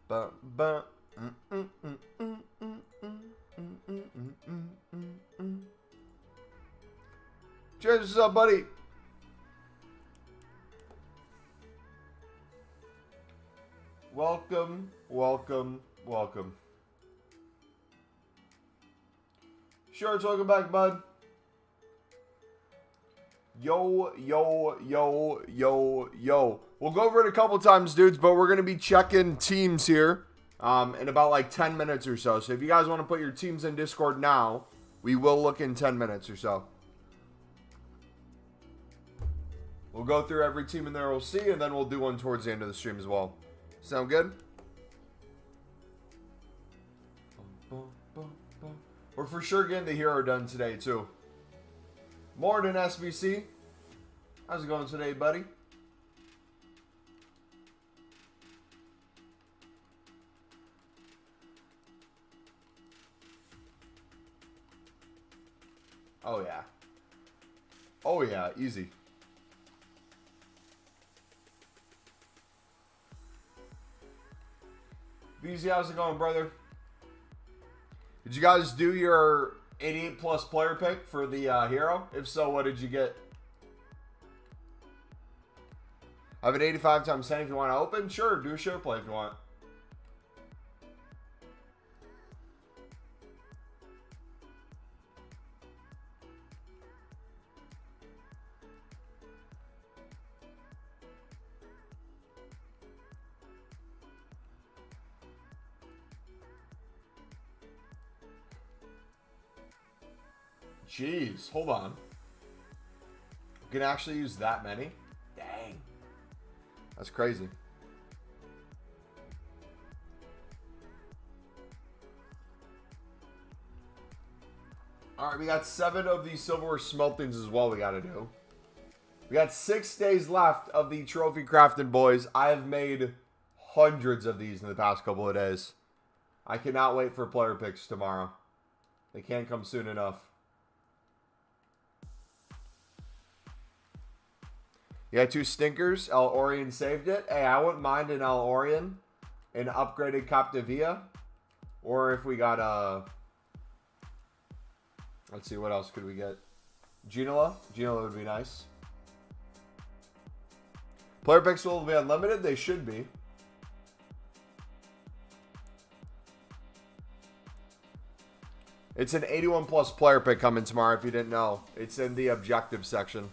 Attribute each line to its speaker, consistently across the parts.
Speaker 1: ba, ba. Mm, mm, mm, mm, mm, mm, mm, mm, mm, mm. Cheers, what's up, buddy? Welcome, welcome, welcome. Shorts, welcome back, bud. Yo, yo, yo, yo, yo. We'll go over it a couple times, dudes, but we're going to be checking teams here in about like 10 minutes or so. So if you guys want to put your teams in Discord now, we will look in 10 minutes or so. We'll go through every team in there we'll see, and then we'll do one towards the end of the stream as well. Sound good? We're for sure getting the hero done today, too. Morning, SBC. How's it going today, buddy? Oh, yeah. Oh, yeah. Easy. VZ, how's it going, brother? Did you guys do your 88 plus player pick for the hero? If so, what did you get? I have an 85 times 10 if you want to open. Sure, do a share play if you want. Jeez, hold on. You can actually use that many? Dang. That's crazy. Alright, we got 7 of these silverware smeltings as well we gotta do. We got 6 days left of the trophy crafting, boys. I have made hundreds of these in the past couple of days. I cannot wait for player picks tomorrow. They can't come soon enough. You got 2 stinkers. El Orion saved it. Hey, I wouldn't mind an El Orion. An upgraded Captivia. Or if we got a... let's see, what else could we get? Ginola. Ginola would be nice. Player picks will be unlimited. They should be. It's an 81 plus player pick coming tomorrow if you didn't know. It's in the objective section.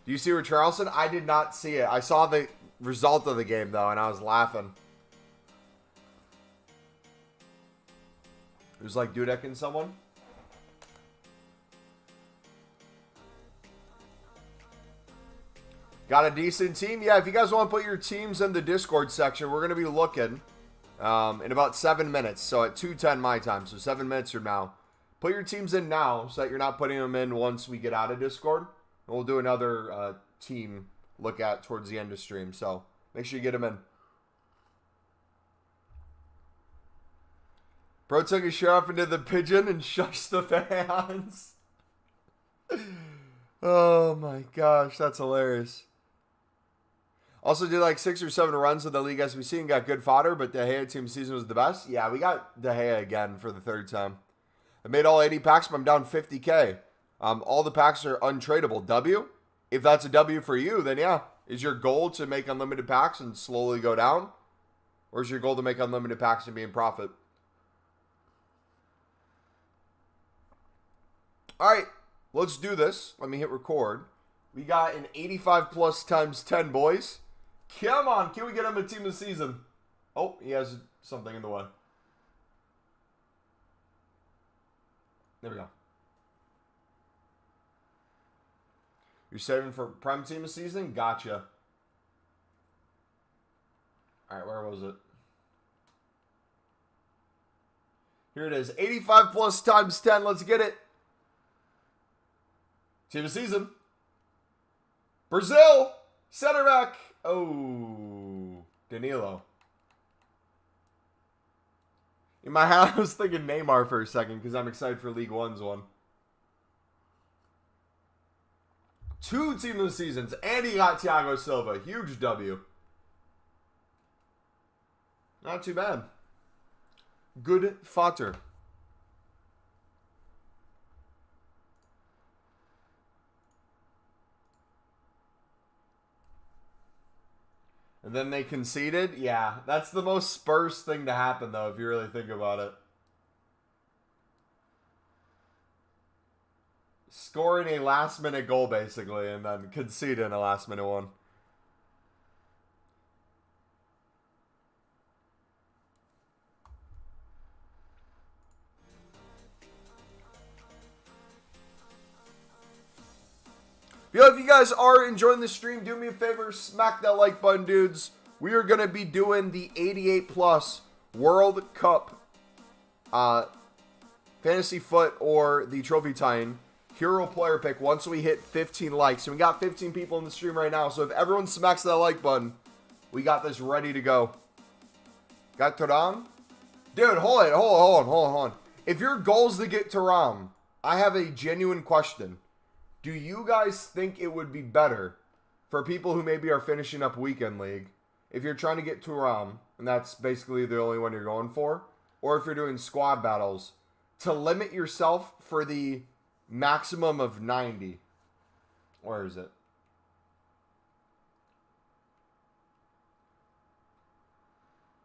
Speaker 1: Do you see Richarlison? I did not see it. I saw the result of the game, though, and I was laughing. It was like Dudek someone. Got a decent team? Yeah, if you guys want to put your teams in the Discord section, we're going to be looking in about 7 minutes. So at 2:10 my time, so 7 minutes from now. Put your teams in now so that you're not putting them in once we get out of Discord. We'll do another team look at towards the end of stream. So make sure you get them in. Bro took his shirt off into the pigeon and shushed the fans. Oh my gosh, that's hilarious. Also did like 6 or 7 runs of the League SBC and got good fodder, but De Gea team season was the best. Yeah, we got De Gea again for the 3rd time. I made all 80 packs, but I'm down 50K. All the packs are untradeable. W? If that's a W for you, then yeah. Is your goal to make unlimited packs and slowly go down? Or is your goal to make unlimited packs and be in profit? Alright, let's do this. Let me hit record. We got an 85 plus times 10, boys. Come on, can we get him a team of the season? Oh, he has something in the way. There we go. You're saving for prime team of season? Gotcha. Alright, where was it? Here it is. 85 plus times 10. Let's get it. Team of season. Brazil. Center back. Oh. Danilo. In my head, I was thinking Neymar for a second because I'm excited for League One's one. 2 team of the seasons, and he got Thiago Silva. Huge W. Not too bad. Good fodder. And then they conceded? Yeah, that's the most Spurs thing to happen, though, if you really think about it. Scoring a last-minute goal, basically, and then conceding a last-minute one. Yo, if you guys are enjoying the stream, do me a favor, smack that like button, dudes. We are going to be doing the 88 plus World Cup Fantasy Foot or the Trophy Titan Hero Player Pick once we hit 15 likes. And we got 15 people in the stream right now, so if everyone smacks that like button, we got this ready to go. Got Turam? Dude, hold on. If your goal is to get Turam, I have a genuine question. Do you guys think it would be better for people who maybe are finishing up Weekend League, if you're trying to get Turam, and that's basically the only one you're going for, or if you're doing squad battles, to limit yourself for the maximum of 90? Where is it?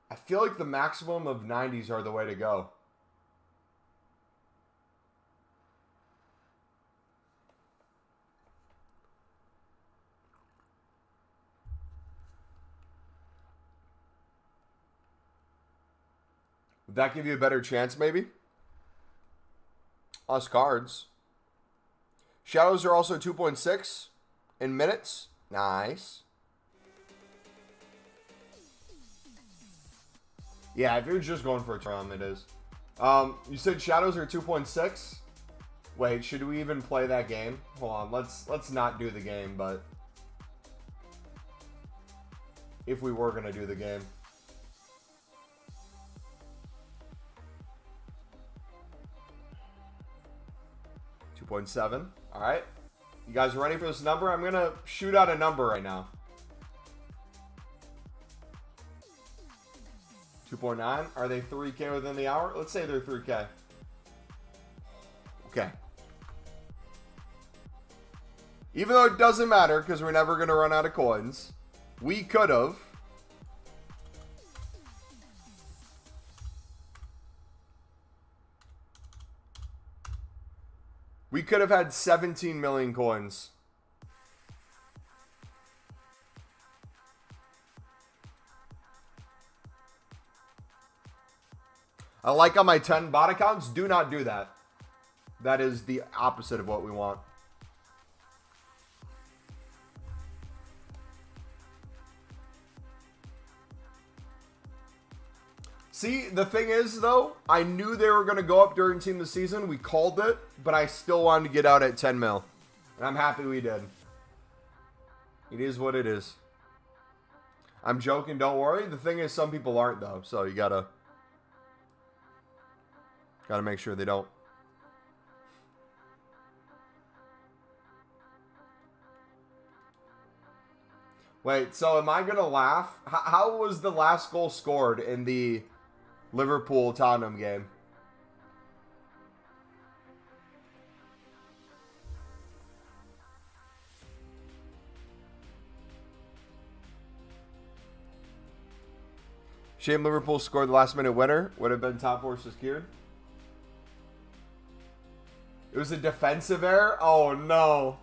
Speaker 1: I feel like the maximum of 90s are the way to go. Would that give you a better chance, maybe? Us cards. Shadows are also 2.6 in minutes. Nice. Yeah, if you're just going for a Turam, it is. You said Shadows are 2.6? Wait, should we even play that game? Hold on, let's not do the game, but if we were gonna do the game. 2.7. All right. You guys ready for this number? I'm going to shoot out a number right now. 2.9. Are they 3K within the hour? Let's say they're 3K. Okay. Even though it doesn't matter because we're never going to run out of coins, we could have. We could have had 17 million coins. I like on my 10 bot accounts. Do not do that. That is the opposite of what we want. See, the thing is, though, I knew they were going to go up during Team of the Season. We called it, but I still wanted to get out at 10 mil. And I'm happy we did. It is what it is. I'm joking, don't worry. The thing is, some people aren't, though. So you gotta make sure they don't. Wait, so am I going to laugh? How was the last goal scored in the Liverpool-Tottenham game? Shame Liverpool scored the last-minute winner. Would have been top four secured. It was a defensive error? Oh, no.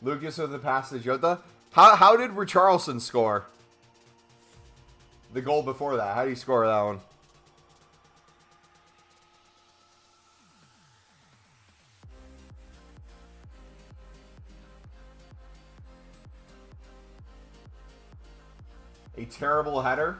Speaker 1: Lucas with the pass to Jota. How did Richarlison score? The goal before that. How do you score that one? A terrible header.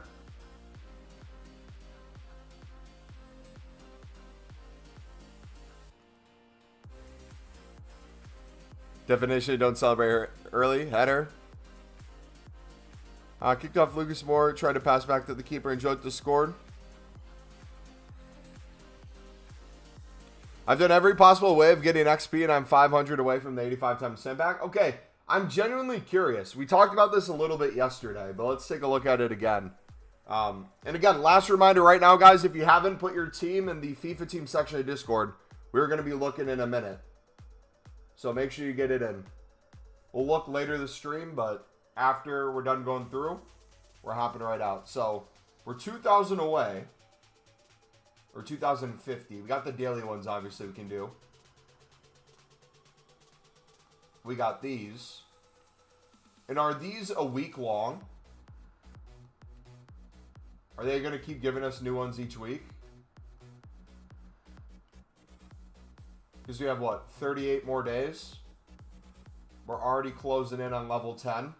Speaker 1: Definition, don't celebrate early. Header. Kicked off Lucas Moore. Tried to pass back to the keeper and Jota scored. I've done every possible way of getting XP and I'm 500 away from the 85 times send back. Okay. I'm genuinely curious. We talked about this a little bit yesterday, but let's take a look at it again. And again, last reminder right now, guys, if you haven't put your team in the FIFA team section of Discord, we're going to be looking in a minute. So make sure you get it in. We'll look later this stream, but after we're done going through, we're hopping right out. So we're 2,000 away. Or 2,050. We got the daily ones, obviously, we can do. We got these. And are these a week long? Are they going to keep giving us new ones each week? Because we have, what, 38 more days? We're already closing in on level 10.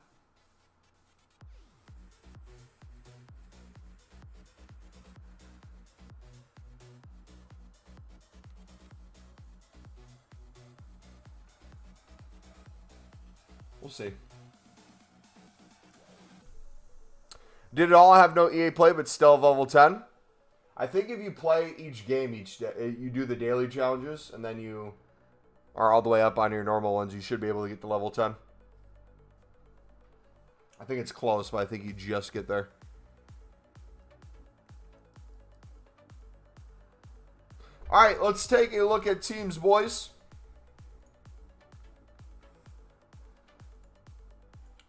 Speaker 1: We'll see. Did it all have no EA play, but still have level 10? I think if you play each game each day, you do the daily challenges, and then you are all the way up on your normal ones, you should be able to get to level 10. I think it's close, but I think you just get there. All right, let's take a look at teams, boys.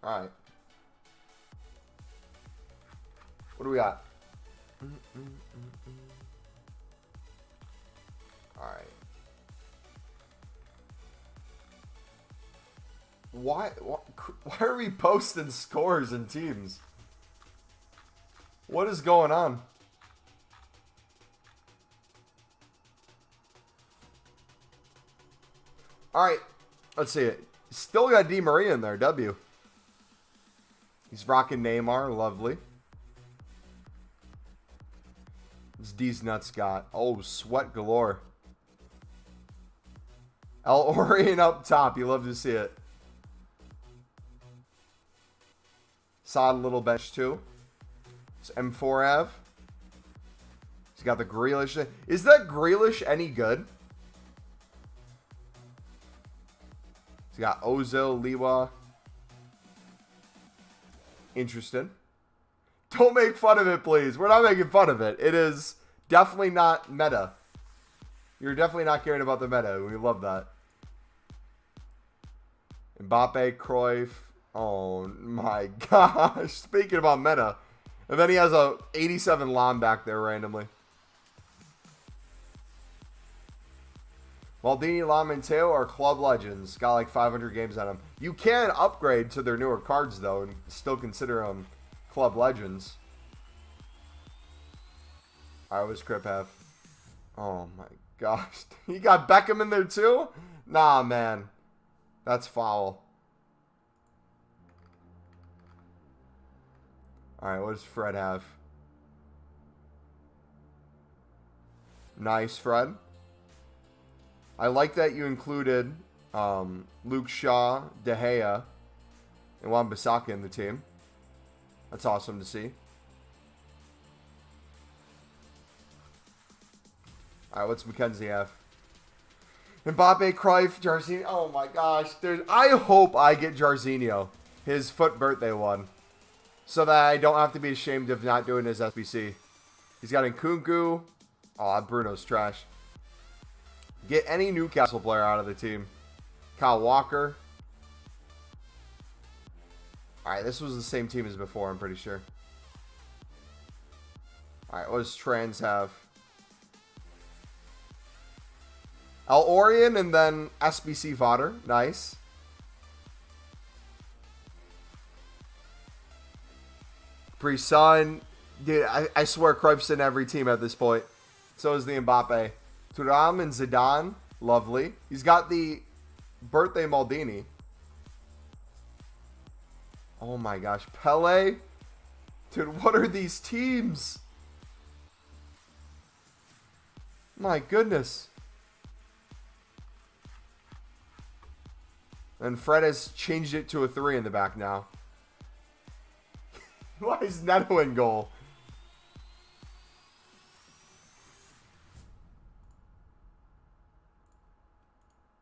Speaker 1: All right. What do we got? All right. Why are we posting scores and teams? What is going on? All right. Let's see it. Still got Di Maria in there. W. He's rocking Neymar. Lovely. This D's nuts got. Oh, sweat galore. El Orion up top. You love to see it. Solid little bench too. It's M4 Av. He's got the Grealish. Is that Grealish any good? He's got Ozil, Liwa. Interesting. Don't make fun of it, please. We're not making fun of it. It is definitely not meta. You're definitely not caring about the meta. We love that. Mbappe, Cruyff. Oh my gosh. Speaking about meta. And then he has a 87 Lam back there randomly. Maldini, Lam, and Teo are club legends. Got like 500 games on them. You can upgrade to their newer cards, though, and still consider them club legends. Alright, what's Crip have? Oh my gosh. You got Beckham in there too? Nah, man. That's foul. Alright, what does Fred have? Nice, Fred. I like that you included Luke Shaw, De Gea, and Wan-Bissaka in the team. That's awesome to see. All right, what's McKenzie have? Mbappe, Cruyff, Jarzinho. Oh my gosh. I hope I get Jarzinho, his foot birthday one, so that I don't have to be ashamed of not doing his SBC. He's got Nkunku. Oh, Bruno's trash. Get any Newcastle player out of the team. Kyle Walker. Alright, this was the same team as before, I'm pretty sure. Alright, what does Trans have? El Orion and then SBC fodder. Nice. Pre-Sun. Dude, I swear Cruyff's in every team at this point. So is the Mbappe. Thuram and Zidane. Lovely. He's got the birthday Maldini. Oh my gosh. Pele. Dude, what are these teams? My goodness. And Fred has changed it to a 3 in the back now. Why is Neto in goal?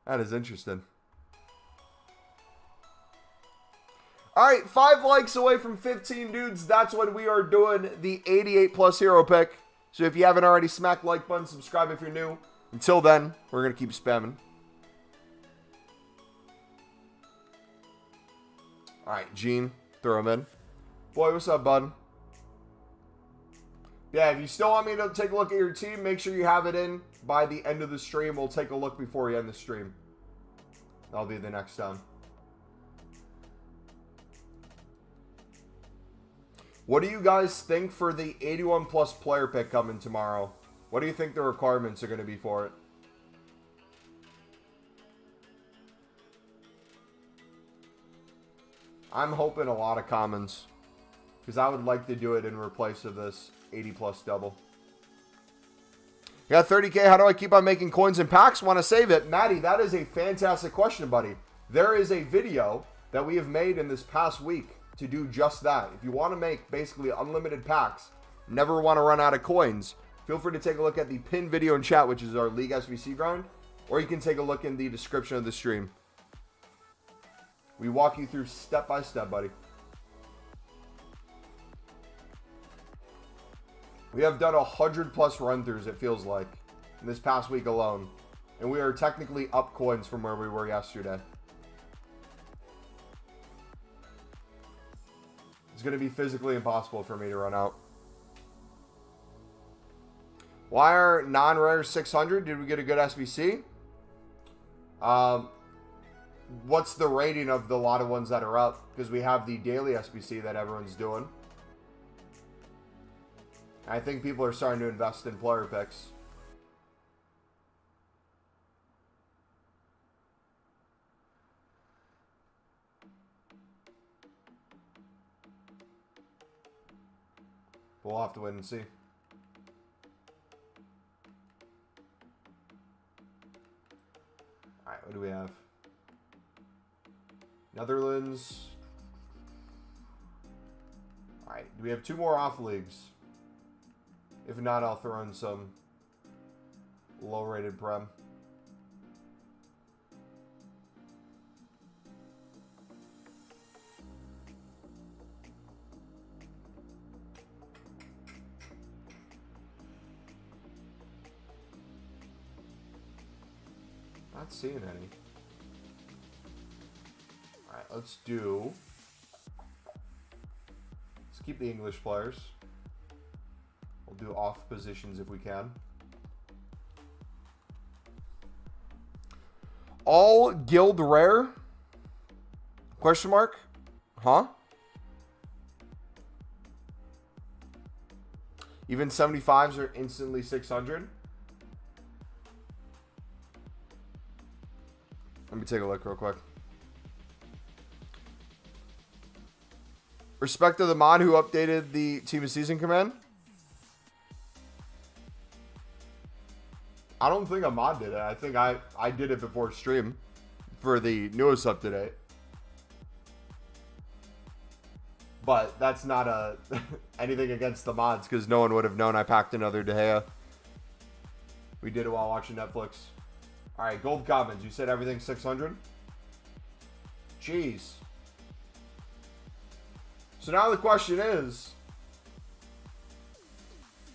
Speaker 1: That is interesting. All right, 5 likes away from 15 dudes. That's when we are doing the 88 plus hero pick. So if you haven't already, smack the like button, subscribe if you're new. Until then, we're going to keep spamming. All right, Gene, throw him in. Boy, what's up, bud? Yeah, if you still want me to take a look at your team, make sure you have it in by the end of the stream. We'll take a look before you end the stream. That'll be the next time. What do you guys think for the 81 plus player pick coming tomorrow? What do you think the requirements are going to be for it? I'm hoping a lot of commons, because I would like to do it in replace of this 80 plus double. You got 30K. How do I keep on making coins and packs? Want to save it? Maddie, that is a fantastic question, buddy. There is a video that we have made in this past week to do just that. If you want to make basically unlimited packs, never want to run out of coins, feel free to take a look at the pinned video in chat, which is our League SBC grind, or you can take a look in the description of the stream. We walk you through step by step, buddy. We have done 100 plus run-throughs, it feels like, in this past week alone. And we are technically up coins from where we were yesterday. It's going to be physically impossible for me to run out. Why are non-rare 600? Did we get a good SBC? What's the rating of the lot of ones that are up? Because we have the daily SBC that everyone's doing. I think people are starting to invest in player picks. We'll have to wait and see. Alright, what do we have? Netherlands. Alright, do we have 2 more off leagues? If not, I'll throw in some low-rated Prem. Not seeing any. Alright, let's keep the English players. We'll do off positions if we can. All guild rare? Question mark? Huh? Even 75s are instantly 600? Let me take a look real quick. Respect to the mod who updated the team of season command. I don't think a mod did it. I think I did it before stream for the newest up to date. But that's not anything against the mods, because no one would have known I packed another De Gea. We did it while watching Netflix. All right, gold commons. You said everything's 600? Jeez. So now the question is,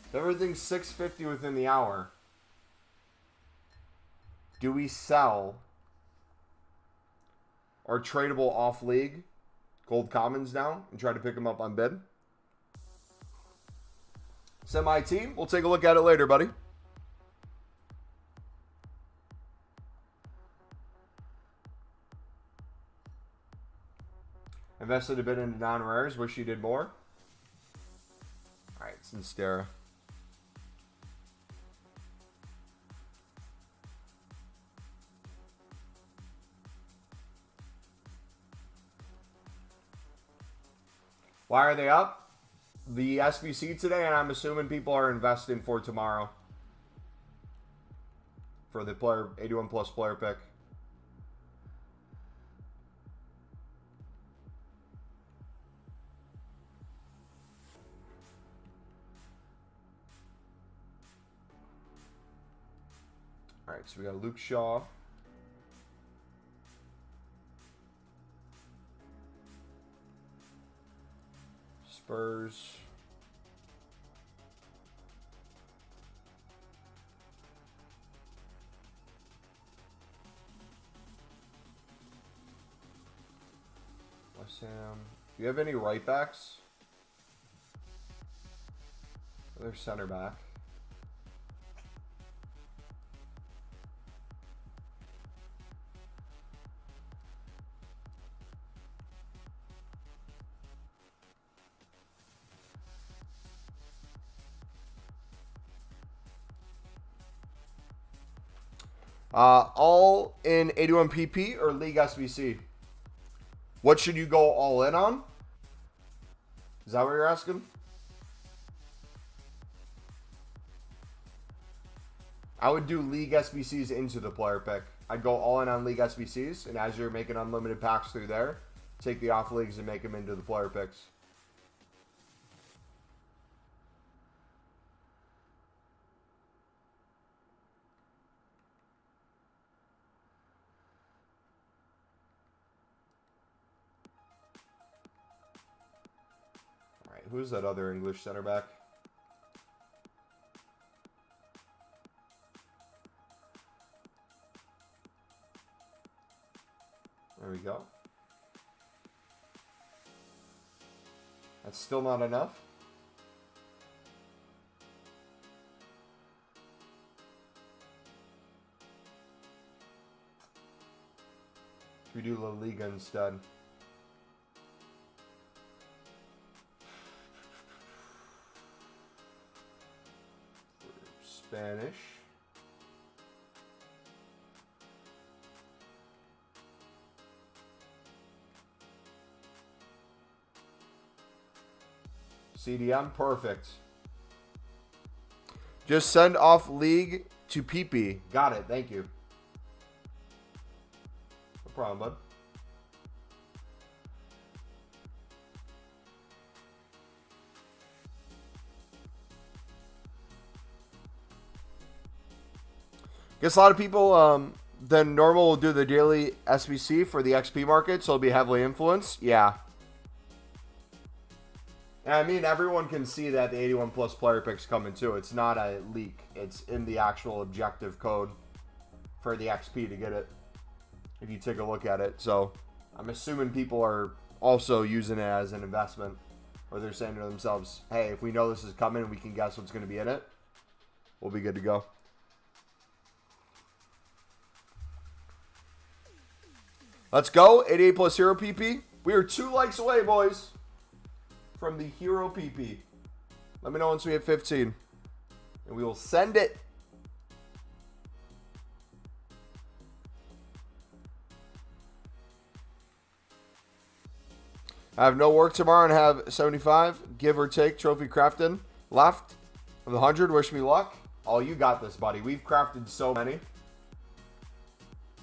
Speaker 1: if everything's 650 within the hour, do we sell our tradable off league gold commons now and try to pick them up on bid? Semi-team, we'll take a look at it later, buddy. Invested a bit into non-rares. Wish you did more. All right, Sinstera. Why are they up? The SBC today, and I'm assuming people are investing for tomorrow. For the player 81 plus player pick. Alright, so we got Luke Shaw. Spurs. West Ham. Do you have any right backs? There's center back. All in 81 PP or League SBC? What should you go all in on? Is that what you're asking? I would do League SBCs into the player pick. I'd go all in on League SBCs, and as you're making unlimited packs through there, take the off leagues and make them into the player picks. All right, who's that other English center back? There we go. That's still not enough. We do La Liga instead. Spanish. CDM, perfect. Just send off league to PP. Got it, thank you. No problem, bud. Guess a lot of people then normal will do the daily SBC for the XP market, so it'll be heavily influenced. Yeah. I mean, everyone can see that the 81 plus player picks coming too. It's not a leak. It's in the actual objective code for the XP to get it. If you take a look at it. So I'm assuming people are also using it as an investment. Or they're saying to themselves, hey, if we know this is coming, we can guess what's going to be in it. We'll be good to go. Let's go. 88 plus hero PP. We are 2 likes away, boys, from the hero PP. Let me know once we hit 15. And we will send it. I have no work tomorrow and have 75, give or take, trophy crafting left of the 100. Wish me luck. Oh, you got this, buddy. We've crafted so many.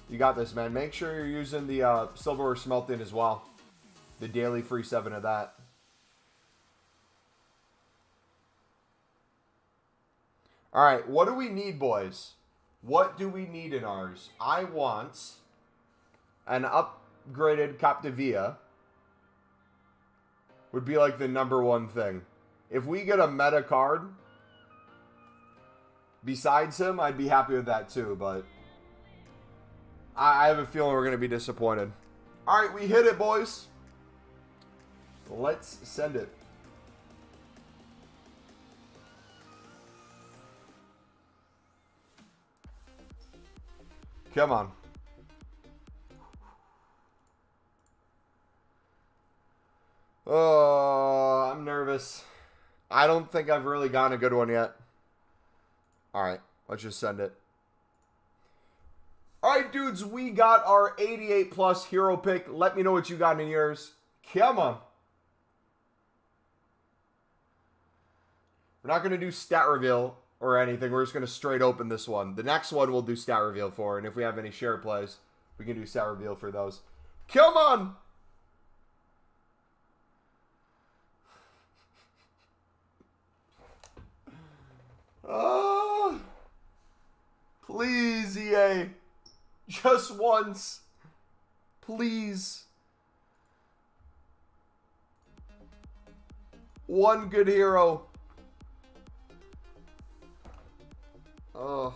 Speaker 1: You got this, man. Make sure you're using the silver smelting as well. The daily free 7 of that. All right, what do we need, boys? What do we need in ours? I want an upgraded Capdevia. Would be like the #1 thing. If we get a meta card besides him, I'd be happy with that too, but I have a feeling we're going to be disappointed. All right, we hit it, boys. Let's send it. Come on. Oh, I'm nervous. I don't think I've really gotten a good one yet. All right, let's just send it. All right, dudes, we got our 88 plus hero pick. Let me know what you got in yours. Come on. We're not going to do stat reveal or anything. We're just going to straight open this one. The next one we'll do stat reveal for, and if we have any share plays, we can do stat reveal for those. Come on! Oh, please, EA. Just once. Please. One good hero. Oh.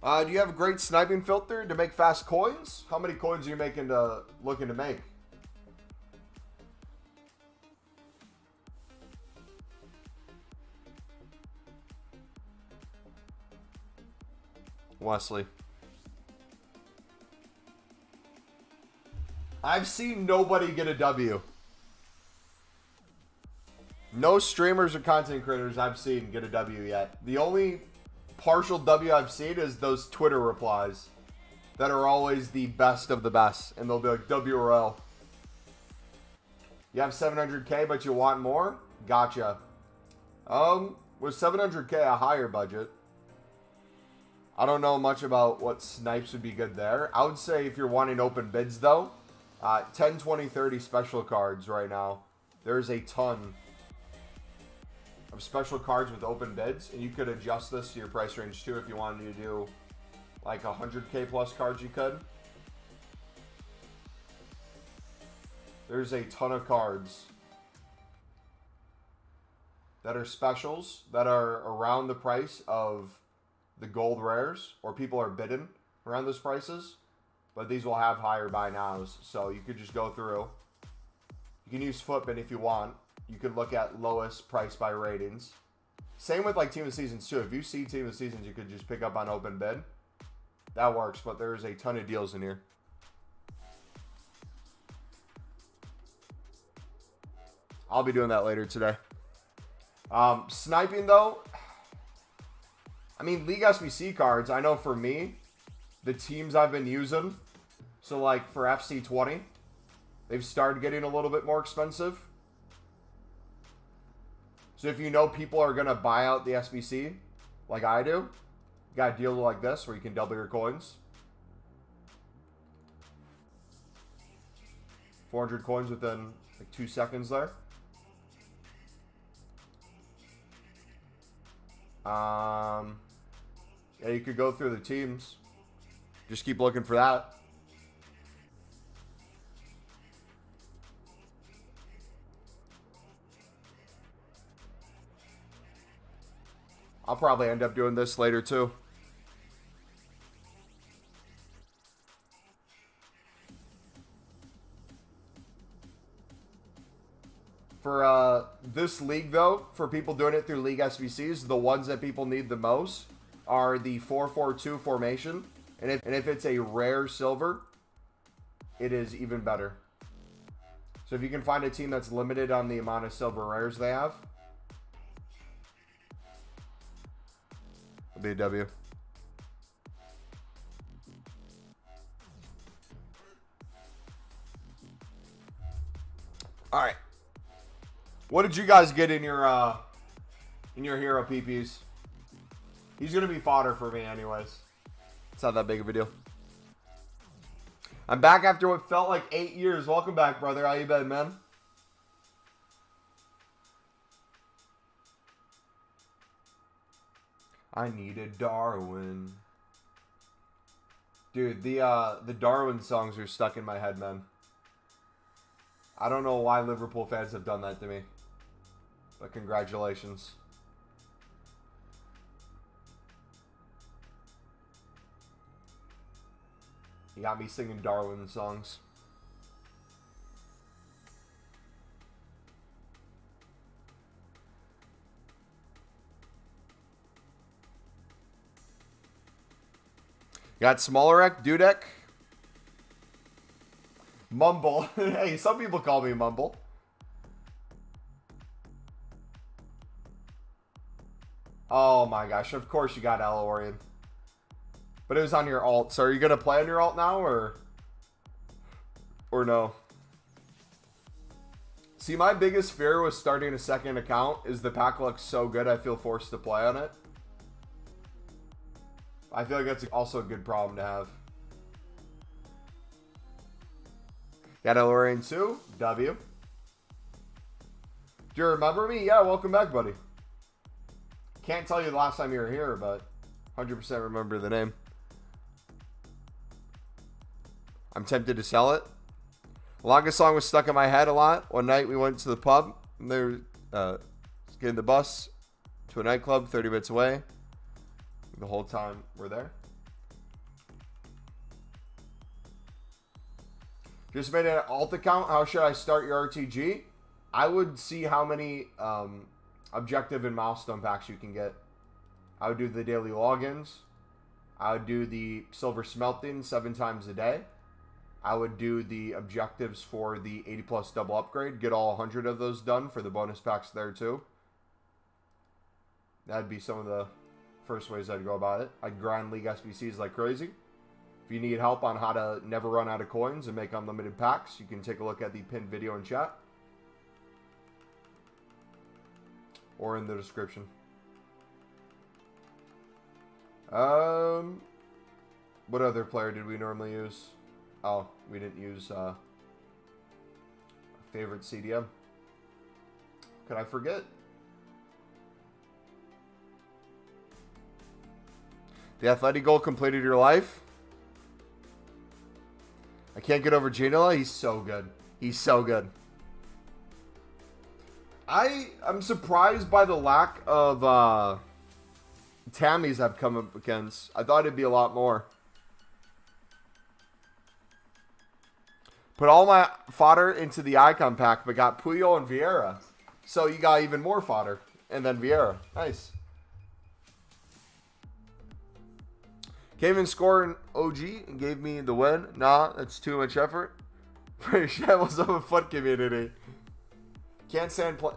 Speaker 1: Do you have a great sniping filter to make fast coins? How many coins are you looking to make? Wesley. I've seen nobody get a W. No streamers or content creators I've seen get a W yet. The only partial W I've seen is those Twitter replies that are always the best of the best. And they'll be like, WRL. You have 700K, but you want more? Gotcha. Was 700K a higher budget? I don't know much about what snipes would be good there. I would say if you're wanting open bids, though, 10, 20, 30 special cards right now. There's a ton of special cards with open bids, and you could adjust this to your price range, too, if you wanted to do, like, 100K plus cards you could. There's a ton of cards that are specials that are around the price of the gold rares, or people are bidding around those prices, but these will have higher buy nows, so you could just go through. You can use Footbin if you want. You could look at lowest price by ratings. Same with like Team of the Seasons too. If you see Team of the Seasons, you could just pick up on open bid. That works, but there's a ton of deals in here. I'll be doing that later today. Sniping though, I mean, League SBC cards, I know for me, the teams I've been using, so like for FC20, they've started getting a little bit more expensive. So if you know people are going to buy out the SBC, like I do, you got a deal like this where you can double your coins. 400 coins within like 2 seconds there. Yeah, you could go through the teams. Just keep looking for that. I'll probably end up doing this later too. For this league though, for people doing it through League SBCs, the ones that people need the most are the 4-4-2 formation. And if it's a rare silver, it is even better. So if you can find a team that's limited on the amount of silver rares they have, it'll be a W. All right. What did you guys get in your hero PPs? He's gonna be fodder for me anyways. It's not that big of a deal. I'm back after what felt like 8 years. Welcome back, brother. How you been, man? I needed Darwin. Dude, the Darwin songs are stuck in my head, man. I don't know why Liverpool fans have done that to me. But congratulations. You got me singing Darwin songs. Got Smallerek, Dudek, Mumble. Hey, some people call me Mumble. Oh my gosh, of course you got Alorian. But it was on your alt. So are you going to play on your alt now or no? See, my biggest fear with starting a second account is the pack looks so good I feel forced to play on it. I feel like that's also a good problem to have. Got Alorian too. W. Do you remember me? Yeah, welcome back, buddy. Can't tell you the last time you were here, but 100% remember the name. I'm tempted to sell it. Longest song was stuck in my head a lot. One night we went to the pub. And they were getting the bus to a nightclub 30 minutes away. The whole time we're there. Just made an alt account. How should I start your RTG? I would see how many objective and milestone packs you can get. I would do the daily logins. I would do the silver smelting 7 times a day. I would do the objectives for the 80 plus double upgrade. Get all 100 of those done for the bonus packs there too. That'd be some of the first ways I'd go about it. I'd grind League SBCs like crazy. If you need help on how to never run out of coins and make unlimited packs, you can take a look at the pinned video in chat. Or in the description. What other player did we normally use? Oh, we didn't use a favorite CDM. Could I forget? The athletic goal completed your life. I can't get over Ginola. He's so good. He's so good. I'm surprised by the lack of Tammys I've come up against. I thought it'd be a lot more. Put all my fodder into the icon pack, but got Puyol and Vieira. So you got even more fodder. And then Vieira. Nice. Came in scoring OG and gave me the win. Nah, that's too much effort. Pretty shambles of a foot community. Can't stand play.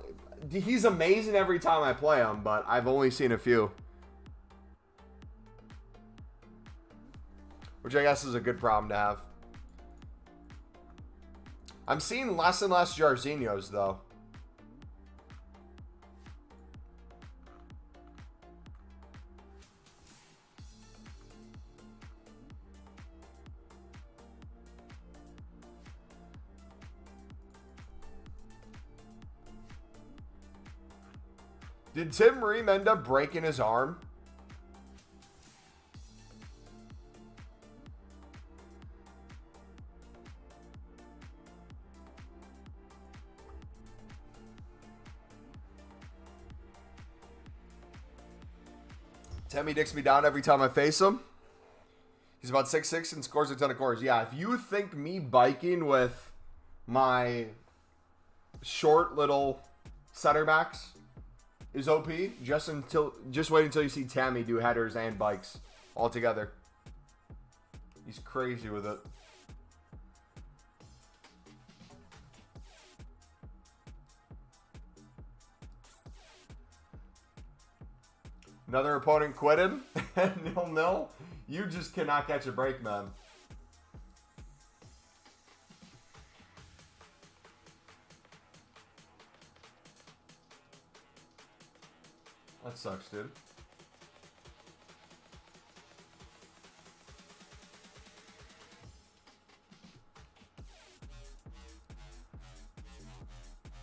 Speaker 1: He's amazing every time I play him, but I've only seen a few. Which I guess is a good problem to have. I'm seeing less and less Jarzinhos, though. Did Tim Ream end up breaking his arm? Timmy dicks me down every time I face him. He's about 6'6" and scores a ton of cores. Yeah, if you think me biking with my short little center backs is OP, just wait until you see Tammy do headers and bikes all together. He's crazy with it. Another opponent quit him. 0-0. You just cannot catch a break, man. That sucks, dude.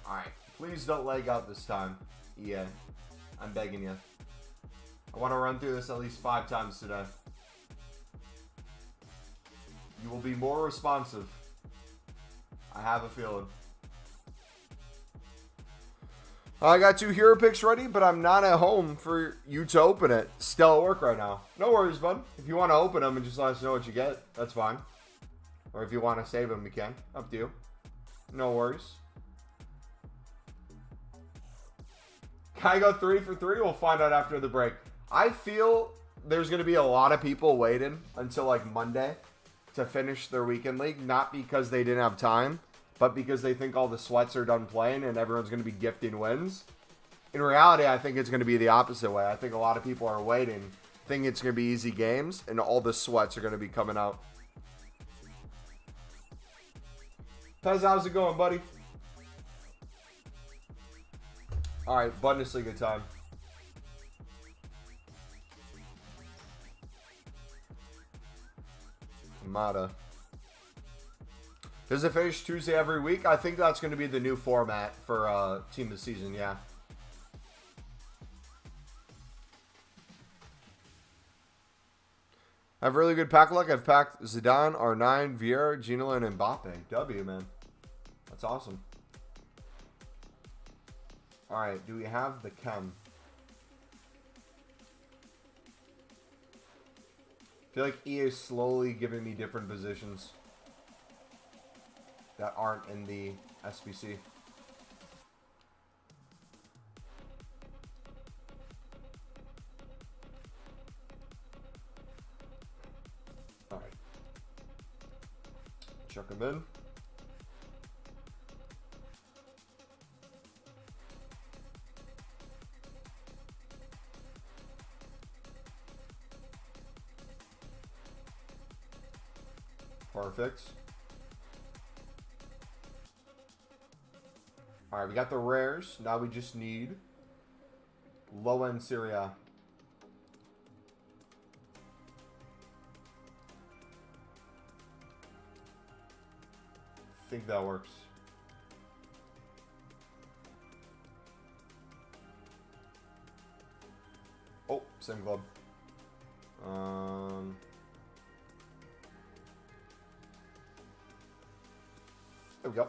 Speaker 1: Alright. Please don't leg out this time, EA. I'm begging you. I want to run through this at least 5 times today. You will be more responsive. I have a feeling. I got 2 hero picks ready, but I'm not at home for you to open it. Still at work right now. No worries, bud. If you want to open them and just let us know what you get, that's fine. Or if you want to save them, you can. Up to you. No worries. Can I go 3 for 3? We'll find out after the break. I feel there's going to be a lot of people waiting until like Monday to finish their weekend league. Not because they didn't have time, but because they think all the sweats are done playing and everyone's going to be gifting wins. In reality, I think it's going to be the opposite way. I think a lot of people are waiting, thinking it's going to be easy games, and all the sweats are going to be coming out. Pez, how's it going, buddy? All right, Bundesliga time. Mata. Does it finish Tuesday every week? I think that's going to be the new format for Team of the Season, yeah. I have really good pack luck. I've packed Zidane, R9, Vieira, Ginola, and Mbappe. W, man. That's awesome. All right, do we have the chem? I feel like EA is slowly giving me different positions that aren't in the SBC. All right. Chuck them in. Perfect. All right, we got the rares. Now we just need low-end Syria. I think that works. Oh, same club. There we go.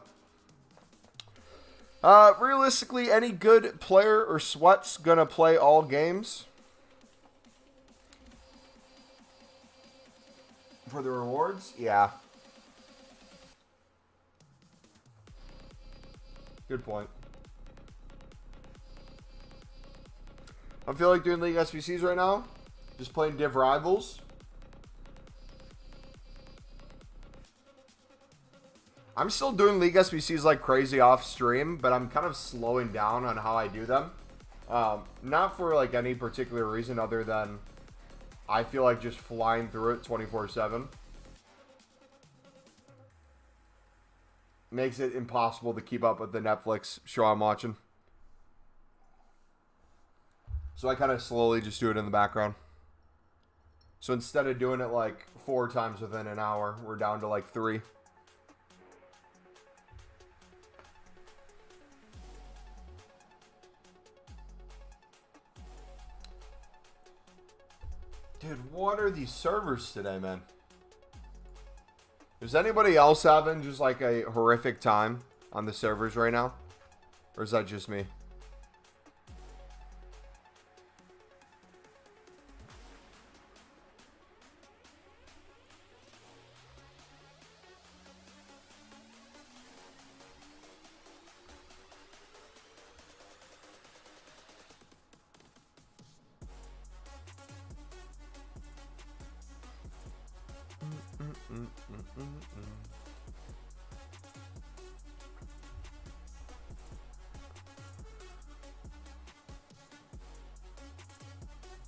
Speaker 1: Realistically, any good player or sweat's gonna play all games for the rewards. Yeah. Good point. I feel like doing League SBCs right now. Just playing Div Rivals. I'm still doing League SBCs like crazy off stream, but I'm kind of slowing down on how I do them. Not for like any particular reason other than I feel like just flying through it 24/7 makes it impossible to keep up with the Netflix show I'm watching. So I kind of slowly just do it in the background. So instead of doing it like 4 times within an hour, we're down to like 3. Dude, what are these servers today, man? Is anybody else having just like a horrific time on the servers right now? Or is that just me?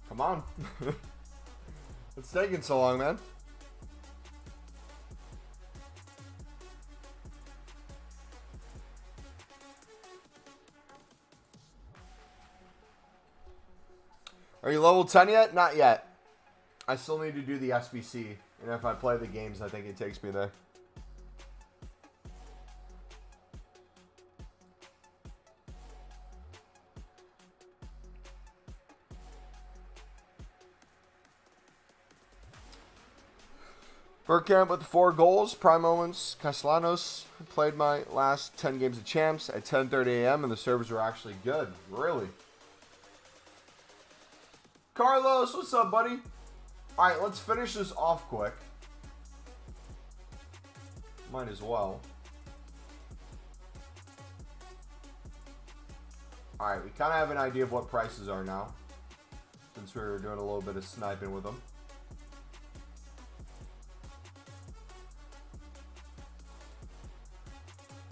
Speaker 1: Come on. It's taking so long, man. Are you level 10 yet? Not yet. I still need to do the SBC. And if I play the games, I think it takes me there. Bergkamp with 4 goals. Prime moments. Castellanos played my last 10 games of champs at 10:30 a.m. and the servers were actually good. Really? Carlos, what's up, buddy? All right, let's finish this off quick. Might as well. All right, we kind of have an idea of what prices are now, since we were doing a little bit of sniping with them.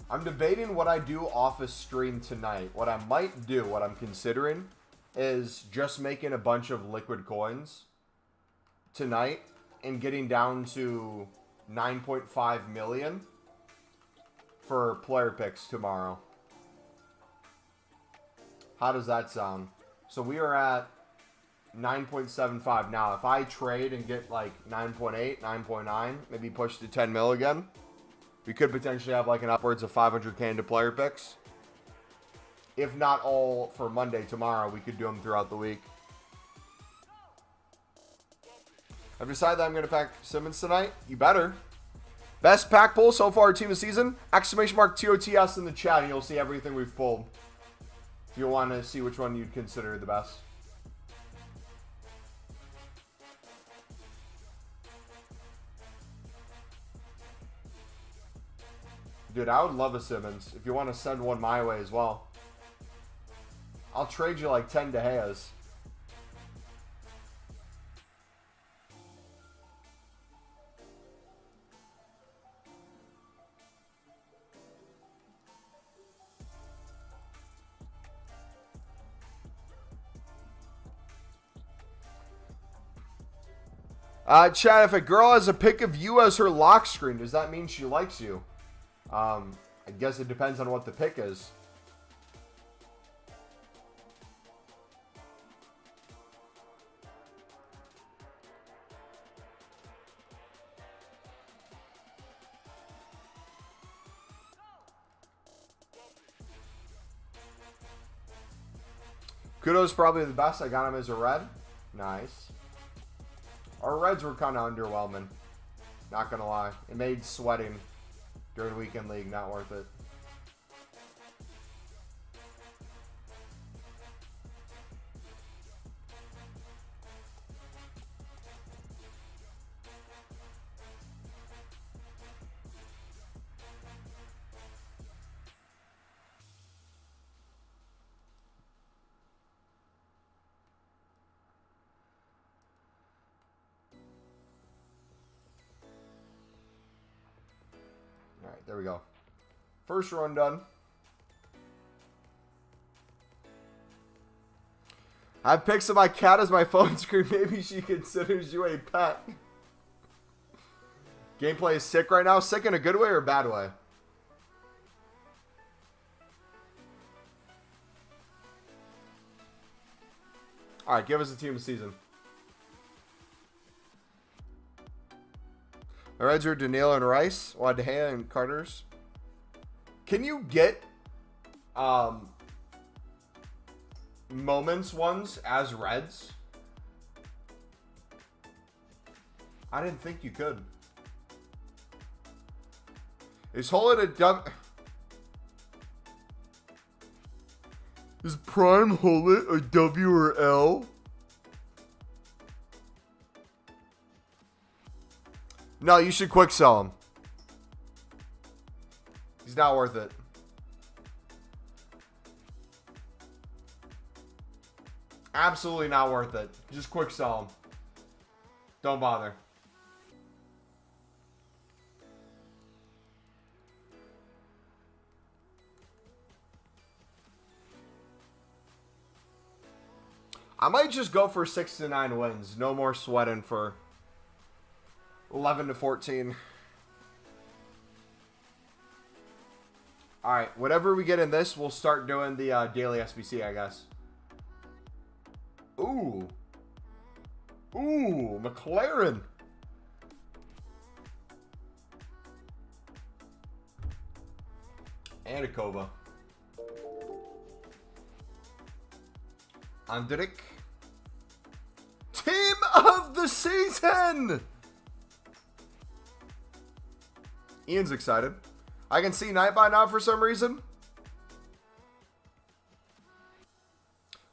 Speaker 1: I'm debating what I do off a stream tonight. What I might do, what I'm considering, is just making a bunch of liquid coins tonight and getting down to 9.5 million for player picks tomorrow. How does that sound? So we are at 9.75 now. If I trade and get like 9.8, 9.9, maybe push to 10 mil again, we could potentially have like an upwards of 500k into player picks. If not all for Monday tomorrow, we could do them throughout the week. I've decided that I'm going to pack Simmons tonight. You better. Best pack pull so far, team of the season. Exclamation mark TOTS in the chat, and you'll see everything we've pulled. If you want to see which one you'd consider the best. Dude, I would love a Simmons. If you want to send one my way as well. I'll trade you like 10 De Gea's. Chad, if a girl has a pic of you as her lock screen, does that mean she likes you? I guess it depends on what the pic is. Kudo's probably the best. I got him as a red. Nice. Our reds were kind of underwhelming. Not going to lie. It made sweating during weekend league not worth it. Alright, there we go. First run done. I have pics of my cat as my phone screen. Maybe she considers you a pet. Gameplay is sick right now. Sick in a good way or a bad way? Alright, give us a team of the season. My Reds are Danilo and Rice. De Gea and Carter's. Can you get moments ones as Reds? I didn't think you could. Is Hullet a W? Is Prime Hullet a W or L? No, you should quick sell him. He's not worth it. Absolutely not worth it. Just quick sell him. Don't bother. I might just go for 6 to 9 wins. No more sweating for 11 to 14. Alright, whatever we get in this, we'll start doing the daily SBC, I guess. Ooh. Ooh, McLaren. Anikova. Andrik. Team of the season! Ian's excited. I can see Night by now for some reason.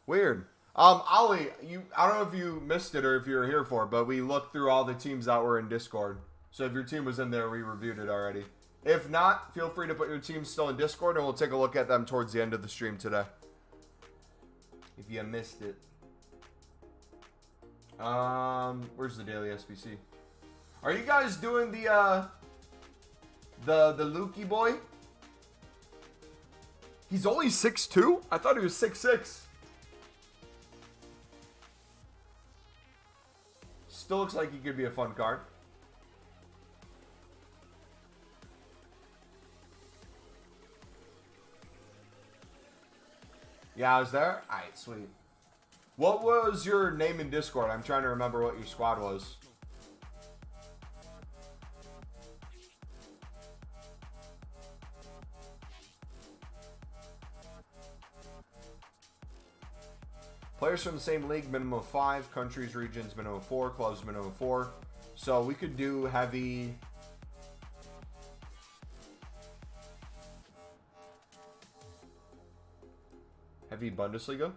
Speaker 1: Weird. Ollie, I don't know if you missed it or if you were here for it, but we looked through all the teams that were in Discord. So if your team was in there, we reviewed it already. If not, feel free to put your team still in Discord, and we'll take a look at them towards the end of the stream today. If you missed it. Where's the daily SBC? Are you guys doing the Lukey boy? He's only 6'2"? I thought he was 6'6". Still looks like he could be a fun card. Yeah, I was there? Alright, sweet. What was your name in Discord? I'm trying to remember what your squad was. Players from the same league, minimum of 5. Countries, regions, minimum of 4. Clubs, minimum of 4. So we could do heavy. Heavy Bundesliga.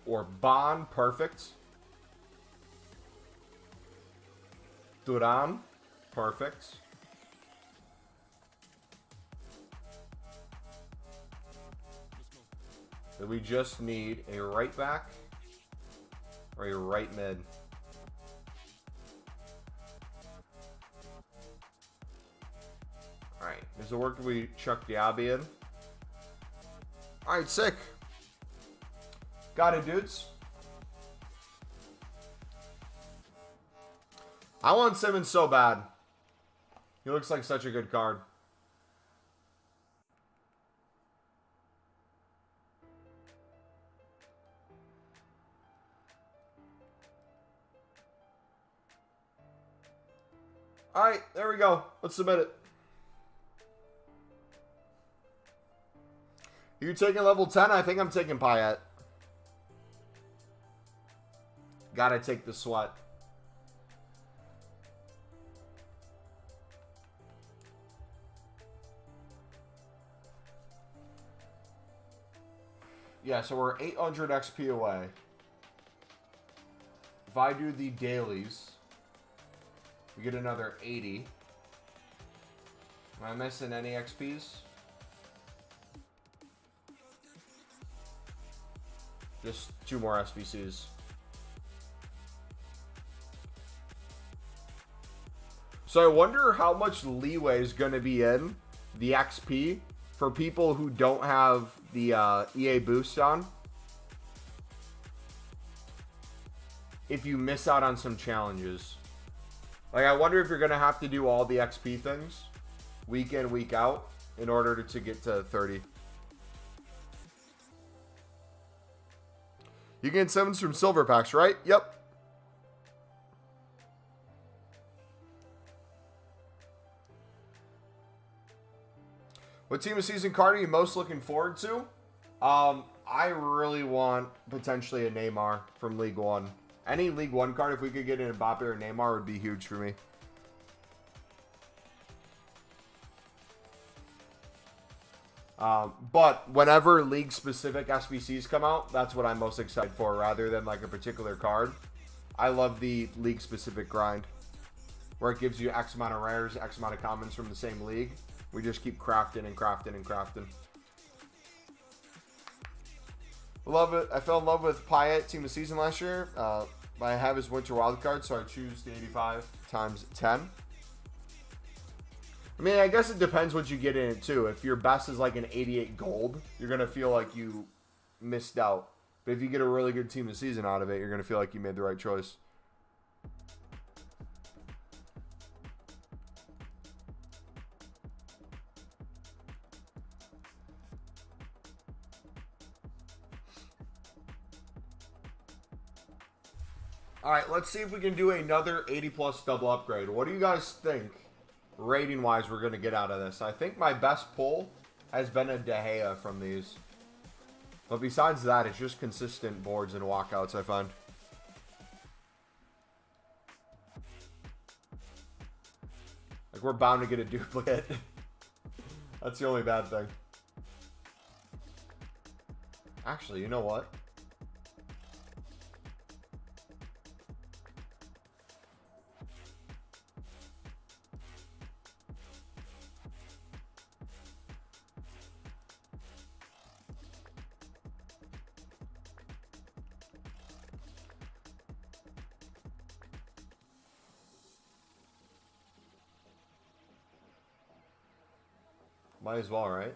Speaker 1: Or Bonn, perfect. Duran, perfect. Then we just need a right back or a right mid. All right, is it working? We chuck Diaby in. All right, sick. Got it, dudes. I want Simmons so bad. He looks like such a good card. All right, there we go. Let's submit it. You taking level 10? I think I'm taking Payet. Gotta take the sweat. Yeah, so we're 800 XP away. If I do the dailies, we get another 80. Am I missing any XPs? Just 2 more SBCs. So I wonder how much leeway is going to be in the XP for people who don't have the EA boost on. If you miss out on some challenges. Like, I wonder if you're going to have to do all the XP things week in, week out in order to get to 30. You can get 7s from silver packs, right? Yep. What team of season card are you most looking forward to? I really want potentially a Neymar from League One. Any League One card, if we could get an Mbappe or Neymar, would be huge for me. But whenever league-specific SBCs come out, that's what I'm most excited for, rather than like a particular card. I love the league-specific grind, where it gives you X amount of rares, X amount of commons from the same league. We just keep crafting and crafting and crafting. Love it. I fell in love with Payet team of season last year. I have his winter wildcard, so I choose the 85 times 10. I mean, I guess it depends what you get in it, too. If your best is like an 88 gold, you're going to feel like you missed out. But if you get a really good team of season out of it, you're going to feel like you made the right choice. All right, let's see if we can do another 80+ double upgrade. What do you guys think, rating-wise, we're going to get out of this? I think my best pull has been a De Gea from these. But besides that, it's just consistent boards and walkouts, I find. Like, we're bound to get a duplicate. That's the only bad thing. Actually, you know what? Might as well, right?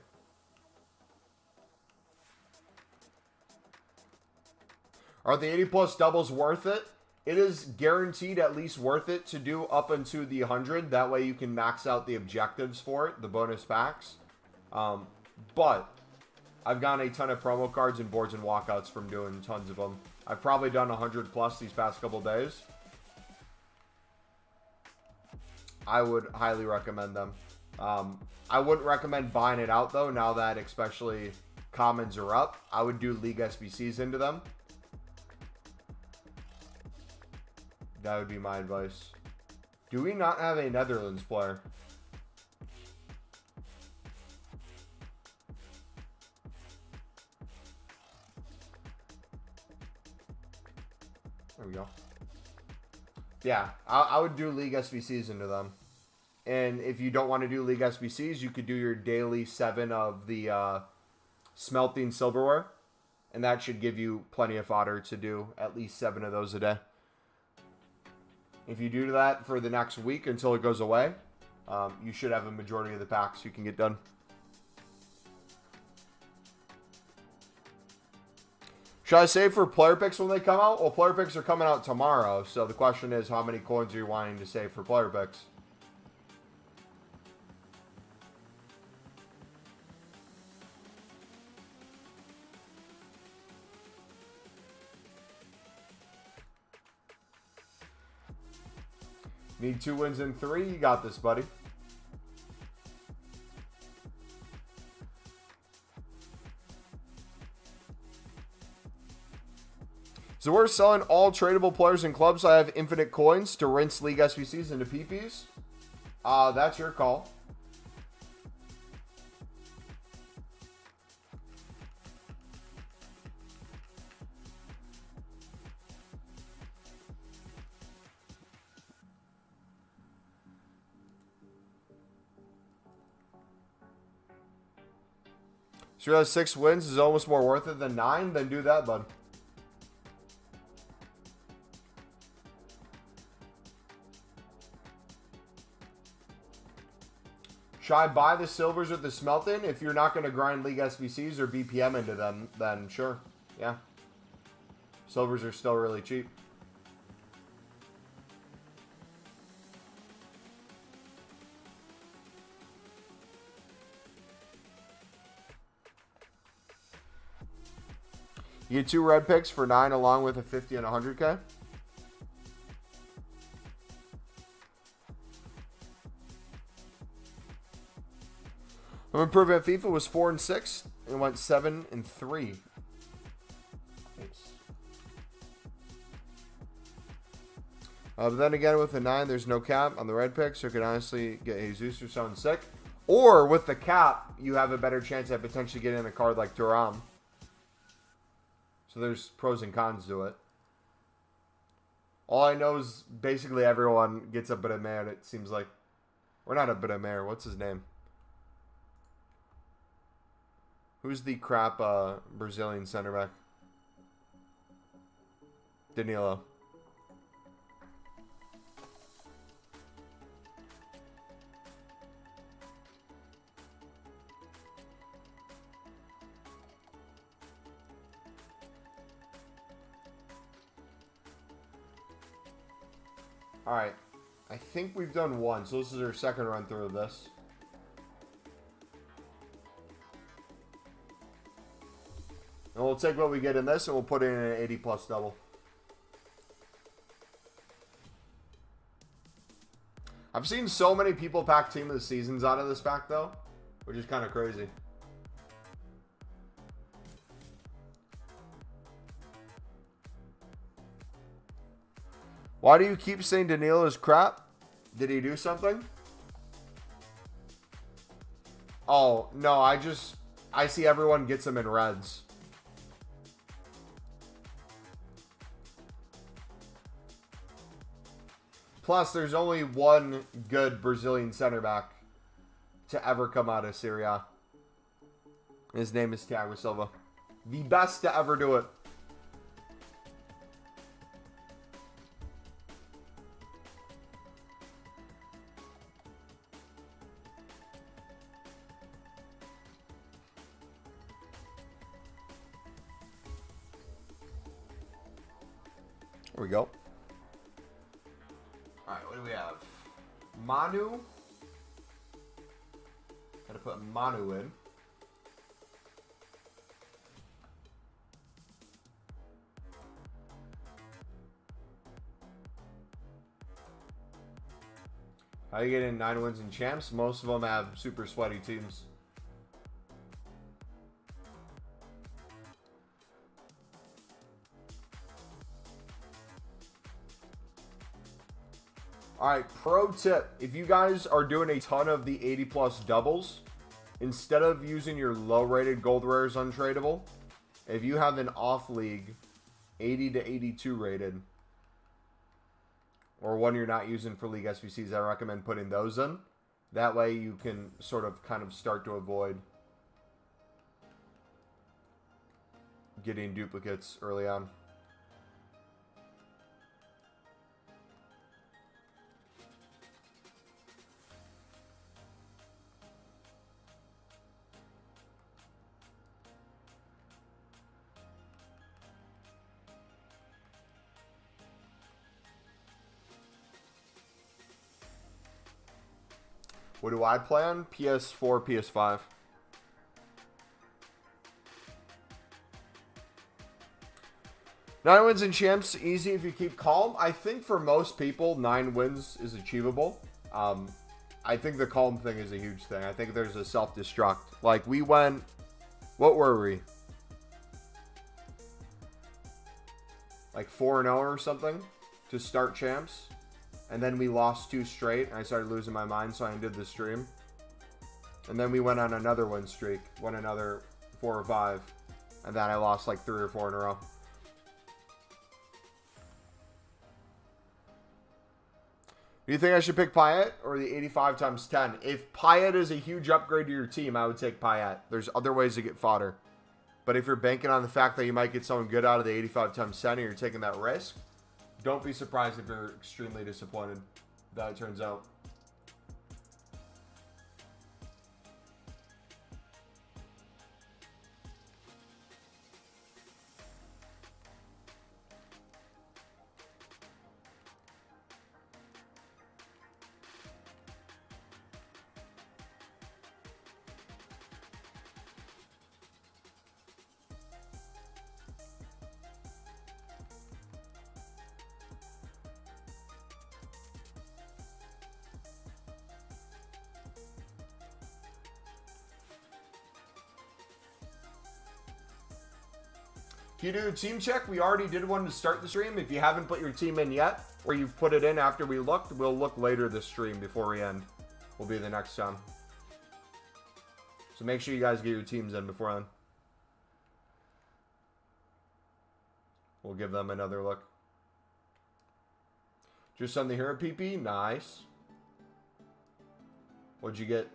Speaker 1: Are the 80+ doubles worth it? It is guaranteed at least worth it to do up into the 100. That way you can max out the objectives for it, the bonus packs. But I've gotten a ton of promo cards and boards and walkouts from doing tons of them. I've probably done 100 plus these past couple days. I would highly recommend them. I wouldn't recommend buying it out though, now that especially commons are up. I would do League SBCs into them. That would be my advice. Do we not have a Netherlands player? There we go. Yeah, I would do League SBCs into them. And if you don't want to do League SBCs, you could do your daily 7 of the smelting silverware. And that should give you plenty of fodder to do at least 7 of those a day. If you do that for the next week until it goes away, you should have a majority of the packs you can get done. Should I save for player picks when they come out? Well, player picks are coming out tomorrow, so the question is how many coins are you wanting to save for player picks? Need 2 wins in 3? You got this, buddy. So we're selling all tradable players and clubs. I have infinite coins to rinse League SBCs into PPs. That's your call. So you have 6 wins is almost more worth it than 9, then do that, bud. Should I buy the silvers with the smelting? If you're not going to grind League SBCs or BPM into them, then sure. Yeah. Silvers are still really cheap. You get 2 red picks for 9 along with a 50 and 100K. I'm improving at FIFA was 4 and 6 and went 7 and 3. Nice. But then again, with the 9, there's no cap on the red pick, so you could honestly get Jesus or someone sick. Or with the cap, you have a better chance at potentially getting a card like Thuram. So there's pros and cons to it. All I know is basically everyone gets a bit of man, it seems like. Or not a bit of mare, what's his name? Who's the crap Brazilian center back? Danilo. Alright. I think we've done 1, so this is our second run through of this. And we'll take what we get in this and we'll put it in an 80 plus double. I've seen so many people pack team of the seasons out of this pack though, which is kind of crazy. Why do you keep saying Danilo is crap? Did he do something? Oh, no, I see everyone gets him in reds. Plus, there's only one good Brazilian center back to ever come out of Serie A. His name is Thiago Silva. The best to ever do it. There we go. Manu. Gotta put Manu in. How you getting 9 wins and champs? Most of them have super sweaty teams. Alright, pro tip. If you guys are doing a ton of the 80 plus doubles, instead of using your low rated gold rares untradeable, if you have an off league 80 to 82 rated, or one you're not using for league SBCs, I recommend putting those in. That way you can sort of kind of start to avoid getting duplicates early on. What do I play on? PS4, PS5. Nine wins and champs, easy if you keep calm. I think for most people, 9 wins is achievable. I think the calm thing is a huge thing. I think there's a self-destruct. Like, we went... What were we? Like 4-0 or something to start champs. And then we lost 2 straight, and I started losing my mind, so I ended the stream. And then we went on another win streak, won another 4 or 5, and then I lost like 3 or 4 in a row. Do you think I should pick Payet or the 85 times 10? If Payet is a huge upgrade to your team, I would take Payet. There's other ways to get fodder. But if you're banking on the fact that you might get someone good out of the 85 times 10 and you're taking that risk, don't be surprised if you're extremely disappointed that it turns out. Can you do a team check? We already did one to start the stream. If you haven't put your team in yet, or you've put it in after we looked, we'll look later this stream before we end. Will be the next time. So make sure you guys get your teams in before then. We'll give them another look. Just on the hero PP? Nice. What'd you get?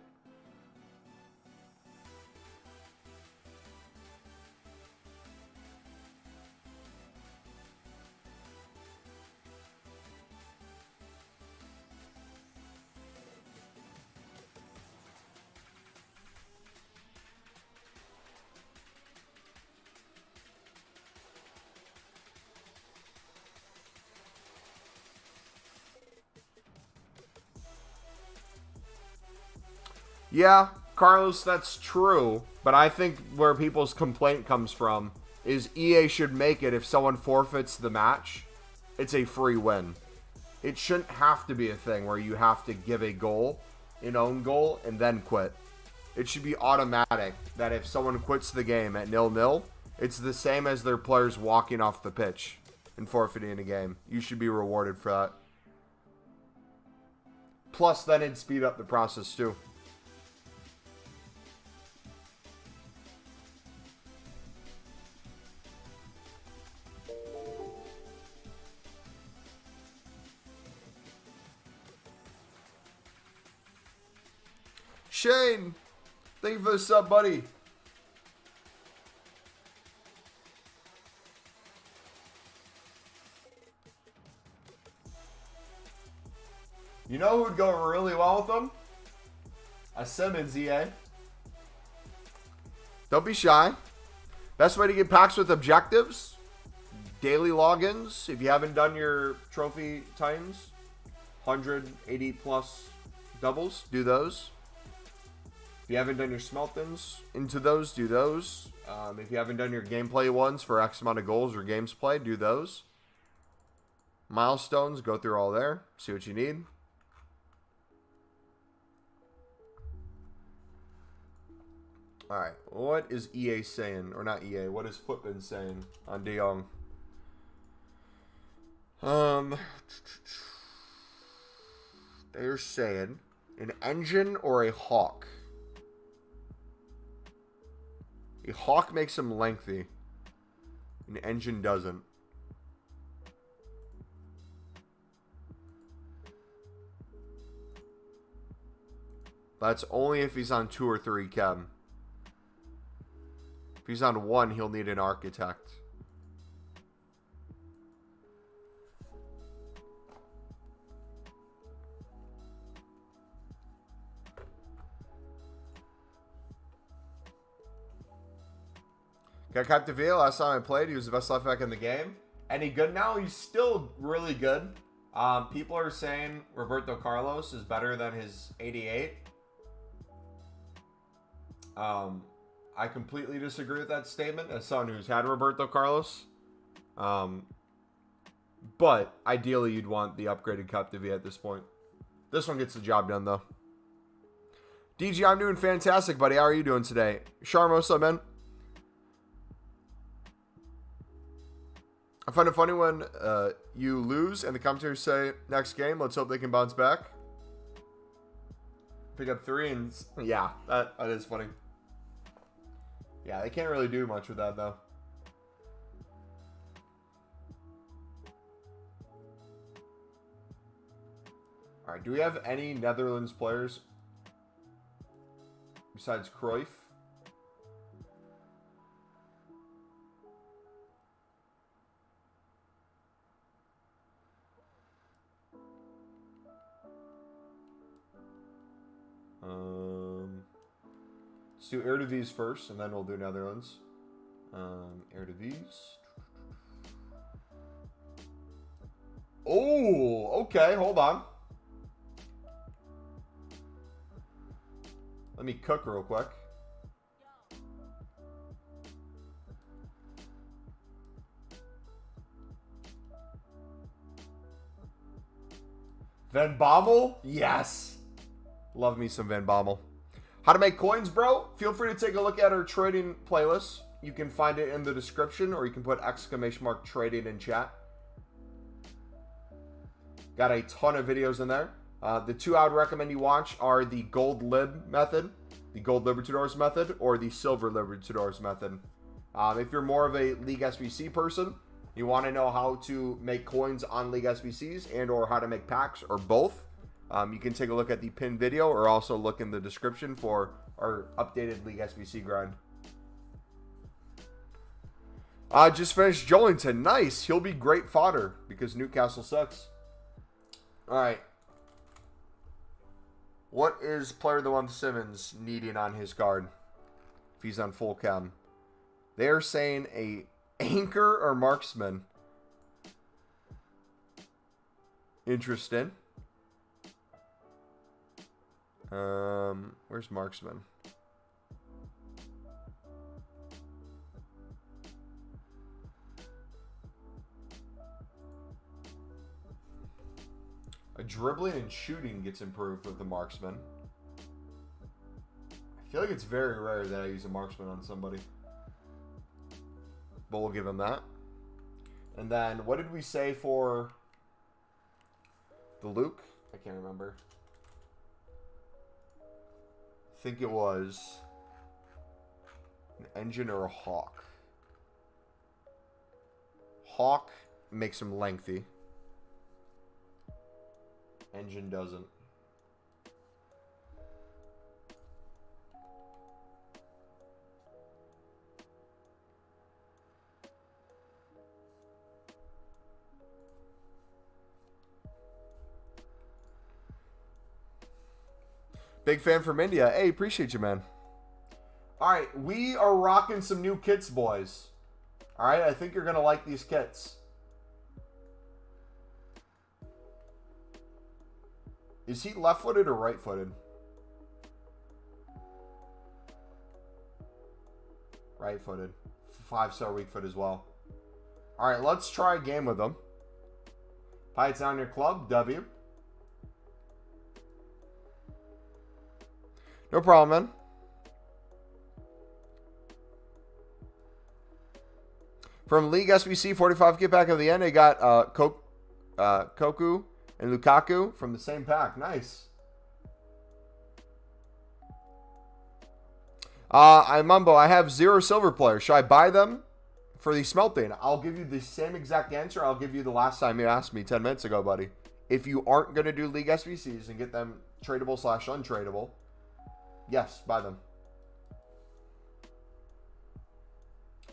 Speaker 1: Yeah, Carlos, that's true. But I think where people's complaint comes from is EA should make it if someone forfeits the match, it's a free win. It shouldn't have to be a thing where you have to give a goal, an own goal, and then quit. It should be automatic that if someone quits the game at 0-0, it's the same as their players walking off the pitch and forfeiting a game. You should be rewarded for that. Plus, then it'd speed up the process too. Shane, thank you for the sub, buddy. You know who would go really well with them? A Simmons, EA. Don't be shy. Best way to get packs with objectives. Daily logins. If you haven't done your trophy times. 180 plus doubles, do those. If you haven't done your Smeltons into those, do those. If you haven't done your gameplay ones for X amount of goals or games played, do those. Milestones, go through all there. See what you need. Alright, what is EA saying? Or not EA, what is Footbin saying on De Jong? They're saying an engine or a hawk. A hawk makes him lengthy. An engine doesn't. That's only if he's on 2 or 3 chem. If he's on 1, he'll need an architect. Got Captivia. Last time I played, he was the best left back in the game. Any good now? He's still really good. People are saying Roberto Carlos is better than his 88. I completely disagree with that statement as someone who's had Roberto Carlos. But ideally, you'd want the upgraded Captivia at this point. This one gets the job done, though. DG, I'm doing fantastic, buddy. How are you doing today? Sharmosa, man. I find it funny when you lose and the commentators say, next game, let's hope they can bounce back. Pick up 3 and... Yeah, that is funny. Yeah, they can't really do much with that, though. Alright, do we have any Netherlands players besides Cruyff? Let's do Eredivisie first, and then we'll do Netherlands. Eredivisie. Oh, okay, hold on. Let me cook real quick. Van Bommel? Yes. Love me some Van Bommel. How to make coins, bro? Feel free to take a look at our trading playlist. You can find it in the description, or you can put !trading in chat. Got a ton of videos in there. The 2 I would recommend you watch are the Gold Lib method, the Gold Libertadores method, or the Silver Libertadores method. If you're more of a League SBC person, you want to know how to make coins on League SBCs and or how to make packs, or both, you can take a look at the pinned video or also look in the description for our updated League SBC grind. Just finished Jolinton. Nice. He'll be great fodder because Newcastle sucks. Alright. What is player of the month Simmons needing on his card if he's on full chem? They're saying a anchor or marksman. Interesting. Where's marksman? A dribbling and shooting gets improved with the marksman. I feel like it's very rare that I use a marksman on somebody. But we'll give him that. And then, what did we say for the Luke? I can't remember. I think it was an engine or a hawk. Hawk makes him lengthy. Engine doesn't. Big fan from India. Hey, appreciate you, man. All right, we are rocking some new kits, boys. All right, I think you're going to like these kits. Is he left-footed or right-footed? Right-footed. 5-star weak foot as well. All right, let's try a game with him. Pirates on your club, W. No problem, man. From League SBC 45 get back of the end, they got Koku and Lukaku from the same pack. Nice. I'm Mumbo. I have 0 silver players. Should I buy them for the smelting? I'll give you the same exact answer I'll give you the last time you asked me 10 minutes ago, buddy. If you aren't going to do League SBCs and get them tradable / untradeable, yes, buy them.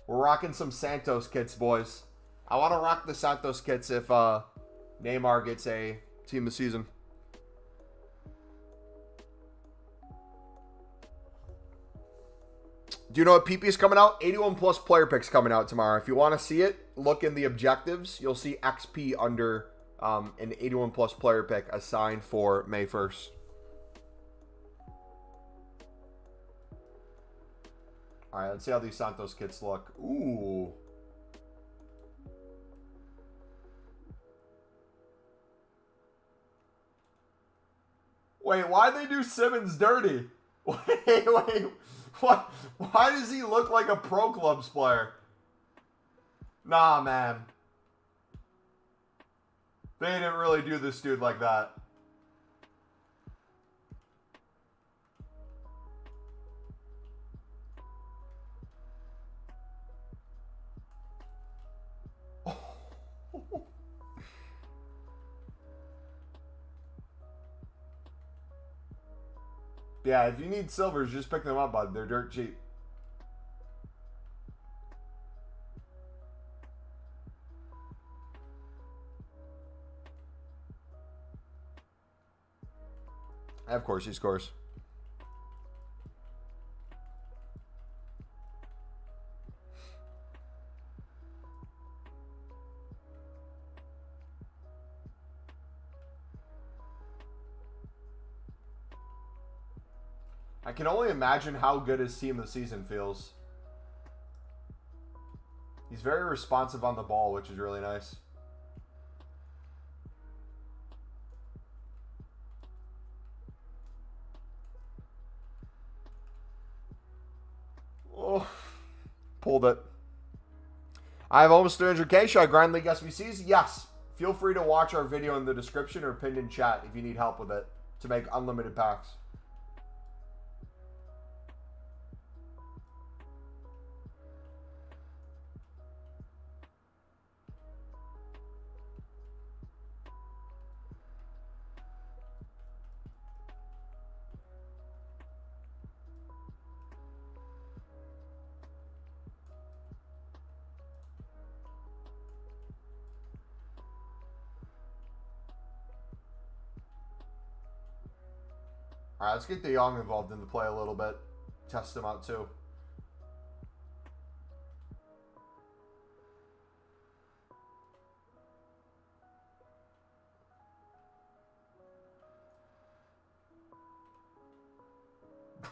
Speaker 1: We're rocking some Santos kits, boys. I want to rock the Santos kits if Neymar gets a team of the season. Do you know what PP is coming out? 81 plus player picks coming out tomorrow. If you want to see it, look in the objectives. You'll see XP under an 81 plus player pick assigned for May 1st. All right, let's see how these Santos kits look. Ooh. Wait, why'd they do Simmons dirty? Wait. What? Why does he look like a Pro Clubs player? Nah, man. They didn't really do this dude like that. Yeah, if you need silvers, just pick them up, bud. They're dirt cheap. Of course, he scores. I can only imagine how good his team of the season feels. He's very responsive on the ball, which is really nice. Oh, pulled it. I have almost 300k. Should I grind League SBCs? Yes. Feel free to watch our video in the description or pinned in chat if you need help with it to make unlimited packs. All right, let's get De Jong involved in the play a little bit. Test him out too.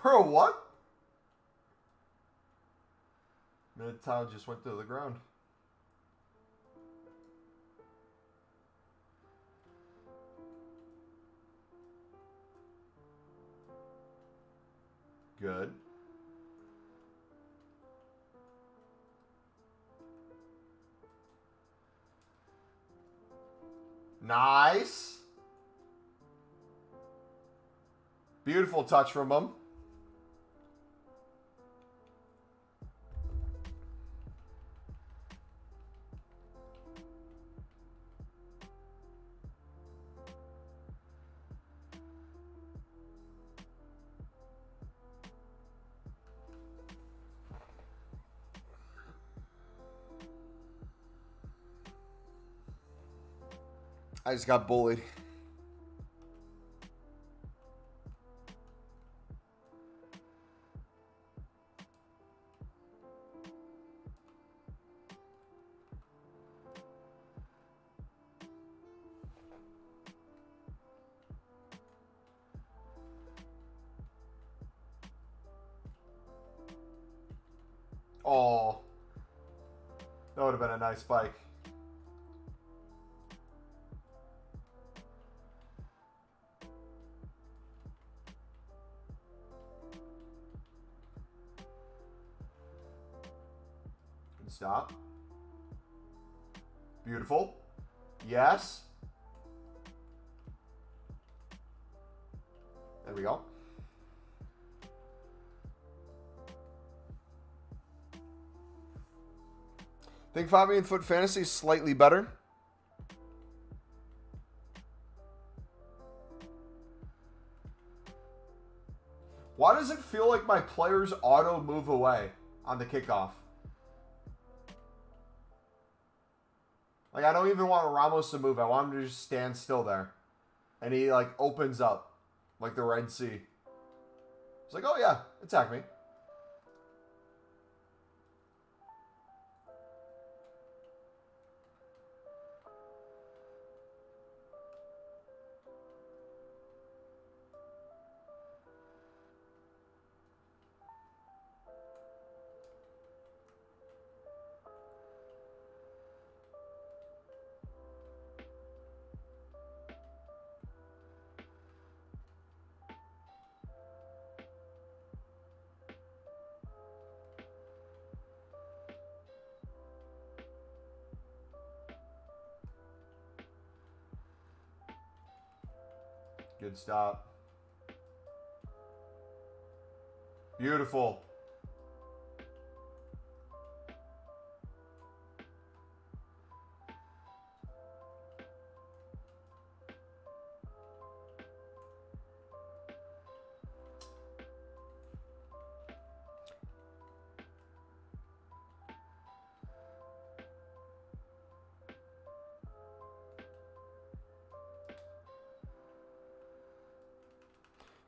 Speaker 1: Bro, what? Mid-town just went to the ground. Good. Nice. Beautiful touch from him. I just got bullied. Oh. That would have been a nice spike. Good stop. Beautiful. Yes. There we go. Think 5 million foot fantasy is slightly better. Why does it feel like my players auto move away on the kickoff? Like, I don't even want Ramos to move. I want him to just stand still there. And he, like, opens up like the Red Sea. It's like, oh, yeah, attack me. Good stop. Beautiful.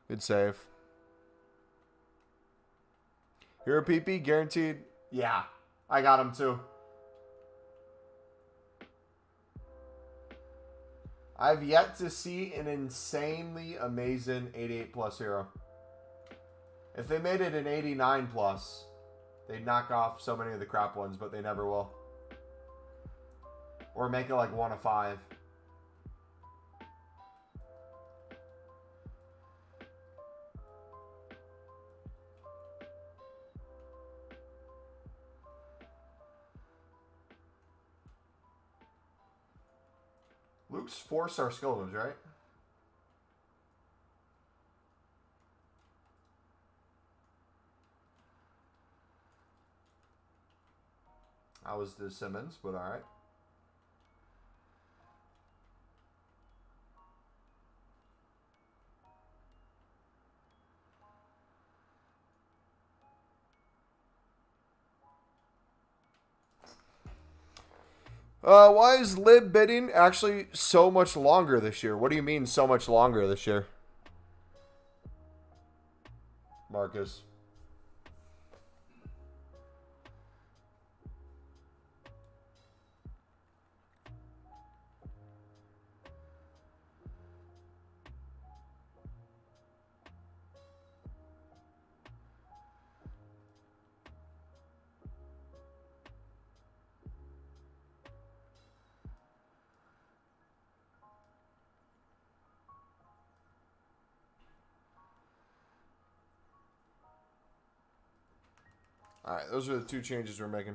Speaker 1: Good save. Hero PP, guaranteed. Yeah, I got him too. I've yet to see an insanely amazing 88 plus hero. If they made it an 89 plus, they'd knock off so many of the crap ones, but they never will. Or make it like 1 of 5. Luke's 4-star skill moves, right? I was the Simmons, but all right. Why is lib bidding actually so much longer this year? What do you mean so much longer this year? Marcus. All right, those are the 2 changes we're making.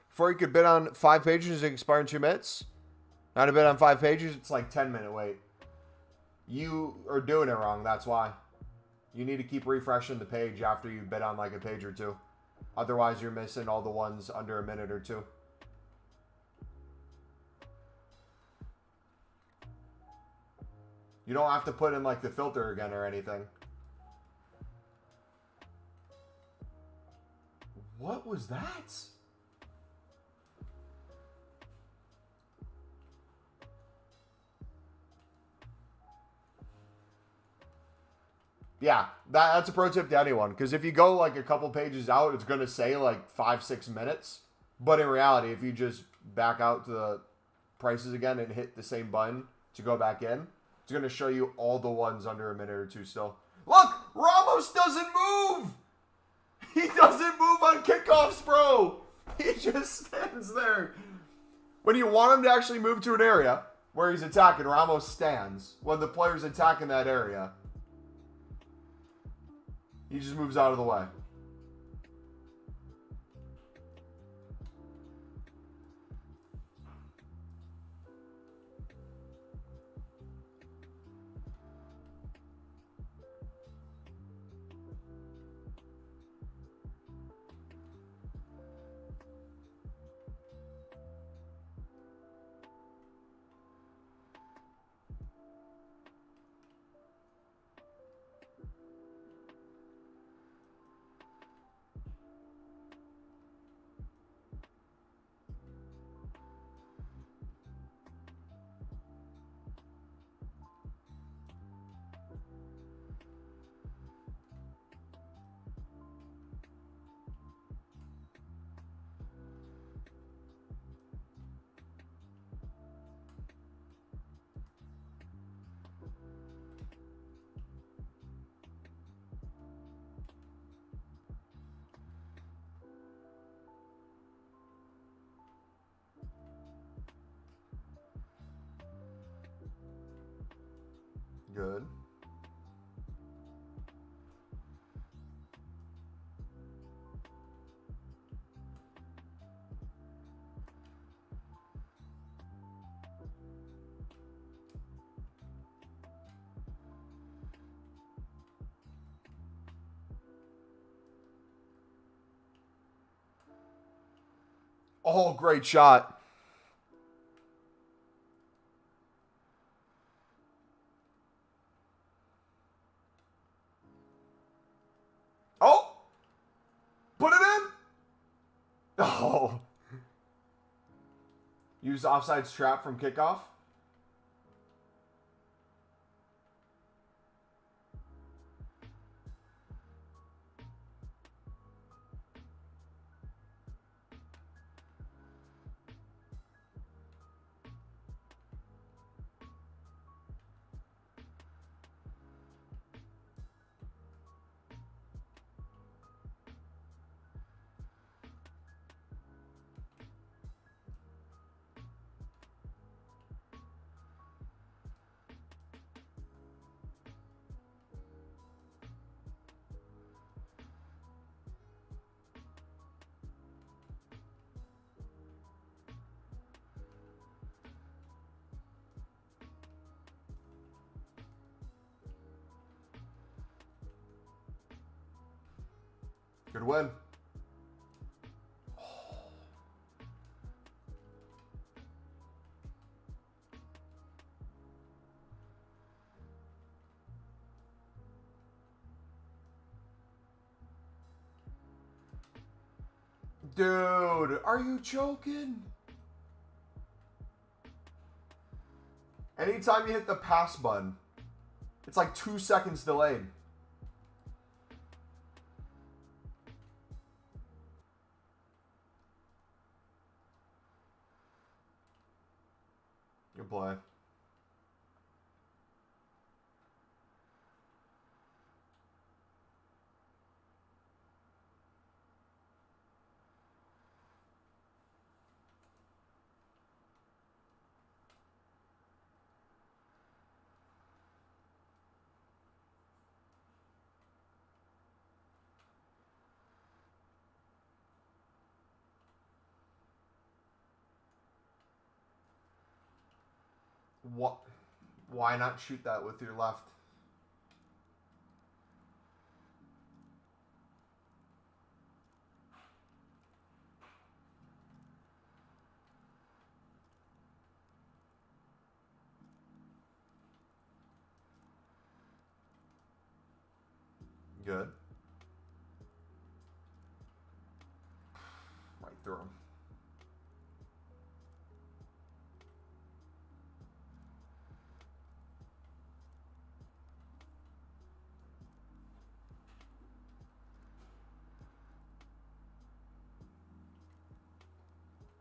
Speaker 1: Before you could bid on 5 pages, it expire in 2 minutes. Now to bid on 5 pages, it's like 10-minute wait. You are doing it wrong, that's why. You need to keep refreshing the page after you bid on like a page or 2. Otherwise, you're missing all the ones under a minute or 2. You don't have to put in like the filter again or anything. What was that? Yeah, that's a pro tip to anyone. Because if you go like a couple pages out, it's going to say like 5-6 minutes. But in reality, if you just back out to the prices again and hit the same button to go back in, it's going to show you all the ones under a minute or 2 still. Look, Ramos doesn't move. He doesn't move on kickoffs, bro. He just stands there. When you want him to actually move to an area where he's attacking, Ramos stands. When the player's attacking that area, he just moves out of the way. Good. Oh, great shot. Oh! Put it in! Oh. Use offsides trap from kickoff. Good win. Dude, are you joking? Anytime you hit the pass button, it's like 2 seconds delayed. Good play. What? Why not shoot that with your left? Good. Right through him.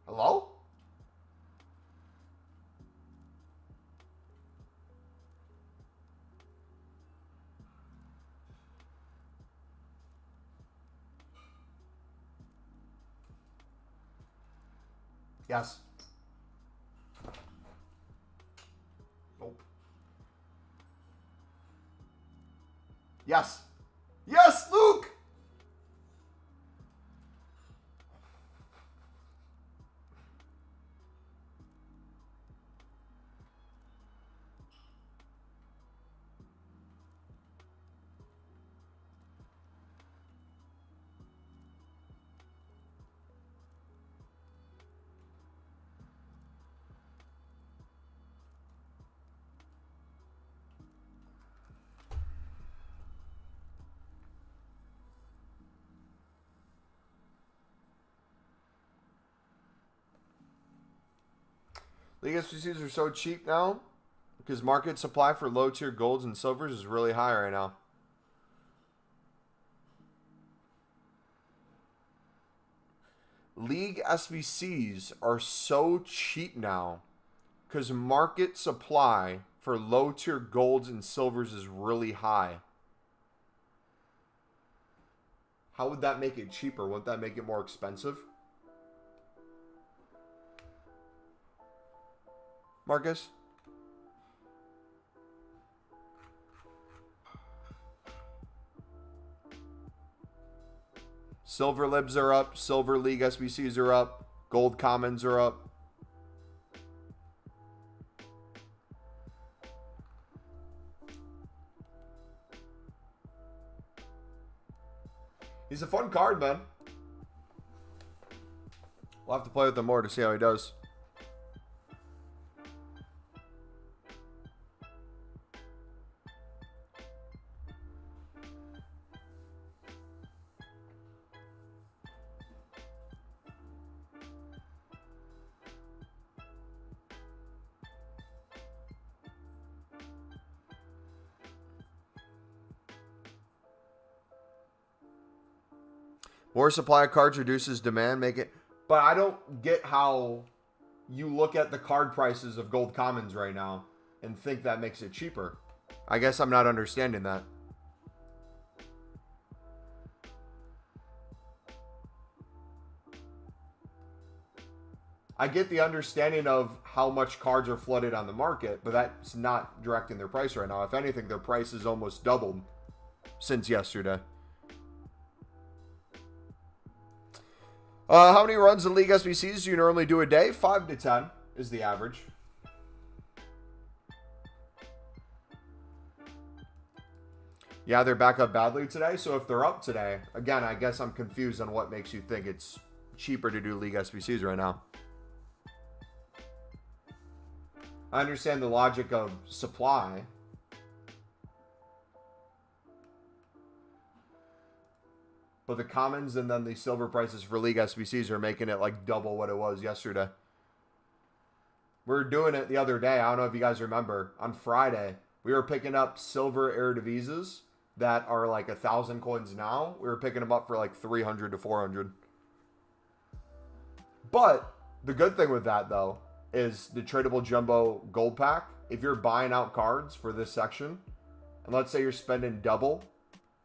Speaker 1: Hello? Yes. Nope. Yes. Yes, Luke! League SBCs are so cheap now because market supply for low tier golds and silvers is really high right now. League SBCs are so cheap now because market supply for low tier golds and silvers is really high. How would that make it cheaper? Wouldn't that make it more expensive? Marcus? Silver libs are up. Silver League SBCs are up. Gold commons are up. He's a fun card, man. We'll have to play with him more to see how he does. More supply of cards reduces demand, make it... But I don't get how you look at the card prices of gold commons right now and think that makes it cheaper. I guess I'm not understanding that. I get the understanding of how much cards are flooded on the market, but that's not directing their price right now. If anything, their price has almost doubled since yesterday. How many runs in League SBCs do you normally do a day? 5 to 10 is the average. Yeah, they're back up badly today. So if they're up today, again, I guess I'm confused on what makes you think it's cheaper to do League SBCs right now. I understand the logic of supply. But the commons and then the silver prices for League SBCs are making it like double what it was yesterday. We were doing it the other day. I don't know if you guys remember. On Friday, we were picking up silver Eredivises that are like 1,000 coins now. We were picking them up for like 300 to 400. But the good thing with that, though, is the tradable jumbo gold pack. If you're buying out cards for this section, and let's say you're spending double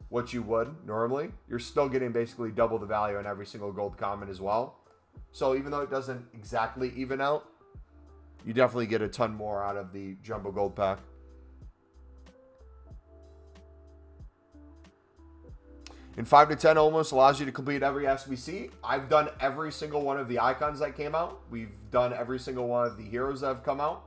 Speaker 1: what you would normally, you're still getting basically double the value in every single gold common as well. So even though it doesn't exactly even out, you definitely get a ton more out of the jumbo gold pack. In 5 to 10 almost allows you to complete every SBC. I've done every single one of the icons that came out. We've done every single one of the heroes that have come out.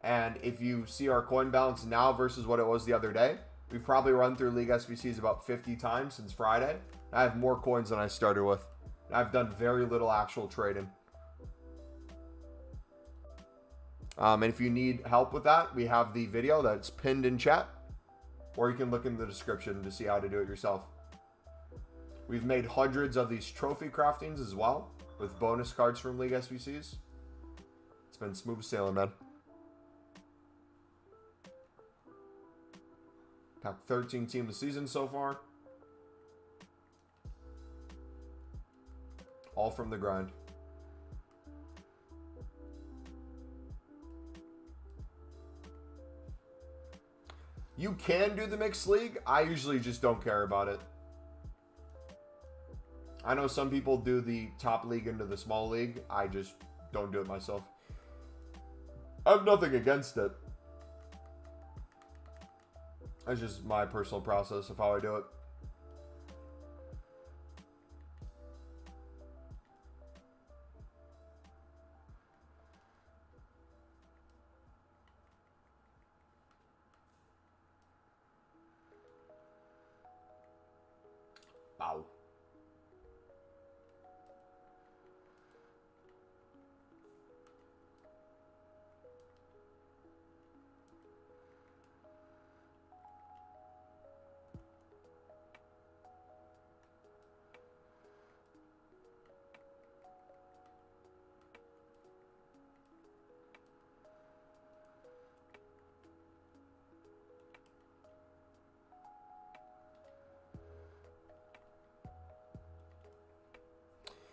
Speaker 1: And if you see our coin balance now versus what it was the other day, we've probably run through League SBCs about 50 times since Friday. I have more coins than I started with. I've done very little actual trading. And if you need help with that, we have the video that's pinned in chat. Or you can look in the description to see how to do it yourself. We've made hundreds of these trophy craftings as well, with bonus cards from League SBCs. It's been smooth sailing, man. Pack 13 team of the season so far. All from the grind. You can do the mixed league. I usually just don't care about it. I know some people do the top league into the small league. I just don't do it myself. I have nothing against it. That's just my personal process of how I do it. Wow.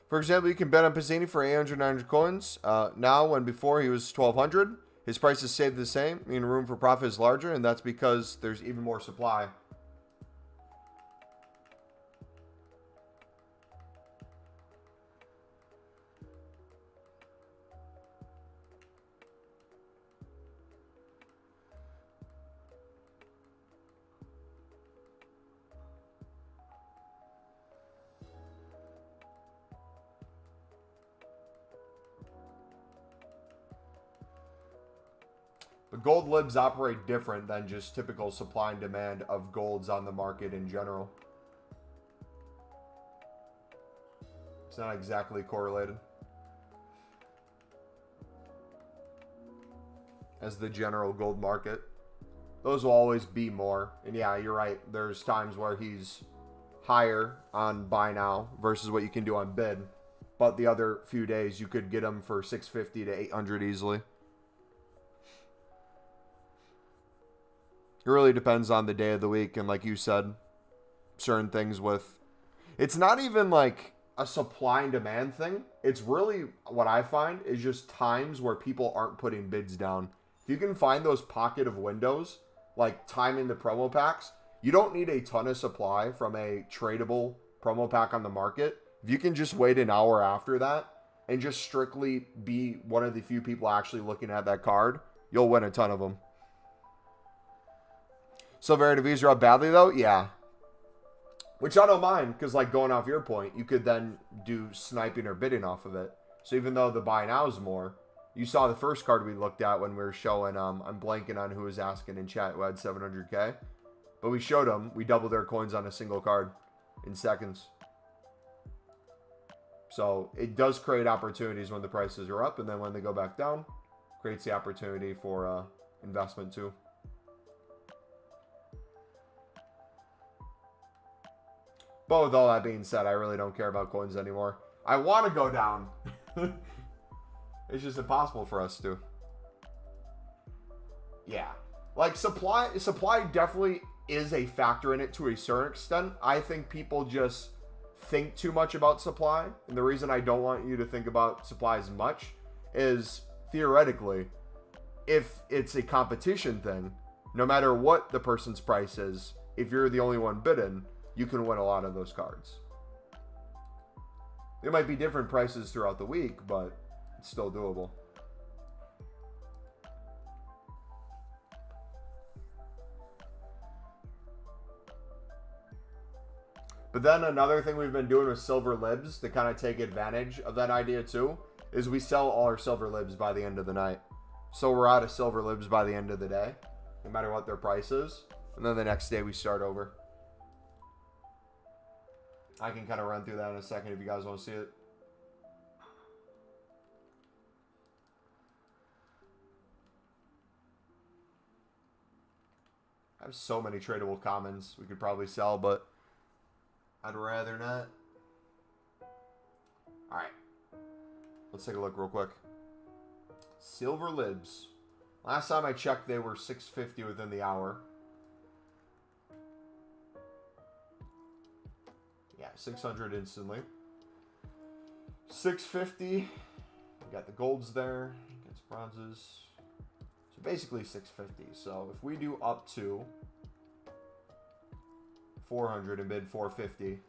Speaker 1: For example, you can bet on Pizzini for 800, 900 coins. Now, when before he was 1,200, his prices stayed the same, meaning room for profit is larger, and that's because there's even more supply. But gold libs operate different than just typical supply and demand of golds on the market in general. It's not exactly correlated as the general gold market. Those will always be more. And yeah, you're right. There's times where he's higher on buy now versus what you can do on bid. But the other few days, you could get them for 650 to 800 easily. It really depends on the day of the week. And like you said, certain things with... It's not even like a supply and demand thing. It's really, what I find, is just times where people aren't putting bids down. If you can find those pocket of windows, like timing the promo packs, you don't need a ton of supply from a tradable promo pack on the market. If you can just wait an hour after that and just strictly be one of the few people actually looking at that card, you'll win a ton of them. Silver V's are up badly, though? Yeah. Which I don't mind, because, like, going off your point, you could then do sniping or bidding off of it. So even though the buy now is more, you saw the first card we looked at when we were showing, I'm blanking on who was asking in chat who had 700k. But we showed them, we doubled their coins on a single card in seconds. So it does create opportunities when the prices are up, and then when they go back down, creates the opportunity for investment too. But with all that being said, I really don't care about coins anymore. I want to go down. It's just impossible for us to. Yeah. Like, supply definitely is a factor in it to a certain extent. I think people just think too much about supply. And the reason I don't want you to think about supply as much is, theoretically, if it's a competition thing, no matter what the person's price is, if you're the only one bidding, you can win a lot of those cards. There might be different prices throughout the week, but it's still doable. But then another thing we've been doing with silver libs to kind of take advantage of that idea too, is we sell all our silver libs by the end of the night. So we're out of silver libs by the end of the day, no matter what their price is. And then the next day we start over. I can kind of run through that in a second if you guys want to see it. I have so many tradable commons we could probably sell, but I'd rather not. Alright. Let's take a look real quick. Silver libs. Last time I checked, they were 650 within the hour. Yeah, 600 instantly. 650. We got the golds there. Got some bronzes. So basically 650. So if we do up to 400 and bid 450.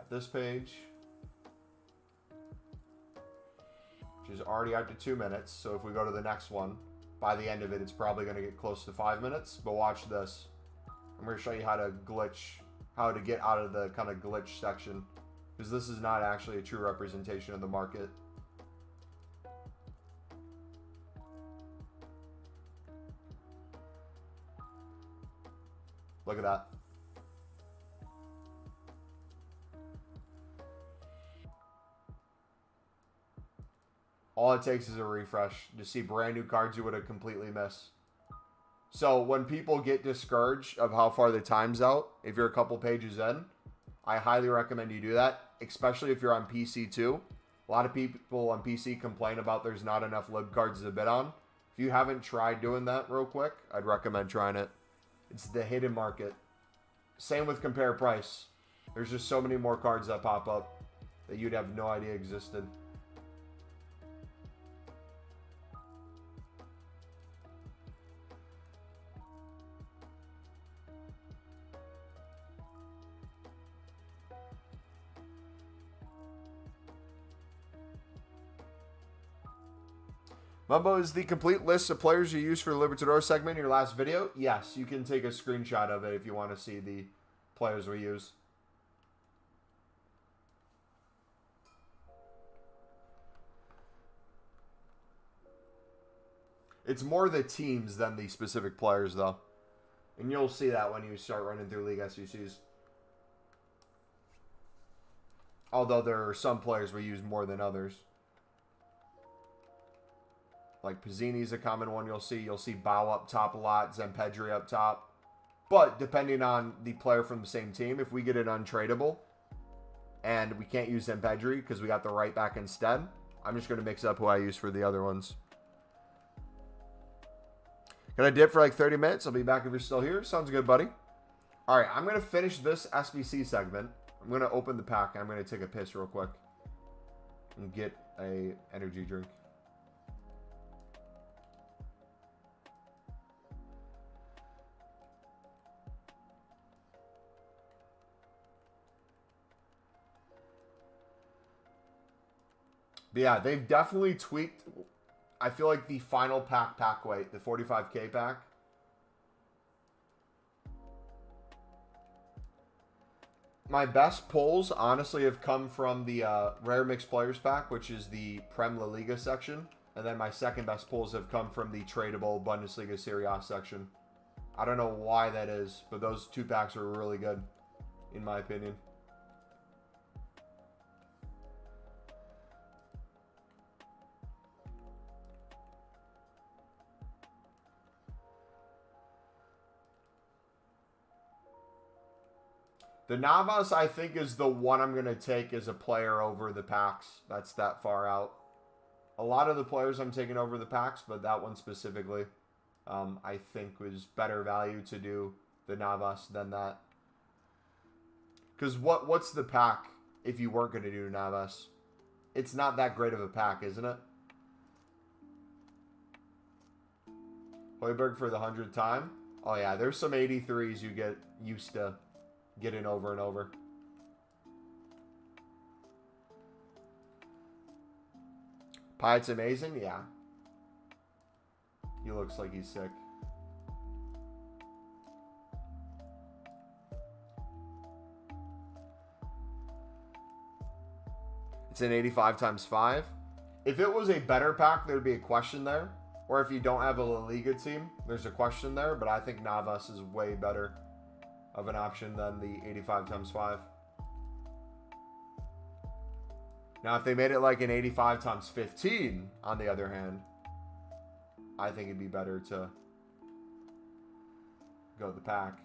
Speaker 1: got this page, which is already out to 2 minutes. So if we go to the next one, by the end of it, it's probably going to get close to 5 minutes. But watch this. I'm going to show you how to glitch, how to get out of the kind of glitch section, because this is not actually a true representation of the market. Look at that. All it takes is a refresh to see brand new cards you would have completely missed. So when people get discouraged of how far the time's out, if you're a couple pages in, I highly recommend you do that, especially if you're on PC too. A lot of people on PC complain about there's not enough lib cards to bid on. If you haven't tried doing that real quick, I'd recommend trying it. It's the hidden market. Same with compare price. There's just so many more cards that pop up that you'd have no idea existed. Mumbo, is the complete list of players you used for the Libertador segment in your last video? Yes, you can take a screenshot of it if you want to see the players we use. It's more the teams than the specific players, though. And you'll see that when you start running through League SBCs. Although there are some players we use more than others. Like Pizzini's a common one you'll see. You'll see Bao up top a lot, Zempedri up top. But depending on the player from the same team, if we get it untradeable and we can't use Zempedri because we got the right back instead, I'm just going to mix up who I use for the other ones. Can I dip for like 30 minutes? I'll be back if you're still here. Sounds good, buddy. All right, I'm going to finish this SBC segment. I'm going to open the pack. I'm going to take a piss real quick and get a energy drink. But yeah, they've definitely tweaked. I feel like the final pack weight, the 45K pack. My best pulls, honestly, have come from the Rare Mixed Players pack, which is the Prem La Liga section. And then my second best pulls have come from the tradable Bundesliga Serie A section. I don't know why that is, but those two packs are really good, in my opinion. The Navas, I think, is the one I'm going to take as a player over the packs. That's that far out. A lot of the players I'm taking over the packs, but that one specifically, I think was better value to do the Navas than that. Because what's the pack if you weren't going to do Navas? It's not that great of a pack, isn't it? Hoiberg for the 100th time. Oh, yeah, there's some 83s you get used to getting over and over. Pyatt's amazing, yeah. He looks like he's sick. It's an 85 times 5. If it was a better pack, there'd be a question there. Or if you don't have a La Liga team, there's a question there. But I think Navas is way better of an option than the 85 times 5. Now, if they made it like an 85 times 15, on the other hand, I think it'd be better to go the pack.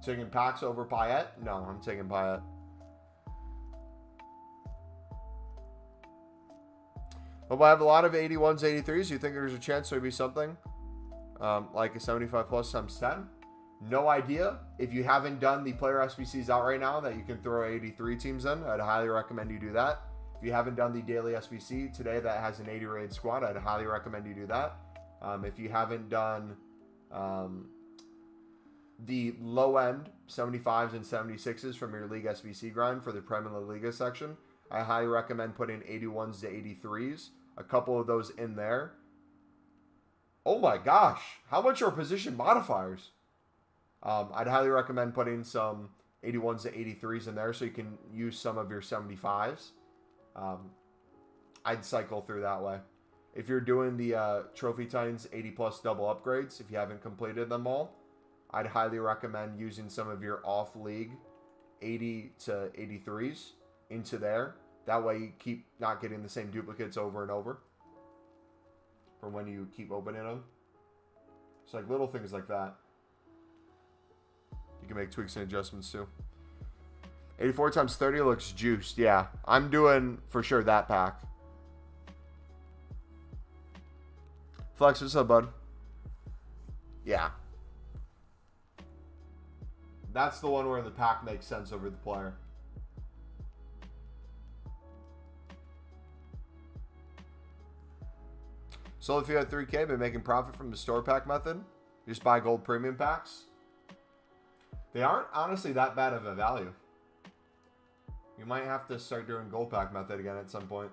Speaker 1: Taking packs over Payet? No, I'm taking Payet. But I have a lot of 81s, 83s. You think there's a chance there'd be something like a 75 plus times 10? No idea. If you haven't done the player SBCs out right now that you can throw 83 teams in, I'd highly recommend you do that. If you haven't done the daily SBC today that has an 80 rated squad, I'd highly recommend you do that. If you haven't done the low end 75s and 76s from your League SBC grind for the Premier La Liga section, I highly recommend putting 81s to 83s. A couple of those in there. Oh my gosh, how much are position modifiers? I'd highly recommend putting some 81s to 83s in there so you can use some of your 75s. I'd cycle through that way. If you're doing the Trophy Titans 80 plus double upgrades, if you haven't completed them all, I'd highly recommend using some of your off-league 80 to 83s into there. That way you keep not getting the same duplicates over and over from when you keep opening them. It's like little things like that. You can make tweaks and adjustments too. 84 times 30 looks juiced. Yeah, I'm doing for sure that pack. Flex, what's up, bud? Yeah. That's the one where the pack makes sense over the player. So if you had 3K, been making profit from the store pack method, just buy gold premium packs. They aren't honestly that bad of a value. You might have to start doing gold pack method again at some point.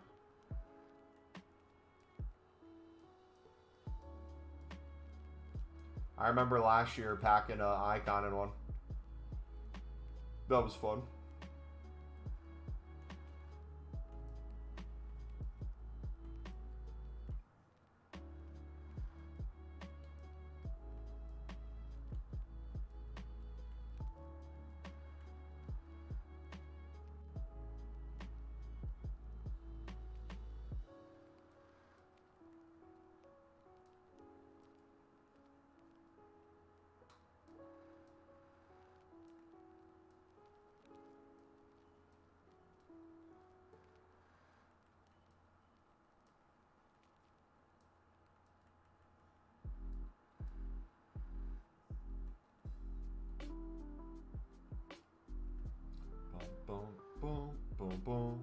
Speaker 1: I remember last year packing an icon in one. That was fun. Boom, boom, boom, boom.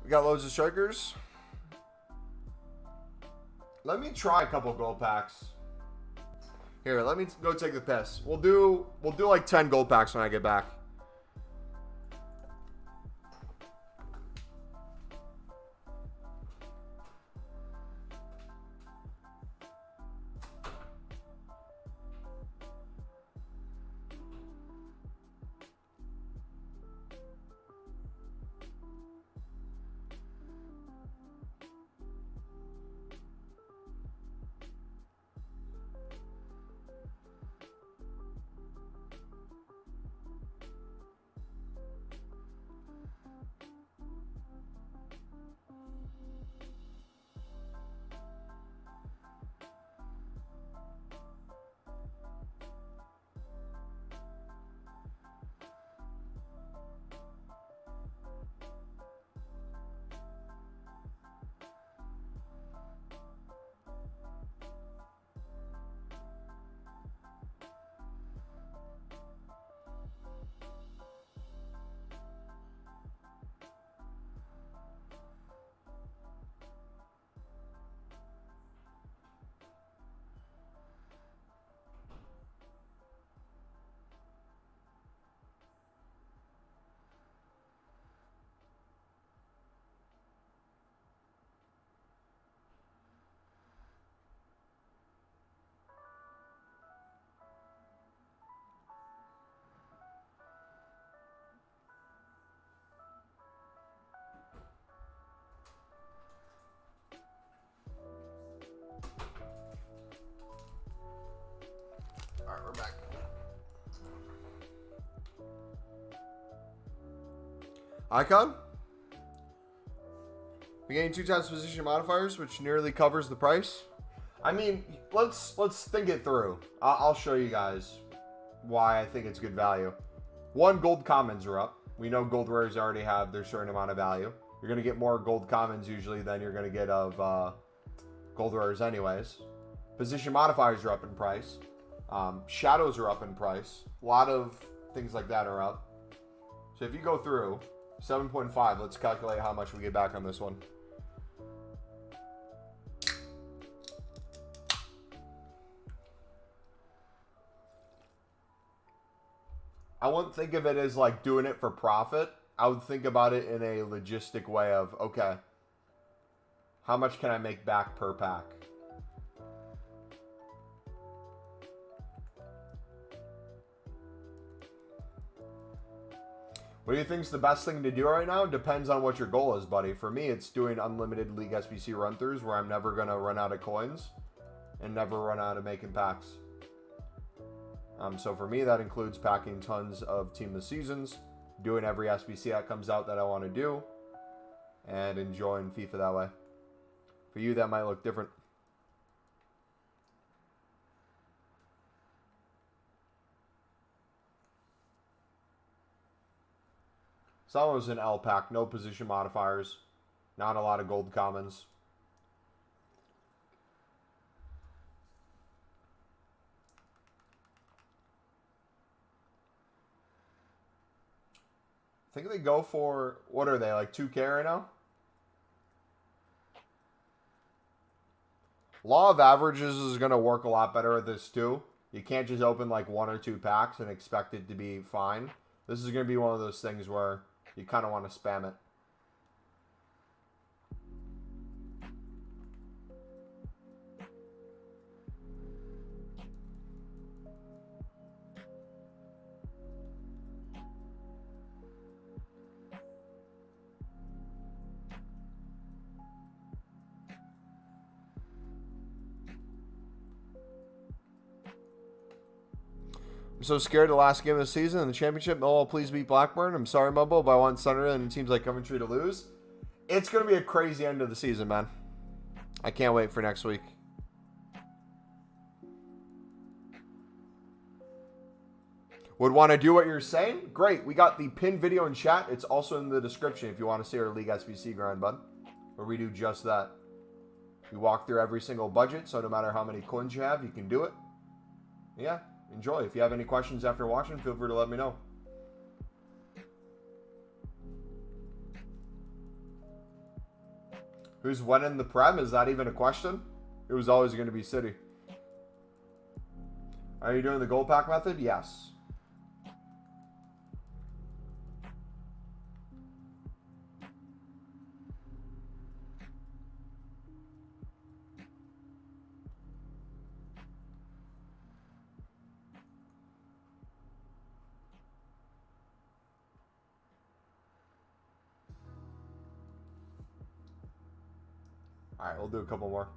Speaker 1: We got loads of strikers. Let me try a couple gold packs. Here, let me go take the piss. We'll do like 10 gold packs when I get back. Alright, we're back. Icon? We're getting 2 times position modifiers, which nearly covers the price. I mean, let's think it through. I'll show you guys why I think it's good value. One, gold commons are up. We know gold rares already have their certain amount of value. You're going to get more gold commons usually than you're going to get of gold rares anyways. Position modifiers are up in price. Shadows are up in price. A lot of things like that are up. So if you go through 7.5, let's calculate how much we get back on this one. I wouldn't think of it as like doing it for profit. I would think about it in a logistic way of, okay, how much can I make back per pack? What do you think is the best thing to do right now? Depends on what your goal is, buddy. For me, it's doing unlimited League SBC run-throughs where I'm never going to run out of coins and never run out of making packs. So for me, that includes packing tons of Team of the Seasons, doing every SBC that comes out that I want to do, and enjoying FIFA that way. For you, that might look different. Someone was an L pack, no position modifiers, not a lot of gold commons. I think they go for, what are they, like 2K right now? Law of averages is going to work a lot better at this too. You can't just open like 1 or 2 packs and expect it to be fine. This is going to be one of those things where you kind of want to spam it. I'm so scared the last game of the season in the championship. Millwall, please beat Blackburn. I'm sorry, Mumbo, but I want Sunderland and teams like Coventry to lose. It's going to be a crazy end of the season, man. I can't wait for next week. Would want to do what you're saying? Great. We got the pinned video in chat. It's also in the description if you want to see our League SBC grind, bud. Where we do just that. We walk through every single budget, so no matter how many coins you have, you can do it. Yeah. Enjoy. If you have any questions after watching, feel free to let me know. Who's winning the Prem? Is that even a question? It was always going to be City. Are you doing the gold pack method? Yes. Alright, we'll do a couple more.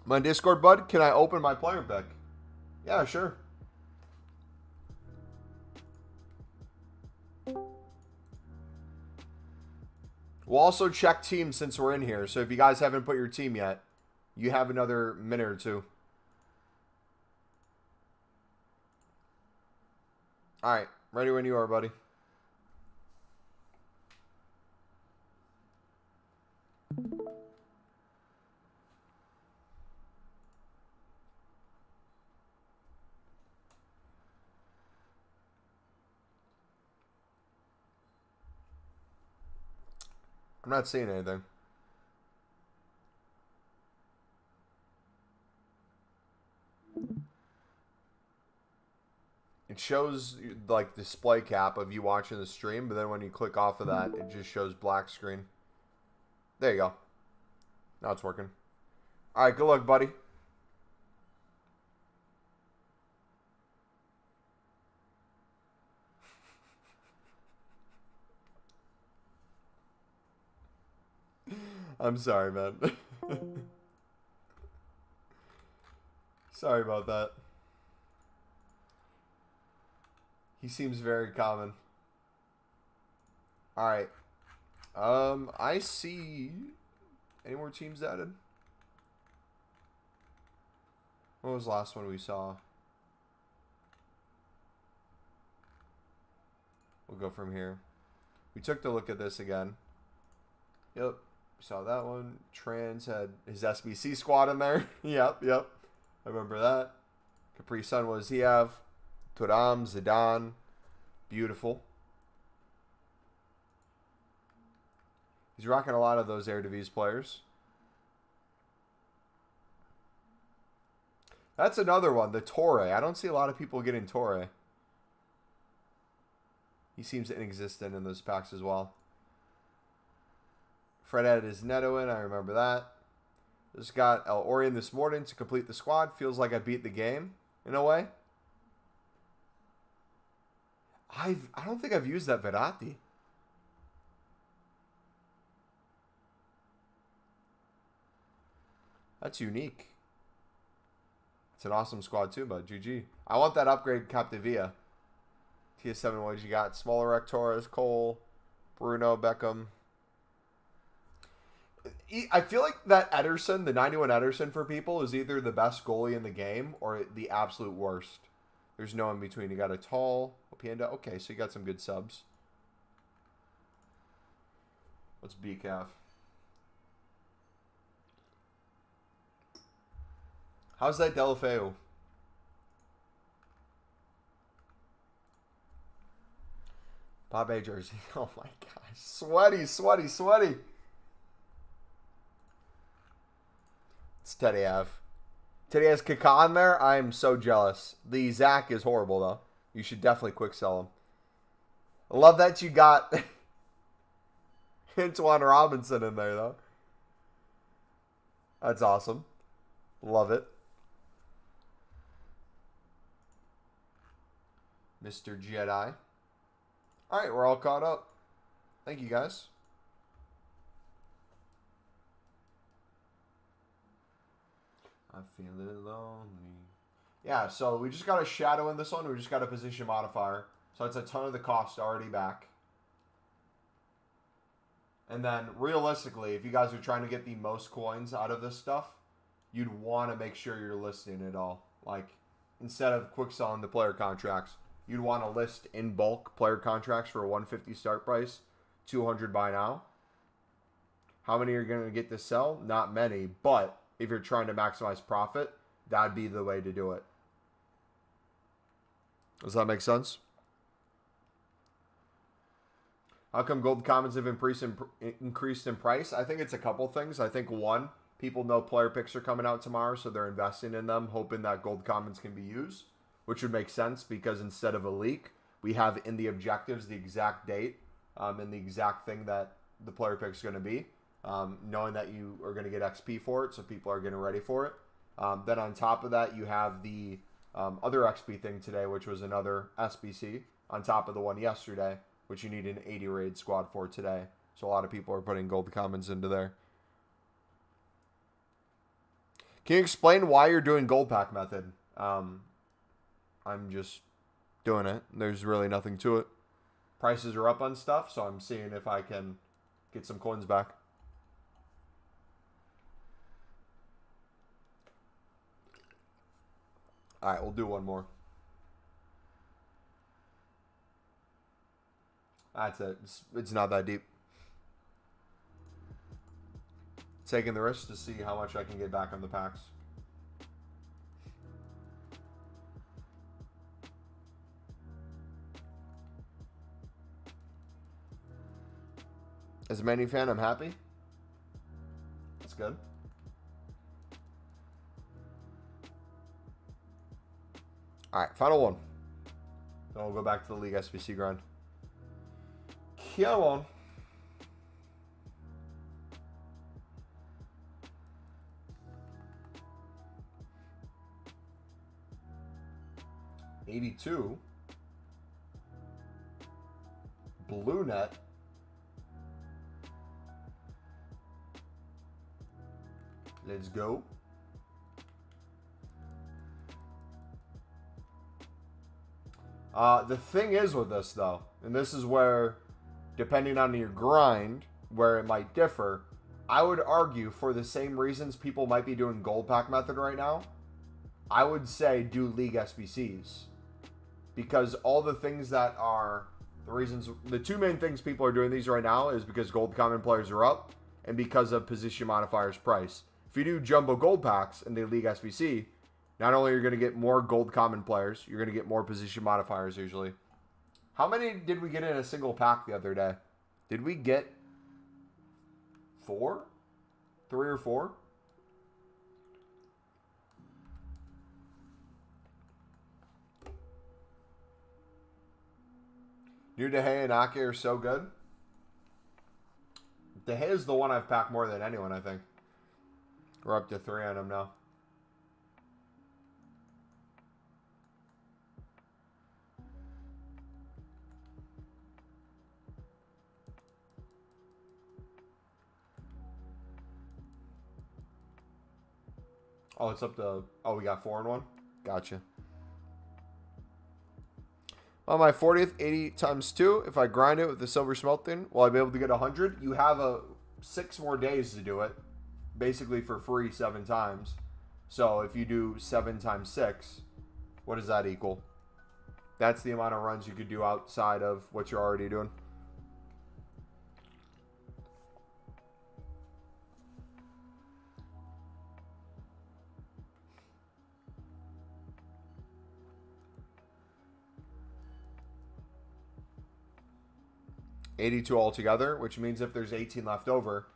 Speaker 1: My Discord, bud, can I open my player pick? Yeah, sure. We'll also check teams since we're in here. So if you guys haven't put your team yet, you have another minute or two. Alright, ready when you are, buddy. I'm not seeing anything. It shows like display cap of you watching the stream, but then when you click off of that, it just shows black screen. There you go. Now it's working. All right, good luck, buddy. I'm sorry, man. Sorry about that. He seems very common. All right. I see Any more teams added? What was the last one we saw? We'll go from here. We took the look at this again. Yep. Saw that one. Trans had his SBC squad in there. Yep. I remember that. Capri Sun, what does he have? Thuram, Zidane. Beautiful. He's rocking a lot of those Eredivisie players. That's another one. The Torre. I don't see a lot of people getting Torre. He seems inexistent in those packs as well. Fred added his Neto in. I remember that. Just got El Orion this morning to complete the squad. Feels like I beat the game in a way. I don't think I've used that Verratti. That's unique. It's an awesome squad too, but GG. I want that upgrade Capdevia. TS7, what did you got? Smaller Torres, Cole, Bruno, Beckham. I feel like that Ederson, the 91 Ederson for people, is either the best goalie in the game or the absolute worst. There's no in between. You got a tall Panda. Okay, so you got some good subs. What's BCAF? How's that Delafeu? Pape jersey. Oh my gosh. Sweaty. It's Teddy Ave. Teddy has Kaká in there. I am so jealous. The Zach is horrible, though. You should definitely quick sell him. I love that you got Antoine Robinson in there, though. That's awesome. Love it. Mr. Jedi. All right, we're all caught up. Thank you, guys. I feel lonely. Yeah, so we just got a shadow in this one. We just got a position modifier. So it's a ton of the cost already back. And then realistically, if you guys are trying to get the most coins out of this stuff, you'd want to make sure you're listing it all. Like, instead of quick selling the player contracts, you'd want to list in bulk player contracts for a 150 start price, 200 buy now. How many are going to get to sell? Not many, but if you're trying to maximize profit, that'd be the way to do it. Does that make sense? How come gold commons have increased in price? I think it's a couple things. I think one, people know player picks are coming out tomorrow, so they're investing in them, hoping that gold commons can be used, which would make sense because instead of a leak, we have in the objectives the exact date and the exact thing that the player pick is going to be, knowing that you are going to get XP for it, so people are getting ready for it. Then on top of that, you have the other XP thing today, which was another SBC on top of the one yesterday, which you need an 80 raid squad for today. So a lot of people are putting gold commons into there. Can you explain why you're doing gold pack method? I'm just doing it. There's really nothing to it. Prices are up on stuff, so I'm seeing if I can get some coins back. All right, we'll do one more. That's it. It's not that deep. Taking the risk to see how much I can get back on the packs. As a Man U fan, I'm happy. That's good. All right, final one. Then we'll go back to the League SBC grind. Come on. $82. Blue net. Let's go. The thing is with this, though, and this is where, depending on your grind, where it might differ, I would argue for the same reasons people might be doing gold pack method right now, I would say do league SBCs. Because all the things that are the reasons, the two main things people are doing these right now is because gold common players are up and because of position modifiers price. If you do jumbo gold packs and the league SBC, not only are you going to get more gold common players, you're going to get more position modifiers usually. How many did we get in a single pack the other day? Did we get 4? 3 or 4? New De Gea and Ake are so good. De Gea is the one I've packed more than anyone, I think. We're up to 3 on him now. Oh, it's up to... Oh, we got 4 in 1? Gotcha. On my 40th, 80 times 2. If I grind it with the silver smelting, will I be able to get 100? You have 6 more days to do it. Basically for free 7 times. So if you do 7 times 6, what does that equal? That's the amount of runs you could do outside of what you're already doing. $82 altogether, which means if there's 18 left over,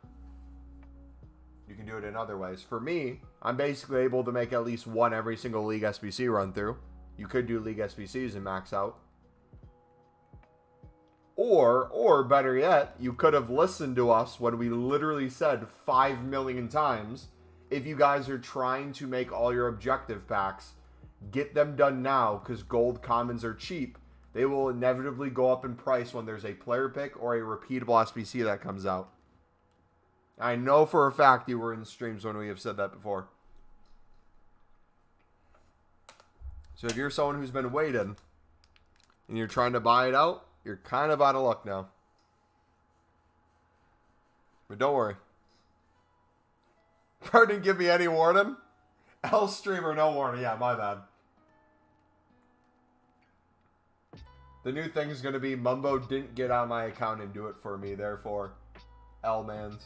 Speaker 1: you can do it in other ways. For me, I'm basically able to make at least 1 every single League SBC run through. You could do League SBCs and max out. Or better yet, you could have listened to us when we literally said 5 million times, if you guys are trying to make all your objective packs, get them done now because gold commons are cheap. They will inevitably go up in price when there's a player pick or a repeatable SBC that comes out. I know for a fact you were in the streams when we have said that before. So if you're someone who's been waiting and you're trying to buy it out, you're kind of out of luck now. But don't worry. Bro didn't give me any warning. L streamer, no warning. Yeah, my bad. The new thing is going to be Mumbo didn't get on my account and do it for me. Therefore, L-mans.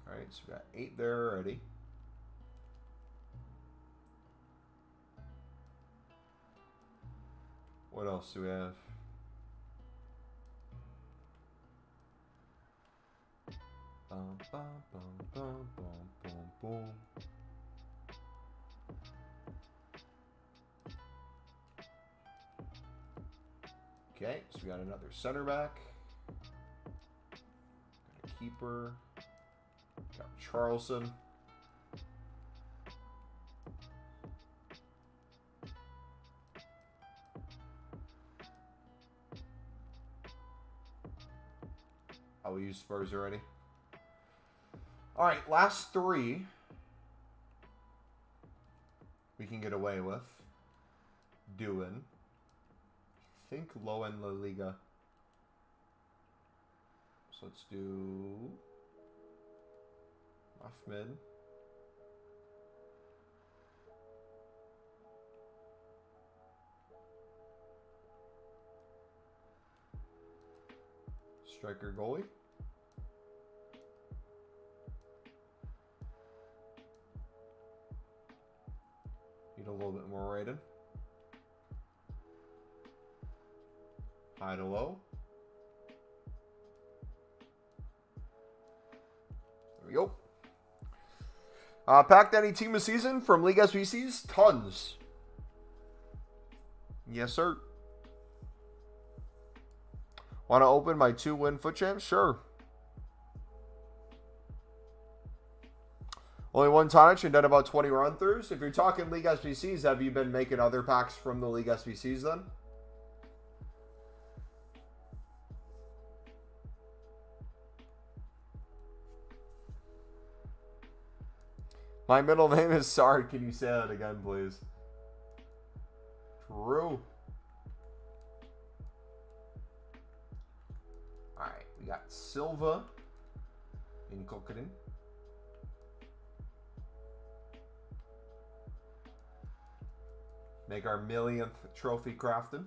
Speaker 1: Alright, so we got 8 there already. What else do we have? Bum, bum, bum, bum, bum, bum, boom. Okay, so we got another center back. Got a keeper. Got Charleston. Oh, we used Spurs already. All right, last 3 we can get away with doing. I think low end La Liga. So let's do off mid. Striker goalie. Need a little bit more rating. High to low. There we go. Packed any team of season from League SBCs? Tons. Yes, sir. Want to open my 2-win foot champs? Sure. Only one tonnage and done about 20 run-throughs. If you're talking League SBCs, have you been making other packs from the League SBCs then? My middle name is Sard. Can you say that again, please? True. Alright, we got Silva in Kokarin. Make our millionth trophy crafting.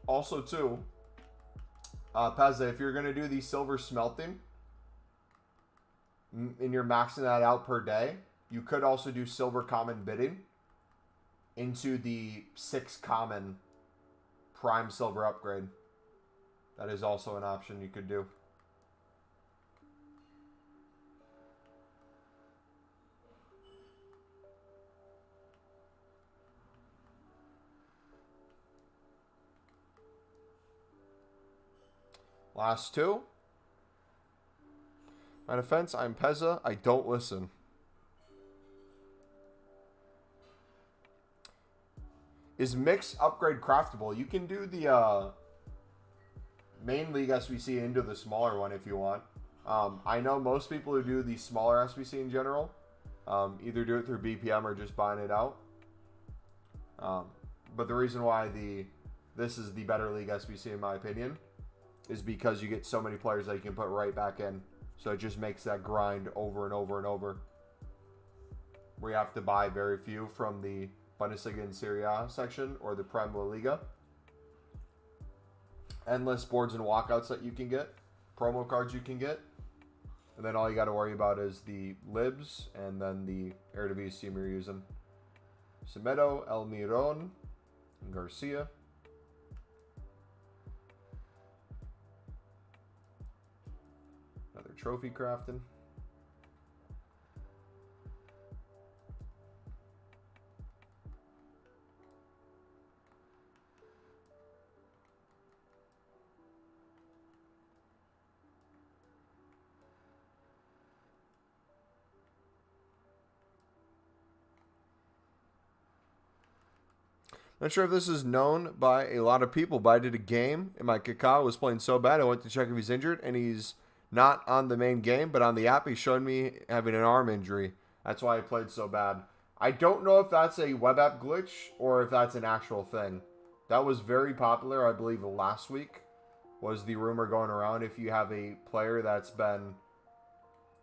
Speaker 1: Also, too, Pezza, if you're going to do the silver smelting and you're maxing that out per day, you could also do silver common bidding into the 6 common prime silver upgrade. That is also an option you could do. Last 2. My defense, I'm Pezza. I don't listen. Is mix upgrade craftable? You can do the main league SBC into the smaller one if you want. I know most people who do the smaller SBC in general either do it through BPM or just buying it out. But the reason why this is the better league SBC in my opinion is because you get so many players that you can put right back in. So it just makes that grind over and over and over. Where you have to buy very few from the Bundesliga and Serie A section or the Prem La Liga. Endless boards and walkouts that you can get. Promo cards you can get. And then all you got to worry about is the Libs and then the Eredivisie team you're using. Semedo, Almiron, and Garcia. Another trophy crafting. Not sure if this is known by a lot of people, but I did a game and my Kaká was playing so bad I went to check if he's injured, and he's not on the main game, but on the app he showed me having an arm injury. That's why I played so bad. I don't know if that's a web app glitch or if that's an actual thing. That was very popular, I believe last week was the rumor going around. If you have a player that's been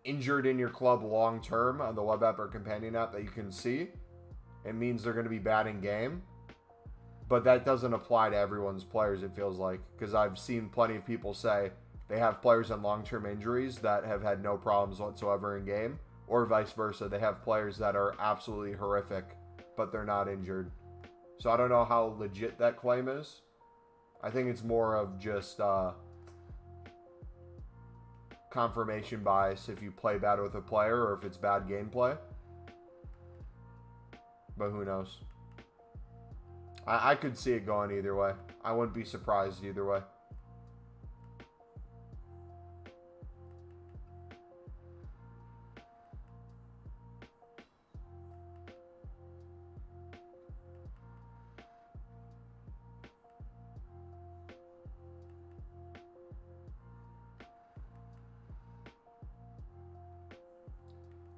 Speaker 1: injured in your club long term on the web app or companion app that you can see, it means they're going to be bad in game. But that doesn't apply to everyone's players, it feels like. Because I've seen plenty of people say they have players on long-term injuries that have had no problems whatsoever in game. Or vice versa. They have players that are absolutely horrific, but they're not injured. So I don't know how legit that claim is. I think it's more of just confirmation bias if you play bad with a player or if it's bad gameplay. But who knows? I could see it going either way. I wouldn't be surprised either way.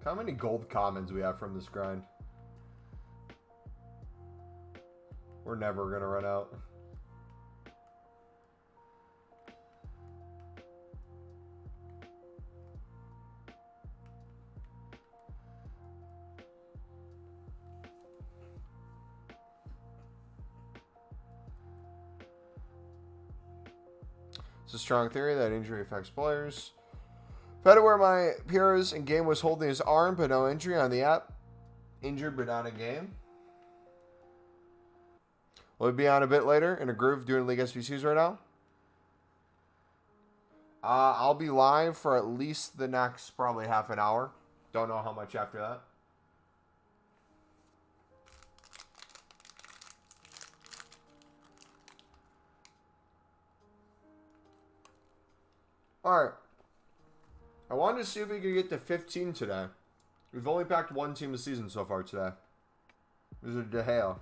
Speaker 1: How many gold commons we have from this grind? We're never going to run out. It's a strong theory that injury affects players. If I had to where my peers in game was holding his arm but no injury on the app, Injured but not in game. Will it be on a bit later in a groove doing League SBCs right now? I'll be live for at least the next probably half an hour. Don't know how much after that. Alright. I wanted to see if we could get to 15 today. We've only packed one team of season so far today. This is De Gea.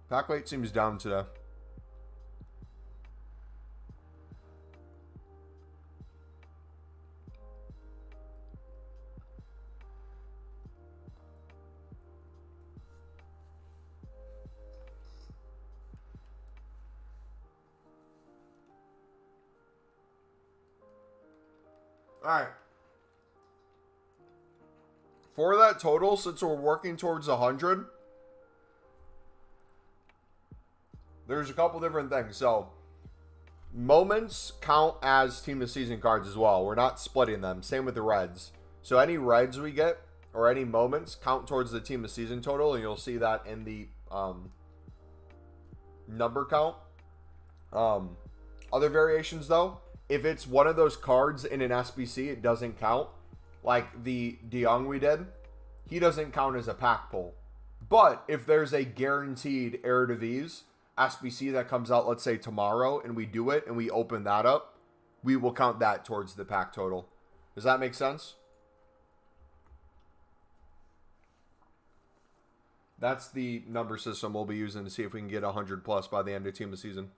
Speaker 1: Pack weight seems down today. Alright. For that total, since we're working towards 100, there's a couple different things. So, moments count as team of season cards as well. We're not splitting them. Same with the reds. So, any reds we get or any moments count towards the team of season total, and you'll see that in the number count. Other variations, though, if it's one of those cards in an SBC, it doesn't count. Like the De Jong we did, he doesn't count as a pack pull. But if there's a guaranteed Heir to These SBC that comes out, let's say tomorrow, and we do it and we open that up, we will count that towards the pack total. Does that make sense? That's the number system we'll be using to see if we can get 100 plus by the end of team of season.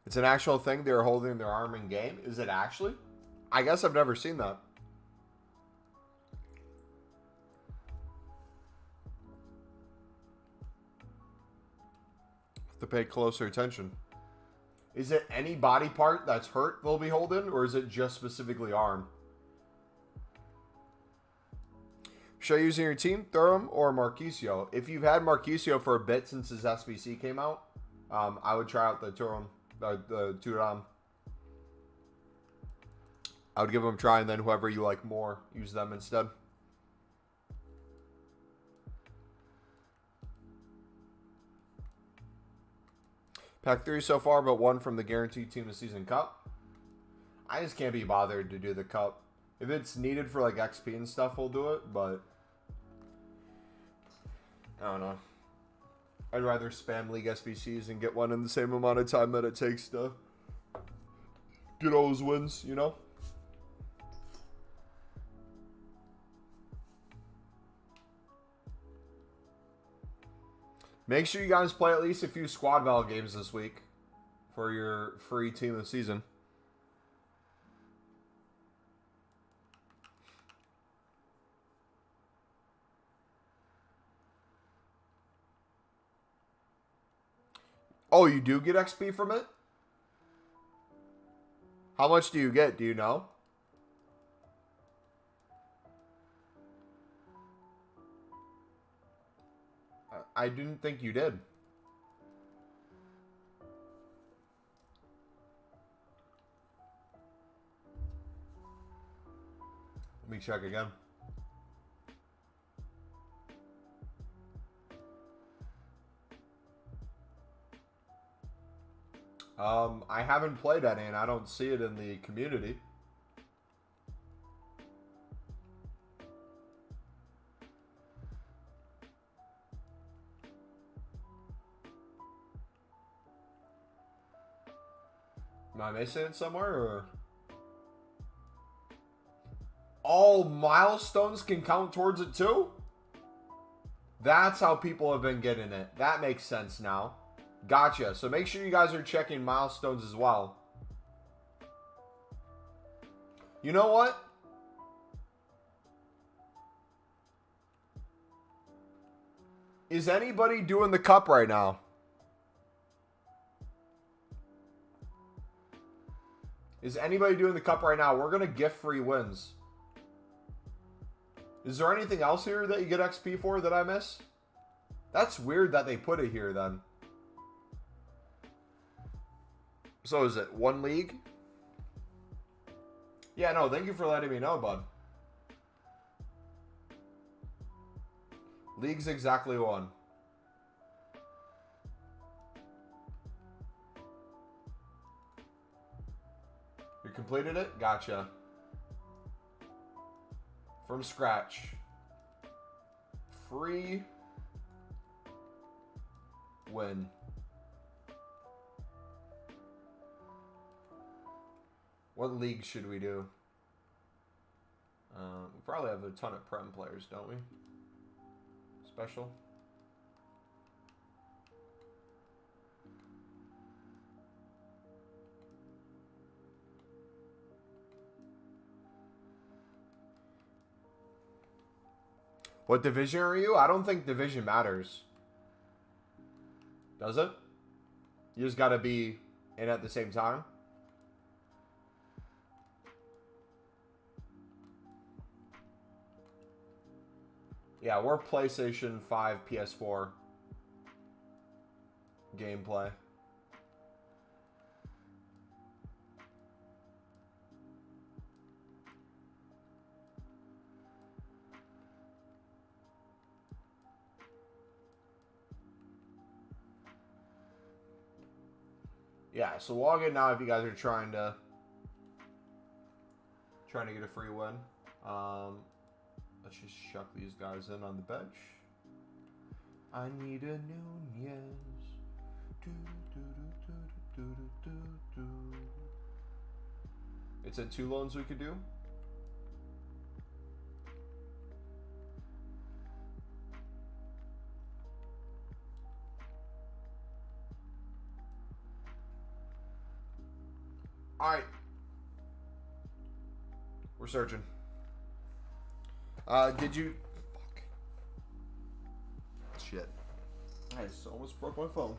Speaker 1: It's an actual thing they're holding their arm in game. Is it actually? I guess I've never seen that. Have to pay closer attention. Is it any body part that's hurt they'll be holding, or is it just specifically arm? Should I use in your team, Thuram or Marquisio? If you've had Marquisio for a bit since his SBC came out, I would try out the Thuram. The Turam. I would give them a try, and then whoever you like more, use them instead. Pack 3 so far, but 1 from the Guaranteed Team of Season Cup. I just can't be bothered to do the Cup. If it's needed for like XP and stuff, we'll do it, but I don't know. I'd rather spam League SBCs and get one in the same amount of time that it takes to get all those wins, you know? Make sure you guys play at least a few squad battle games this week for your free team of the season. Oh, you do get XP from it? How much do you get? Do you know? I didn't think you did. Let me check again. I haven't played any, and I don't see it in the community. Am I missing it somewhere? Or? All milestones can count towards it too? That's how people have been getting it. That makes sense now. Gotcha. So make sure you guys are checking milestones as well. You know what? Is anybody doing the cup right now? Is anybody doing the cup right now? We're going to gift free wins. Is there anything else here that you get XP for that I miss? That's weird that they put it here then. So is it one league? Yeah, no, thank you for letting me know, bud. League's exactly one. You completed it? Gotcha. From scratch. Free win. What league should we do? We probably have a ton of Prem players, don't we? Special. What division are you? I don't think division matters. Does it? You just gotta be in at the same time? Yeah, we're PlayStation 5, PS4 gameplay. Yeah, so log in now if you guys are trying to get a free win. Let's just chuck these guys in on the bench. I need a Nunez. It said 2 loans we could do. All right. We're searching. Did you... Fuck. Shit. I almost broke my phone.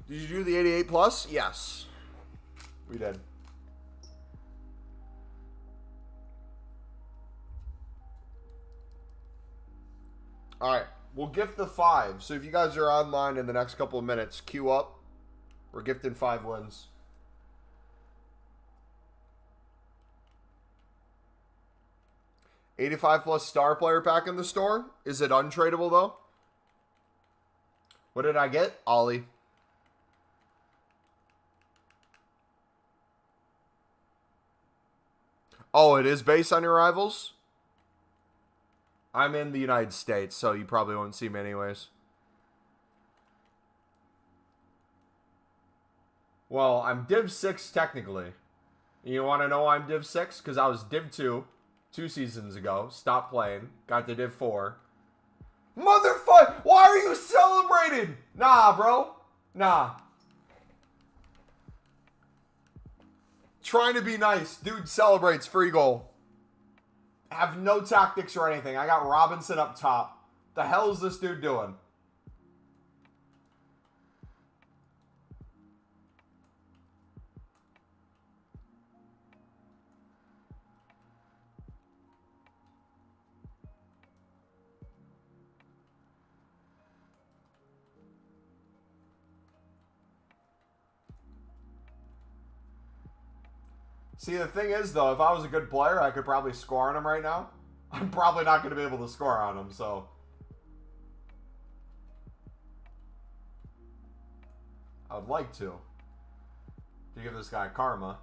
Speaker 1: Did you do the 88 plus? Yes. We did. All right. We'll gift the 5. So if you guys are online in the next couple of minutes, queue up. We're gifting 5 wins. $85+ star player pack in the store. Is it untradeable though? What did I get? Ollie. Oh, it is based on your rivals? I'm in the United States, so you probably won't see me anyways. Well, I'm Div 6 technically. You want to know why I'm Div 6? Because I was Div 2 2 seasons ago. Stopped playing. Got to Div 4. Motherfucker! Why are you celebrating? Nah, bro. Nah. Trying to be nice. Dude celebrates free goal. Have no tactics or anything. I got Robinson up top. The hell is this dude doing? See, the thing is, though, if I was a good player, I could probably score on him right now. I'm probably not going to be able to score on him, so... I would like to give this guy karma.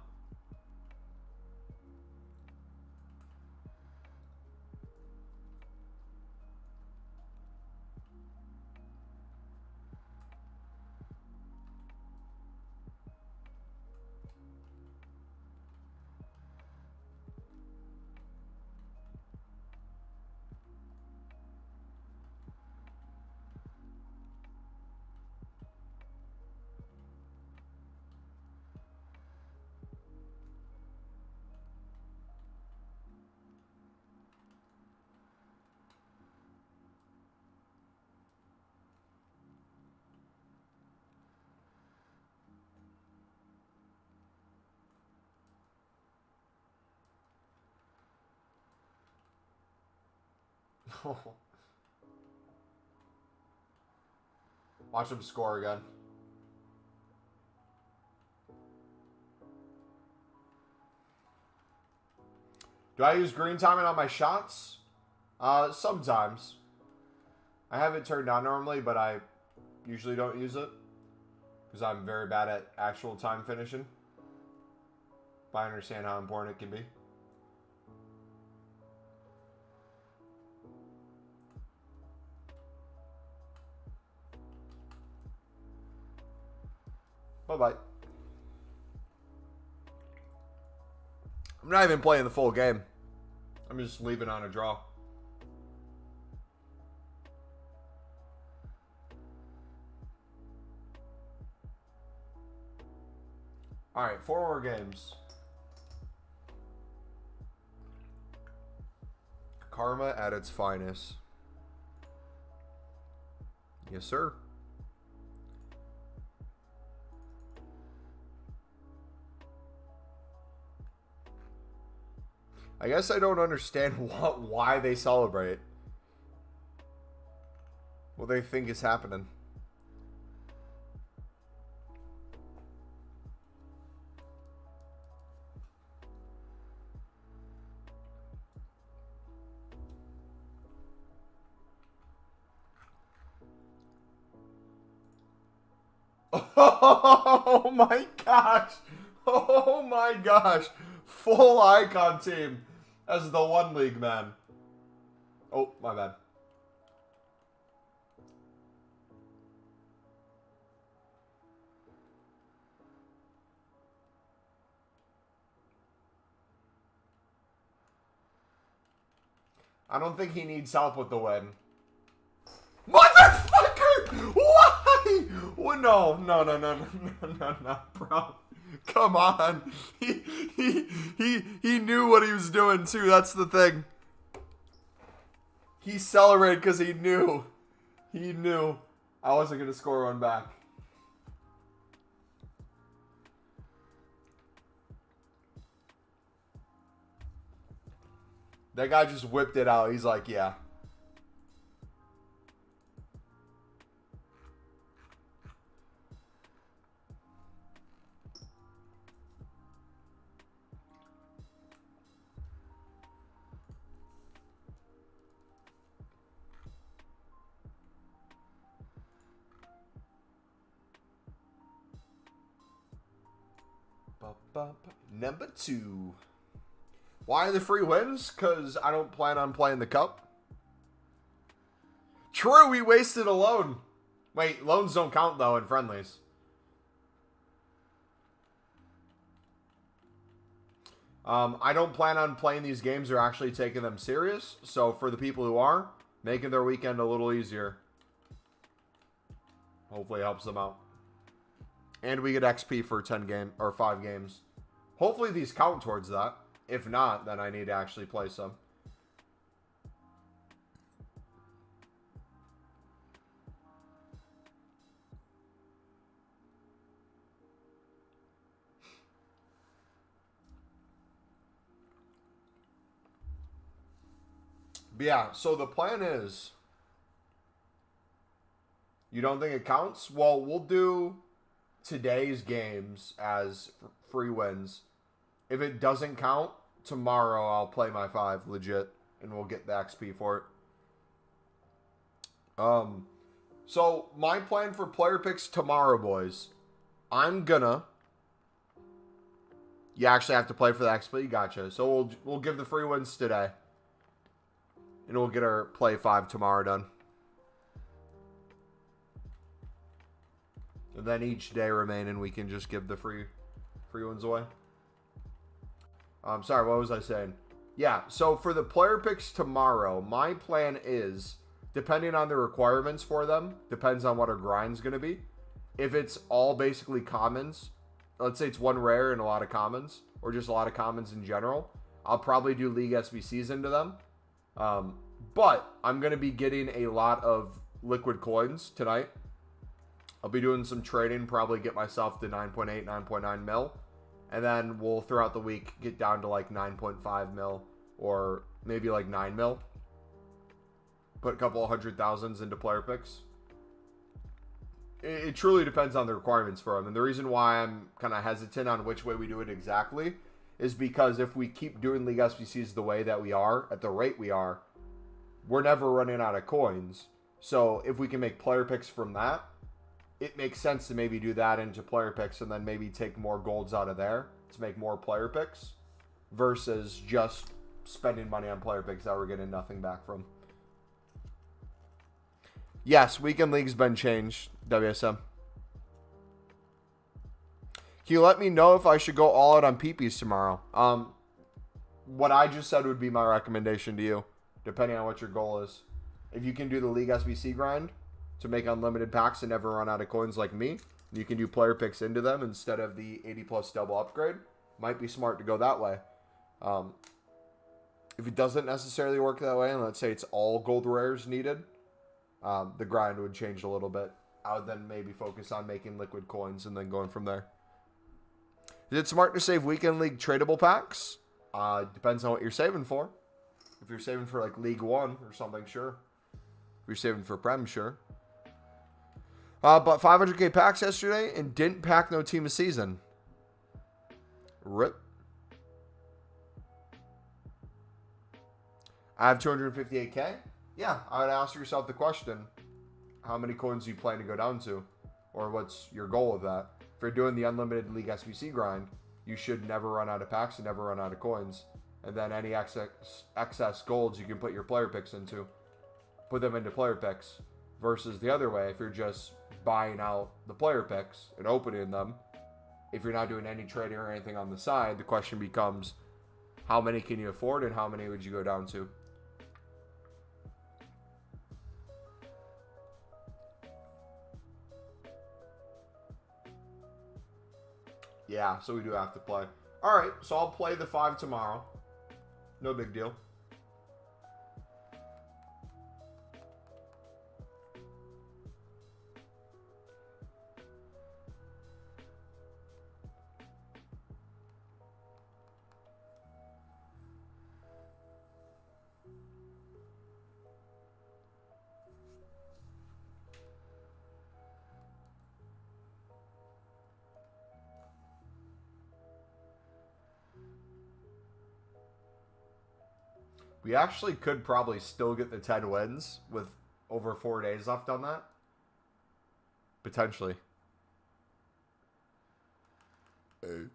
Speaker 1: Watch him score again. Do I use green timing on my shots? Sometimes. I have it turned on normally, but I usually don't use it. Because I'm very bad at actual time finishing. But I understand how important it can be. Bye-bye. I'm not even playing the full game. I'm just leaving on a draw. Alright, 4 more games. Karma at its finest. Yes, sir. I guess I don't understand why they celebrate. What they think is happening. Oh my gosh. Oh my gosh. Full icon team as the 1 league man. Oh, my bad. I don't think he needs help with the win. Motherfucker! Why? Well, no, bro. Come on. He knew what he was doing too. That's the thing. He celebrated because he knew. He knew I wasn't gonna score one back. That guy just whipped it out. He's like, yeah. Number 2. Why the free wins? Because I don't plan on playing the cup. True, we wasted a loan. Wait, loans don't count, though, in friendlies. I don't plan on playing these games or actually taking them serious. So for the people who are, making their weekend a little easier. Hopefully it helps them out. And we get XP for 5 games. Hopefully these count towards that. If not, then I need to actually play some. But yeah, so the plan is... You don't think it counts? Well, we'll do today's games as free wins. If it doesn't count, tomorrow I'll play my 5 legit, and we'll get the XP for it. So my plan for player picks tomorrow, boys. I'm gonna... You actually have to play for the XP, gotcha. So we'll give the free wins today, and we'll get our play 5 tomorrow done. And then each day remaining, we can just give the free ones away. Sorry, what was I saying? Yeah, so for the player picks tomorrow, my plan is, depending on the requirements for them, depends on what our grind's going to be. If it's all basically commons, let's say it's 1 rare and a lot of commons, or just a lot of commons in general, I'll probably do League SBCs into them. But I'm going to be getting a lot of liquid coins tonight. I'll be doing some trading, probably get myself to 9.8, 9.9 mil. And then we'll, throughout the week, get down to like 9.5 mil or maybe like 9 mil. put a couple of 100,000s into player picks. It truly depends on the requirements for them. And the reason why I'm kind of hesitant on which way we do it exactly is because if we keep doing League SBCs the way that we are, at the rate we are, we're never running out of coins. So if we can make player picks from that, it makes sense to maybe do that into player picks and then maybe take more golds out of there to make more player picks versus just spending money on player picks that we're getting nothing back from. Yes, weekend league's been changed, WSM. Can you let me know if I should go all out on PPs tomorrow? What I just said would be my recommendation to you, depending on what your goal is. If you can do the League SBC grind to make unlimited packs and never run out of coins like me, you can do player picks into them instead of the 80 plus double upgrade. Might be smart to go that way. If it doesn't necessarily work that way, and let's say it's all gold rares needed, the grind would change a little bit. I would then maybe focus on making liquid coins and then going from there. Is it smart to save weekend league tradable packs? Depends on what you're saving for. If you're saving for like League 1 or something, sure. If you're saving for Prem, sure. But 500k packs yesterday and didn't pack no team of season. RIP. I have 258k. Yeah, I would ask yourself the question, how many coins do you plan to go down to? Or what's your goal of that? If you're doing the unlimited League SBC grind, you should never run out of packs and never run out of coins. And then any excess golds you can put your player picks into. Put them into player picks. Versus the other way, if you're just buying out the player picks and opening them, if you're not doing any trading or anything on the side, the question becomes, how many can you afford and how many would you go down to? Yeah, so we do have to play. All right, so I'll play the 5 tomorrow. No big deal. We actually could probably still get the 10 wins with over 4 days left on that. Potentially. So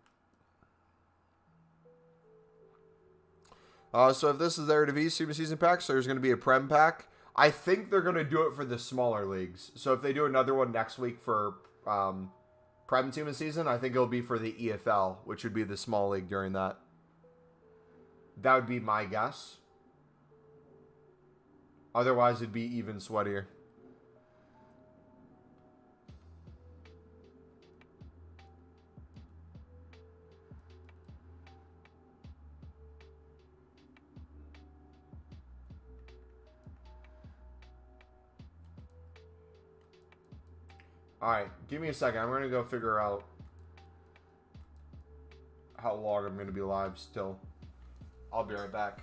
Speaker 1: if this is their Division Super Season pack, so there's going to be a Prem pack. I think they're going to do it for the smaller leagues. So if they do another one next week for Prem Team of Season, I think it'll be for the EFL, which would be the small league during that. That would be my guess. Otherwise, it'd be even sweatier. Alright, give me a second. I'm going to go figure out how long I'm going to be live still. I'll be right back.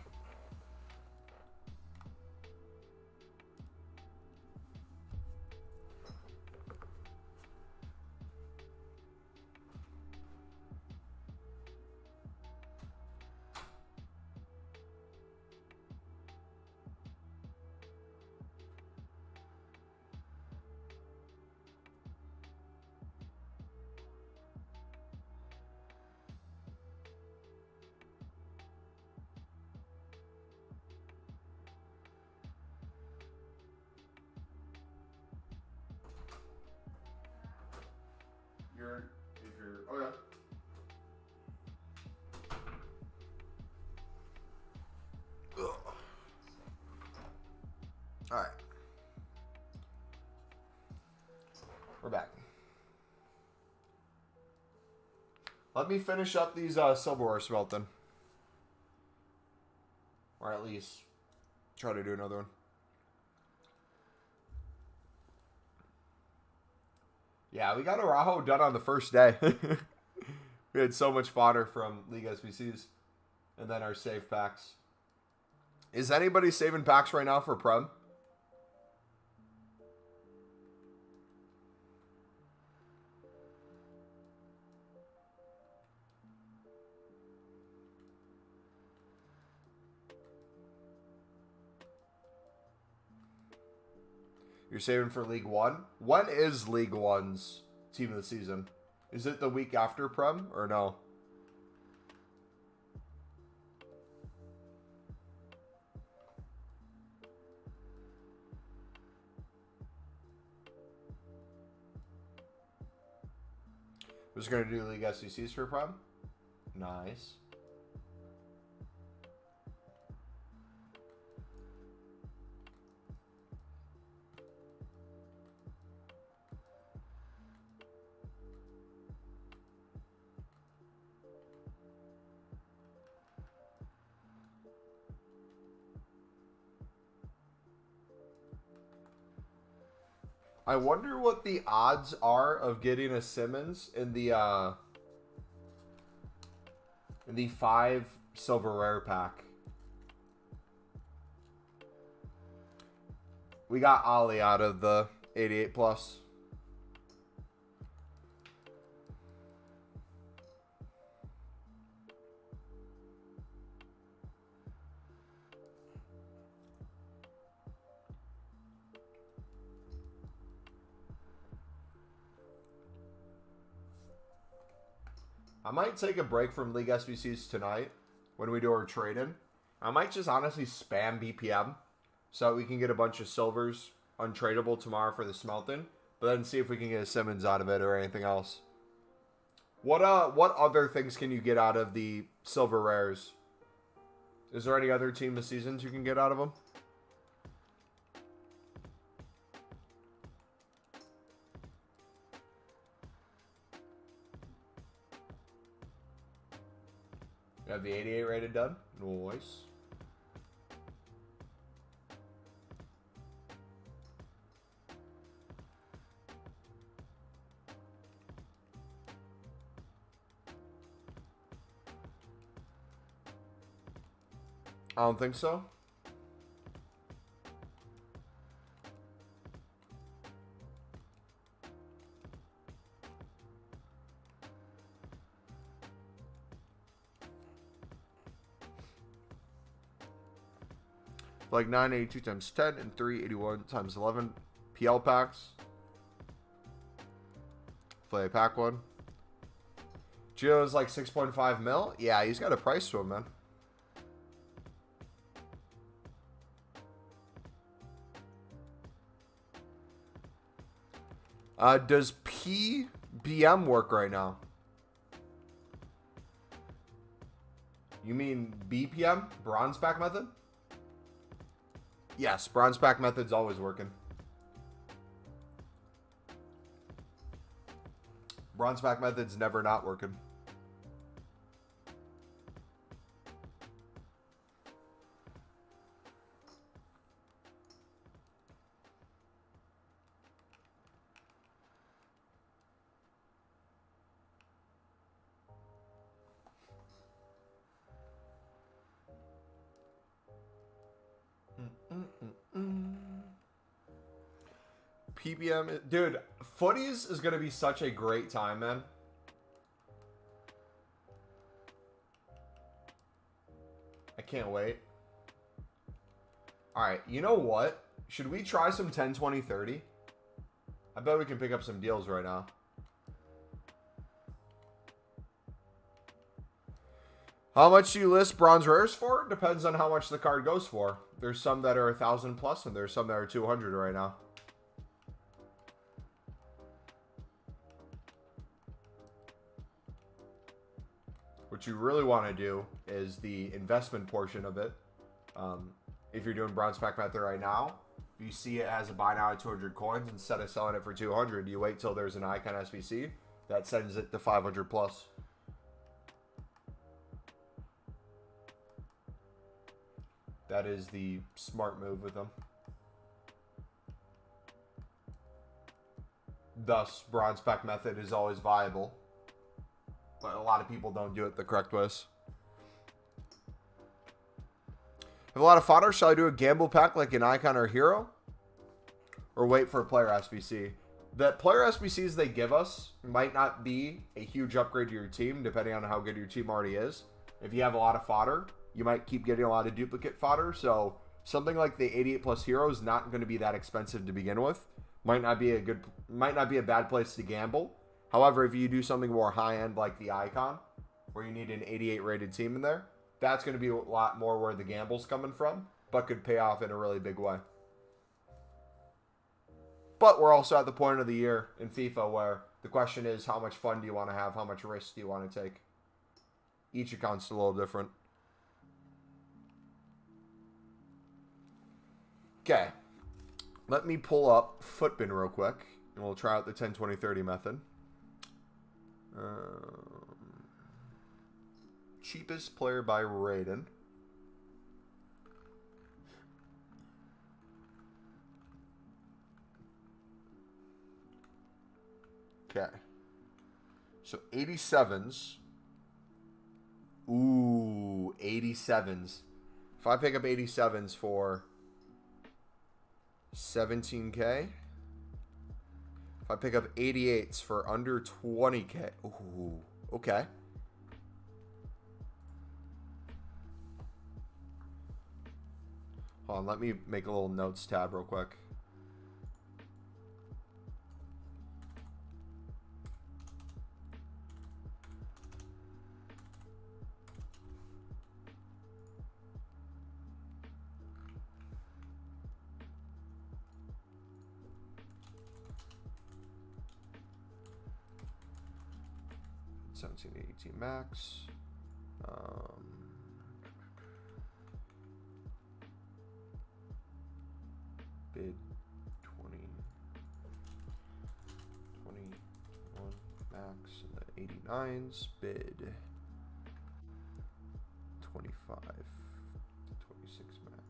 Speaker 1: Okay. All right. We're back. Let me finish up these silverware smelting. Or at least try to do another one. Yeah, we got Araujo done on the first day. We had so much fodder from League SBCs. And then our save packs. Is anybody saving packs right now for Prem? You're saving for League One? When is League One's team of the season? Is it the week after Prem or no? We're just going to do League SBCs for Prem. Nice. I wonder what the odds are of getting a Simmons in the 5 silver rare pack. We got Ollie out of the 88 plus. I might take a break from League SBCs tonight when we do our trade-in. I might just honestly spam BPM so that we can get a bunch of silvers untradeable tomorrow for the smelting, but then see if we can get a Simmons out of it or anything else. What other things can you get out of the silver rares? Is there any other team of seasons you can get out of them? You have the 88 rated done. Nice. I don't think so. Like 982 times 10 and 381 times 11 PL packs. Play a pack one. Gio's like 6.5 mil. Yeah, he's got a price to him, man. Does PBM work right now? You mean BPM? Bronze pack method? Yes, bronze pack method's always working. Bronze pack method's never not working. PBM, dude, footies is gonna be such a great time, man. I can't wait. All right, you know what? Should we try some 10, 20, 30? I bet we can pick up some deals right now. How much do you list bronze rares for? Depends on how much the card goes for. There's some that are 1,000 plus, and there's some that are 200 right now. What you really want to do is the investment portion of it. If you're doing bronze pack method right now, if you see it as a buy now at 200 coins, instead of selling it for 200, you wait till there's an icon SBC that sends it to 500 plus. That is the smart move with them. Thus, bronze pack method is always viable. But a lot of people don't do it the correct ways. Have a lot of fodder. Shall I do a gamble pack like an icon or hero? Or wait for a player SBC? The player SBCs they give us might not be a huge upgrade to your team, depending on how good your team already is. If you have a lot of fodder, you might keep getting a lot of duplicate fodder. So something like the 88 plus hero is not going to be that expensive to begin with. Might not be a bad place to gamble. However, if you do something more high end like the icon, where you need an 88 rated team in there, that's going to be a lot more where the gamble's coming from, but could pay off in a really big way. But we're also at the point of the year in FIFA where the question is, how much fun do you want to have? How much risk do you want to take? Each account's a little different. Okay. Let me pull up Footbin real quick, and we'll try out the 10, 20, 30 method. Cheapest player by Raiden. Okay. So 87s. Ooh, 87s. If I pick up 87s for 17K. If I pick up 88s for under 20K. Ooh, okay. Hold on, let me make a little notes tab real quick. $17.82 max. Bid 20, 21 max, and the 89s bid 25, 26 max.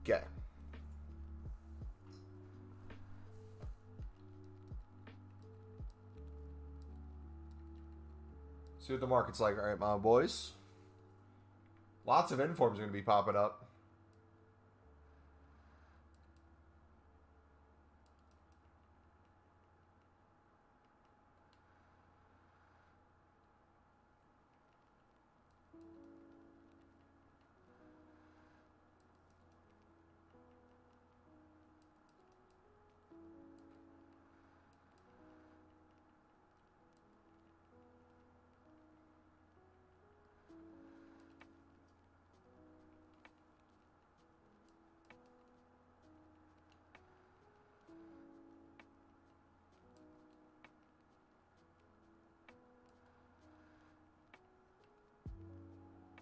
Speaker 1: Okay. See what the market's like. All right, my boys. Lots of informs are going to be popping up.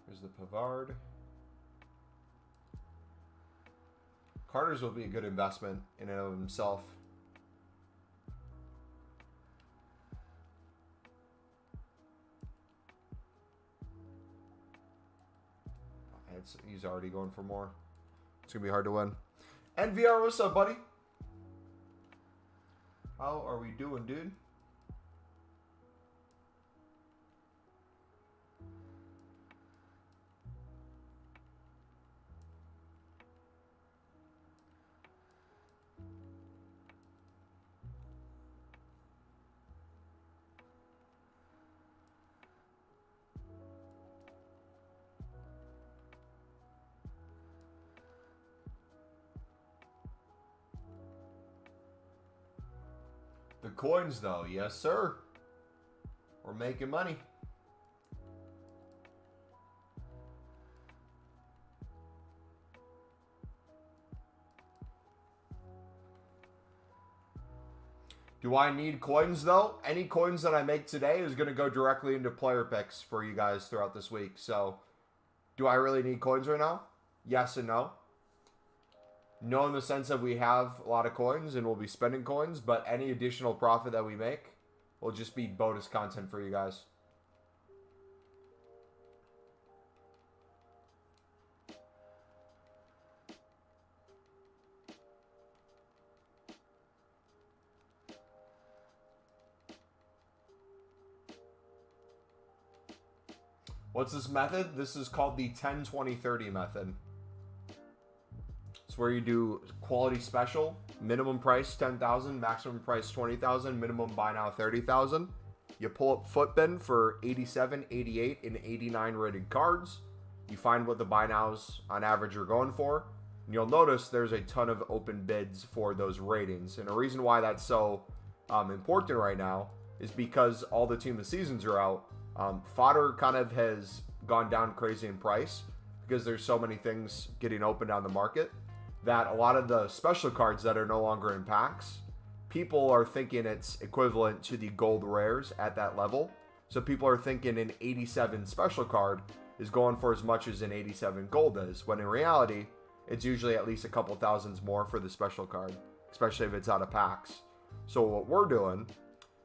Speaker 1: There's the Pavard. Carter's will be a good investment in and of himself. He's already going for more. It's going to be hard to win. NVR, what's up, buddy? How are we doing, dude? The coins, though. Yes, sir. We're making money. Do I need coins, though? Any coins that I make today is going to go directly into player picks for you guys throughout this week. So, do I really need coins right now? Yes and no. No in the sense that we have a lot of coins and we'll be spending coins, but any additional profit that we make will just be bonus content for you guys. What's this method? This is called the 10, 20, 30 method. It's where you do quality special, minimum price 10,000, maximum price 20,000, minimum buy now 30,000. You pull up Footbin for 87, 88, and 89 rated cards. You find what the buy nows on average are going for. And you'll notice there's a ton of open bids for those ratings. And the reason why that's so important right now is because all the team of the seasons are out. Fodder kind of has gone down crazy in price because there's so many things getting opened on the market that a lot of the special cards that are no longer in packs, people are thinking it's equivalent to the gold rares at that level. So people are thinking an 87 special card is going for as much as an 87 gold is, when in reality, it's usually at least a couple thousands more for the special card, especially if it's out of packs. So what we're doing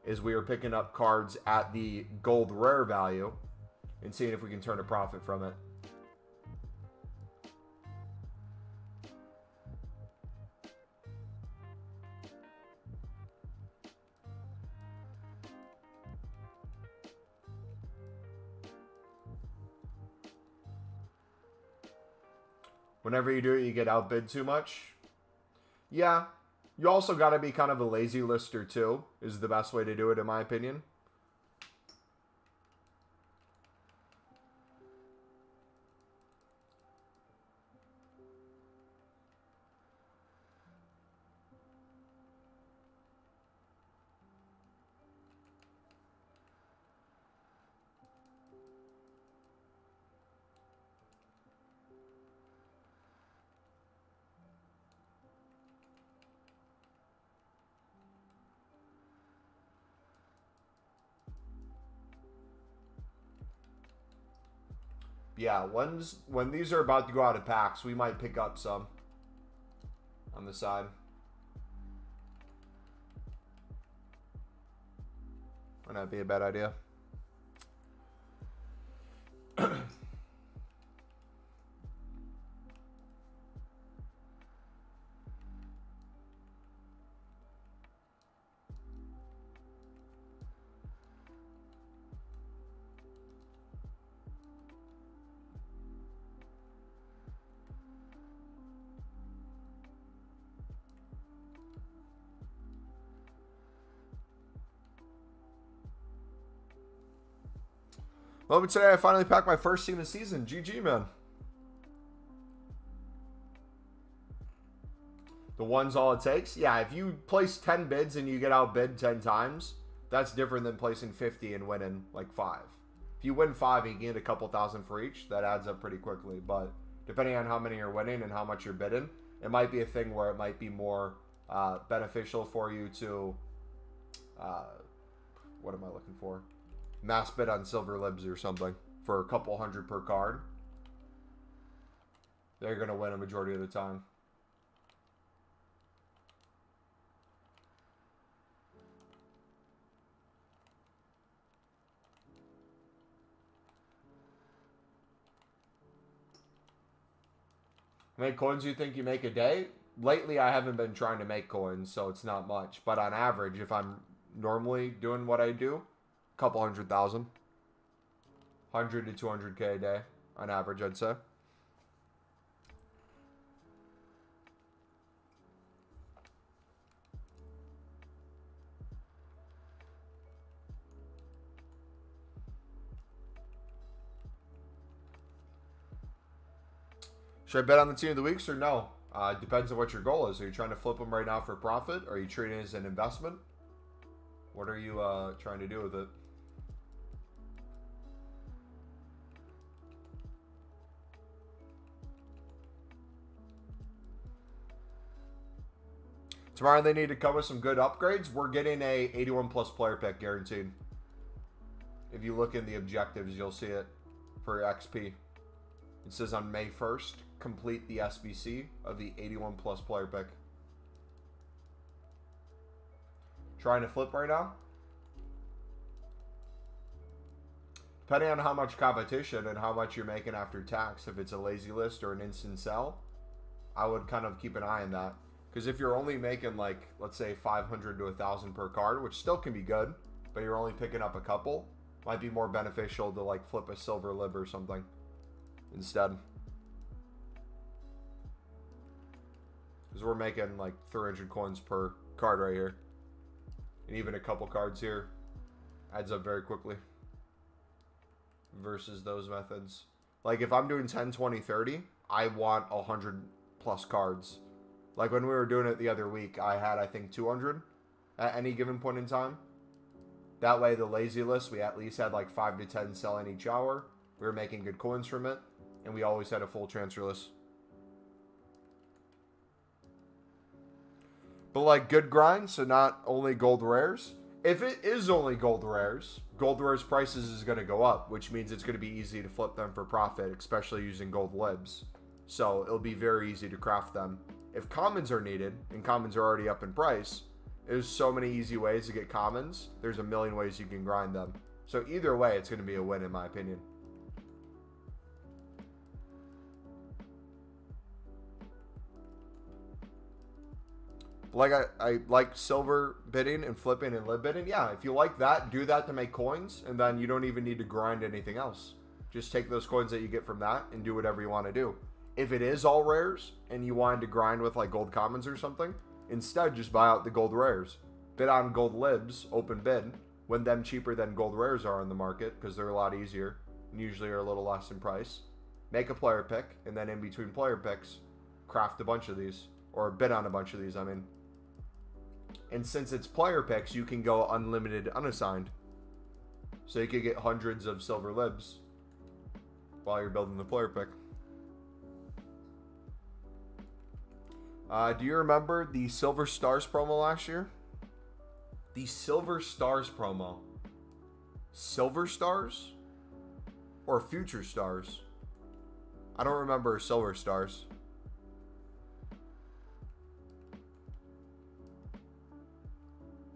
Speaker 1: is we are picking up cards at the gold rare value and seeing if we can turn a profit from it. Whenever you do it, you get outbid too much. Yeah. You also got to be kind of a lazy lister too, is the best way to do it in my opinion. Yeah, when these are about to go out of packs, we might pick up some on the side. Might not be a bad idea. Well, but today I finally packed my first team of the season. GG, man. The one's all it takes? Yeah, if you place 10 bids and you get outbid 10 times, that's different than placing 50 and winning like 5. If you win 5 and you get a couple thousand for each, that adds up pretty quickly. But depending on how many you're winning and how much you're bidding, it might be a thing where it might be more beneficial for you to... what am I looking for? Mass bid on silver libs or something for a couple hundred per card. They're going to win a majority of the time. How many coins do you think you make a day? Lately, I haven't been trying to make coins, so it's not much. But on average, if I'm normally doing what I do, couple 100,000, 100 to 200K a day on average, I'd say. Should I bet on the team of the weeks or no? It depends on what your goal is. Are you trying to flip them right now for profit? Or are you treating it as an investment? What are you trying to do with it? Tomorrow they need to come with some good upgrades. We're getting a 81 plus player pick guaranteed. If you look in the objectives, you'll see it for XP. It says on May 1st, complete the SBC of the 81 plus player pick. Trying to flip right now. Depending on how much competition and how much you're making after tax, if it's a lazy list or an instant sell, I would kind of keep an eye on that. Because if you're only making like, let's say 500 to 1,000 per card, which still can be good, but you're only picking up a couple, might be more beneficial to like flip a silver lib or something instead. Because we're making like 300 coins per card right here. And even a couple cards here. Adds up very quickly. Versus those methods. Like if I'm doing 10, 20, 30, I want 100 plus cards. Like when we were doing it the other week, I had, I think, 200 at any given point in time. That way, the lazy list, we at least had like 5 to 10 selling each hour. We were making good coins from it. And we always had a full transfer list. But like good grind, so not only gold rares. If it is only gold rares prices is going to go up, which means it's going to be easy to flip them for profit, especially using gold libs. So it'll be very easy to craft them. If commons are needed, and commons are already up in price, there's so many easy ways to get commons. There's a million ways you can grind them. So either way, it's going to be a win in my opinion. Like I like silver bidding and flipping and lib bidding. Yeah, if you like that, do that to make coins, and then you don't even need to grind anything else. Just take those coins that you get from that and do whatever you want to do. If it is all rares and you wanted to grind with like gold commons or something, instead just buy out the gold rares. Bid on gold libs, open bid, when them cheaper than gold rares are on the market because they're a lot easier and usually are a little less in price. Make a player pick, and then in between player picks, craft a bunch of these. Or bid on a bunch of these, I mean. And since it's player picks, you can go unlimited unassigned. So you could get hundreds of silver libs while you're building the player pick. Do you remember the Silver Stars promo last year? The Silver Stars promo. Silver Stars? Or Future Stars? I don't remember Silver Stars.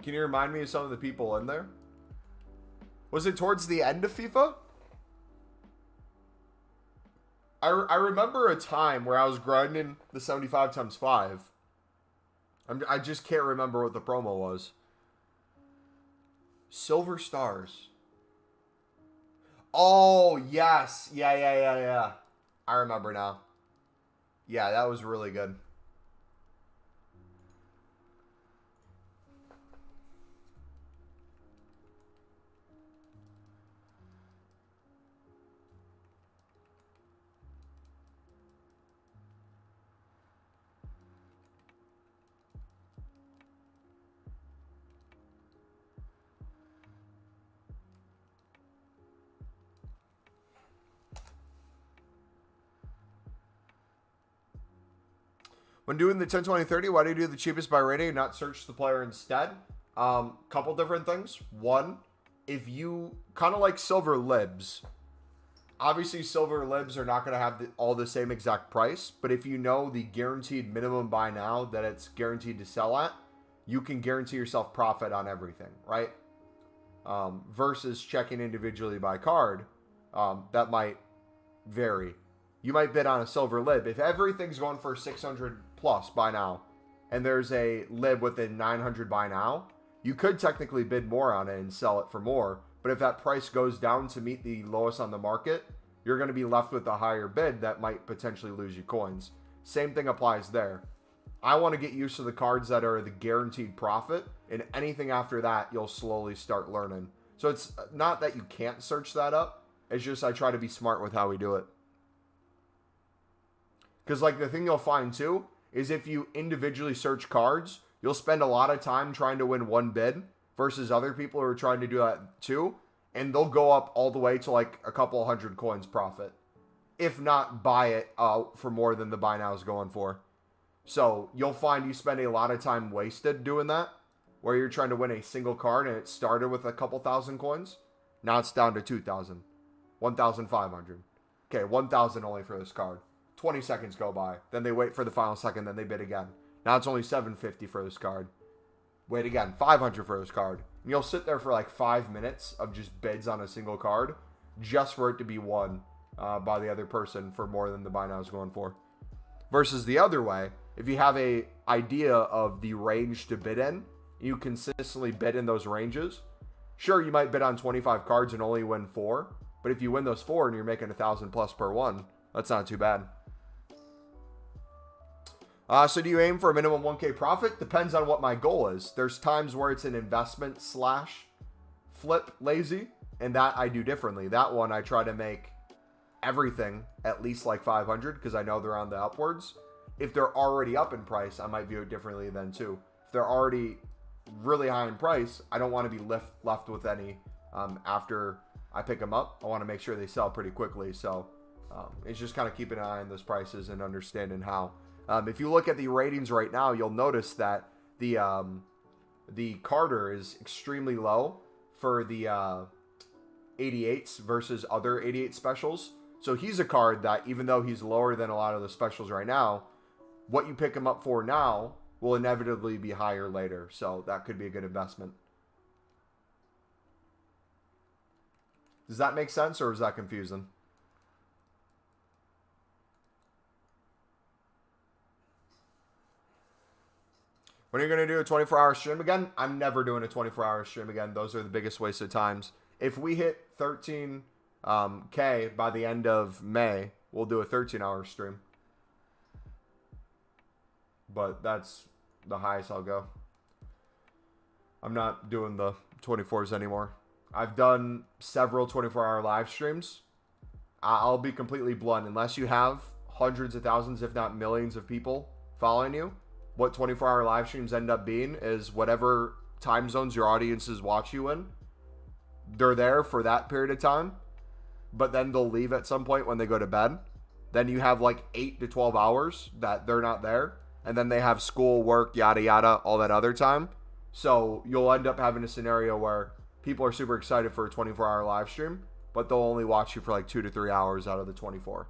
Speaker 1: Can you remind me of some of the people in there? Was it towards the end of FIFA? I remember a time where I was grinding the 75 times 5. I just can't remember what the promo was. Silver Stars. Oh, yes. Yeah. I remember now. Yeah, that was really good. When doing the 10, 20, 30, why do you do the cheapest by rating and not search the player instead? Couple different things. One, if you kind of like silver libs, obviously silver libs are not going to have all the same exact price, but if you know the guaranteed minimum buy now that it's guaranteed to sell at, you can guarantee yourself profit on everything, right? Versus checking individually by card, that might vary. You might bid on a silver lib. If everything's going for 600 plus by now, and there's a lib with a 900 by now, you could technically bid more on it and sell it for more. But if that price goes down to meet the lowest on the market, you're going to be left with a higher bid that might potentially lose you coins. Same thing applies there. I want to get used to the cards that are the guaranteed profit, and anything after that, you'll slowly start learning. So it's not that you can't search that up. It's just I try to be smart with how we do it. Because like the thing you'll find too is if you individually search cards, you'll spend a lot of time trying to win one bid versus other people who are trying to do that too. And they'll go up all the way to like a couple hundred coins profit. If not buy it for more than the buy now is going for. So you'll find you spend a lot of time wasted doing that. Where you're trying to win a single card and it started with a couple thousand coins. Now it's down to 2,000. 1,500. Okay, 1,000 only for this card. 20 seconds go by. Then they wait for the final second. Then they bid again. Now it's only 750 for this card. Wait again. 500 for this card. And you'll sit there for like 5 minutes of just bids on a single card. Just for it to be won by the other person for more than the buy now is going for. Versus the other way. If you have a idea of the range to bid in. You consistently bid in those ranges. Sure, you might bid on 25 cards and only win 4. But if you win those 4 and you're making 1,000 plus per one. That's not too bad. So do you aim for a minimum 1K profit? Depends on what my goal is. There's times where it's an investment / flip lazy, and that I do differently. That one I try to make everything at least like 500 because I know they're on the upwards. If they're already up in price, I might view it differently then too. If they're already really high in price, I don't want to be left with any after I pick them up. I want to make sure they sell pretty quickly. So it's just kind of keeping an eye on those prices and understanding how. If you look at the ratings right now, you'll notice that the Carter is extremely low for the 88s versus other 88 specials. So he's a card that, even though he's lower than a lot of the specials right now, what you pick him up for now will inevitably be higher later. So that could be a good investment. Does that make sense, or is that confusing? When are you going to do a 24-hour stream again? I'm never doing a 24-hour stream again. Those are the biggest waste of times. If we hit 13K by the end of May, we'll do a 13-hour stream. But that's the highest I'll go. I'm not doing the 24s anymore. I've done several 24-hour live streams. I'll be completely blunt. Unless you have hundreds of thousands, if not millions of people following you, what 24-hour live streams end up being is whatever time zones your audiences watch you in, they're there for that period of time, but then they'll leave at some point when they go to bed. Then you have like 8 to 12 hours that they're not there, and then they have school, work, yada yada, all that other time. So you'll end up having a scenario where people are super excited for a 24-hour live stream, but they'll only watch you for like 2 to 3 hours out of the 24.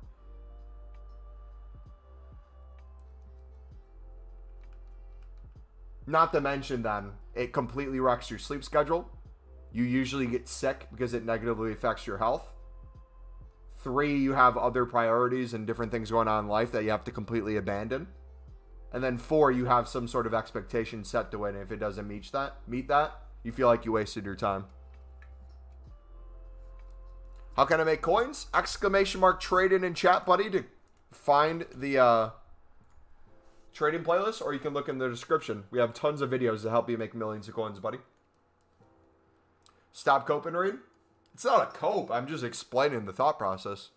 Speaker 1: Not to mention then, it completely wrecks your sleep schedule. You usually get sick because it negatively affects your health. 3, you have other priorities and different things going on in life that you have to completely abandon. And then 4, you have some sort of expectation set to it. And if it doesn't meet that, you feel like you wasted your time. How can I make coins? Exclamation mark trade in chat, buddy, to find the trading playlist, or you can look in the description. We have tons of videos to help you make millions of coins, buddy. Stop cope and read? It's not a cope. I'm just explaining the thought process.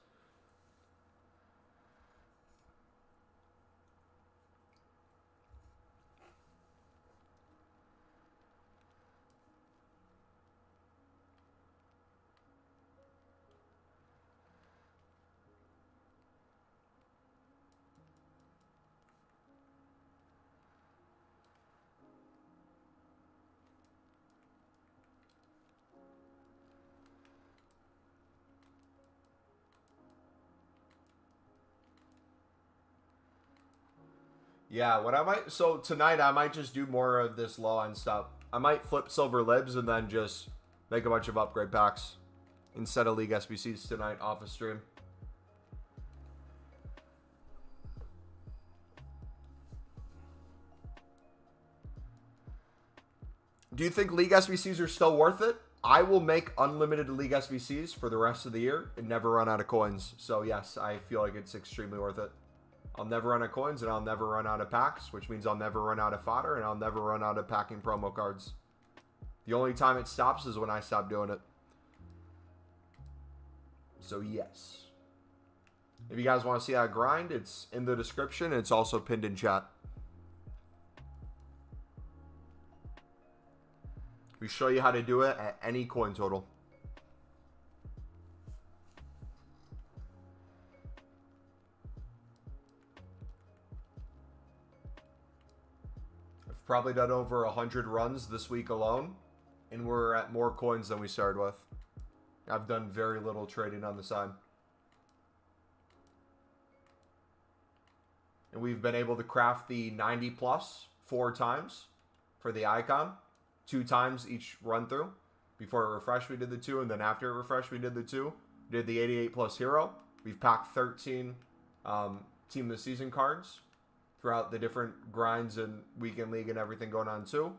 Speaker 1: Yeah, so tonight I might just do more of this low end stuff. I might flip silver libs and then just make a bunch of upgrade packs instead of League SBCs tonight off of stream. Do you think League SBCs are still worth it? I will make unlimited League SBCs for the rest of the year and never run out of coins. So yes, I feel like it's extremely worth it. I'll never run out of coins, and I'll never run out of packs, which means I'll never run out of fodder, and I'll never run out of packing promo cards. The only time it stops is when I stop doing it. So, yes. If you guys want to see how I grind, it's in the description. It's also pinned in chat. We show you how to do it at any coin total. Probably done over 100 runs this week alone, and we're at more coins than we started with. I've done very little trading on the side. And we've been able to craft the 90 plus 4 times for the icon, 2 times each run through. Before it refreshed, we did the 2, and then after it refreshed, we did the 2. We did the 88 plus hero. We've packed 13 team of the season cards throughout the different grinds and weekend league and everything going on too.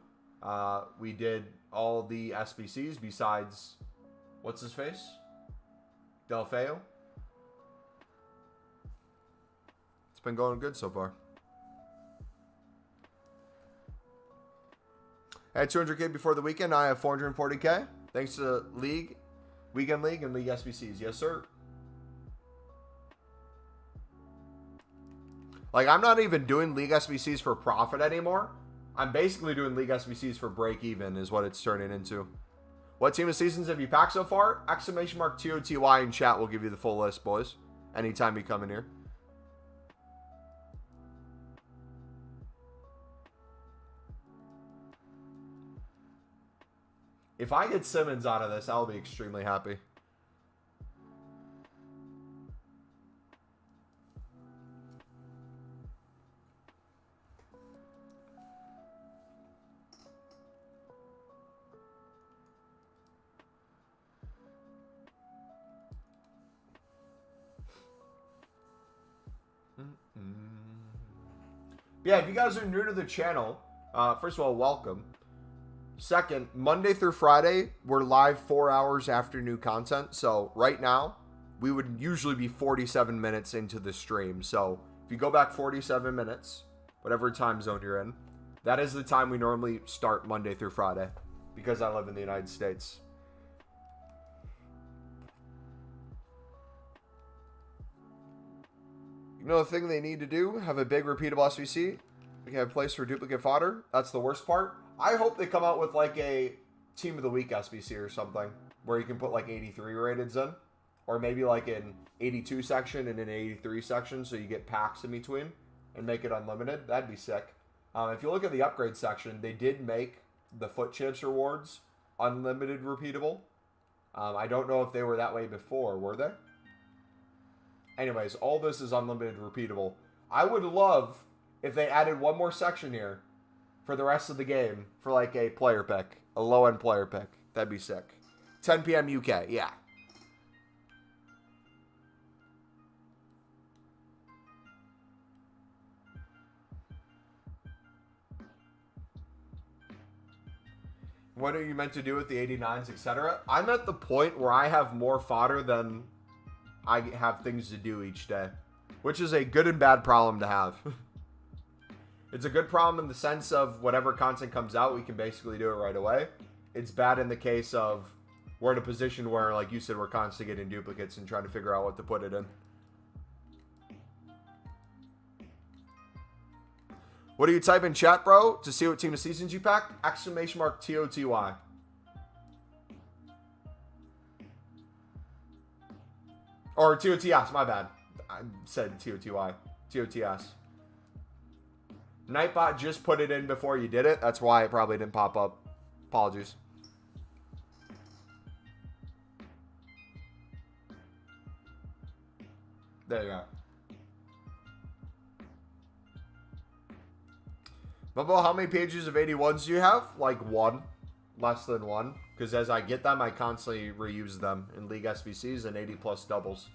Speaker 1: We did all the SBCs besides, what's his face? Delfeo. It's been going good so far. I had 200K before the weekend. Now I have 440K. Thanks to League, Weekend League, and League SBCs. Yes, sir. Like, I'm not even doing League SBCs for profit anymore. I'm basically doing League SBCs for break even is what it's turning into. What team of seasons have you packed so far? Exclamation mark TOTY in chat will give you the full list, boys. Anytime you come in here. If I get Simmons out of this, I'll be extremely happy. Yeah, if you guys are new to the channel, first of all, welcome. Second, Monday through Friday, we're live 4 hours after new content. So right now, we would usually be 47 minutes into the stream. So if you go back 47 minutes, whatever time zone you're in, that is the time we normally start Monday through Friday because I live in the United States. You know the thing they need to do? Have a big repeatable SVC. We can have a place for duplicate fodder. That's the worst part. I hope they come out with like a team of the week SBC or something where you can put like 83 rateds in, or maybe like an 82 section and an 83 section so you get packs in between and make it unlimited. That'd be sick. If you look at the upgrade section, they did make the foot chips rewards unlimited repeatable. I don't know if they were that way before, were they? Anyways, all this is unlimited repeatable. I would love if they added one more section here for the rest of the game for like a player pick, a low-end player pick. That'd be sick. 10 p.m. UK, yeah. What are you meant to do with the 89s, etc.? I'm at the point where I have more fodder than I have things to do each day, which is a good and bad problem to have. It's a good problem in the sense of whatever content comes out, we can basically do it right away. It's bad in the case of we're in a position where, like you said, we're constantly getting duplicates and trying to figure out what to put it in. What do you type in chat, bro, to see what team of seasons you packed? Exclamation mark TOTY. Or TOTS, my bad. I said TOTY. TOTS. Nightbot just put it in before you did it. That's why it probably didn't pop up. Apologies. There you go. Mumbo, how many pages of 81s do you have? Like one. Less than one. Because as I get them, I constantly reuse them in League SVCs and 80 plus doubles.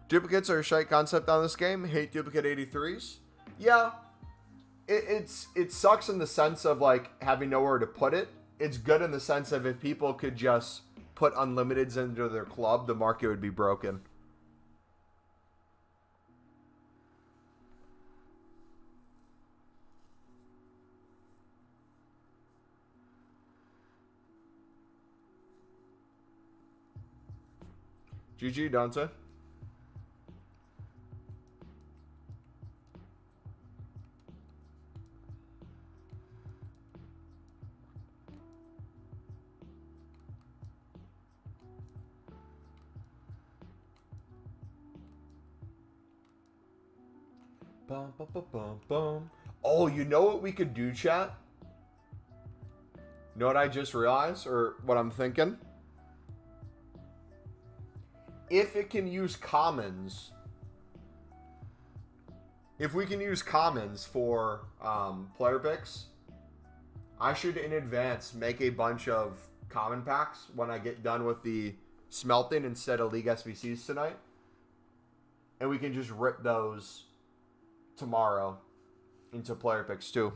Speaker 1: Duplicates are a shite concept on this game. Hate duplicate 83s. Yeah. It sucks in the sense of like having nowhere to put it. It's good in the sense of if people could just put unlimiteds into their club, the market would be broken. GG, Dante. Bum, bum, bum, bum, bum. Oh, you know what we could do, chat? You know what I just realized, or what I'm thinking? If it can use commons, if we can use commons for player picks, I should in advance make a bunch of common packs when I get done with the smelting instead of League SVCs tonight. And we can just rip those tomorrow into player picks too.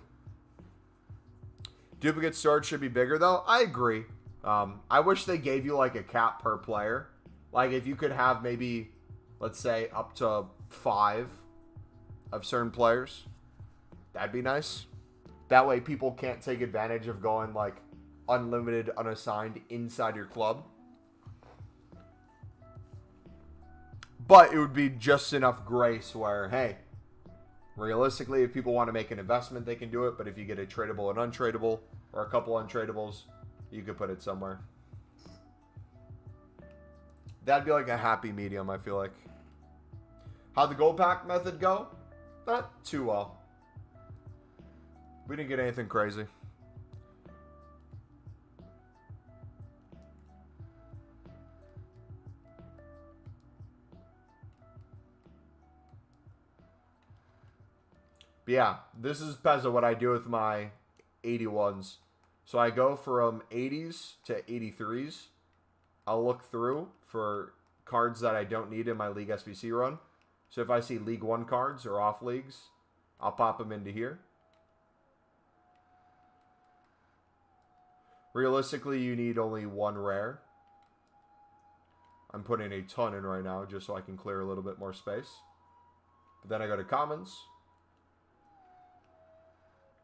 Speaker 1: Duplicate storage should be bigger though. I agree. I wish they gave you like a cap per player Like, if you could have maybe, let's say, up to 5 of certain players, that'd be nice. That way people can't take advantage of going, like, unlimited, unassigned inside your club. But it would be just enough grace where, hey, realistically, if people want to make an investment, they can do it. But if you get a tradable and untradeable, or a couple untradables, you could put it somewhere. That'd be like a happy medium, I feel like. How'd the gold pack method go? Not too well. We didn't get anything crazy. But yeah, this is Pezza what I do with my 81s. So I go from 80s to 83s. I'll look through for cards that I don't need in my League SBC run. So if I see League 1 cards or off leagues, I'll pop them into here. Realistically, you need only 1 rare. I'm putting a ton in right now just so I can clear a little bit more space. But then I go to commons.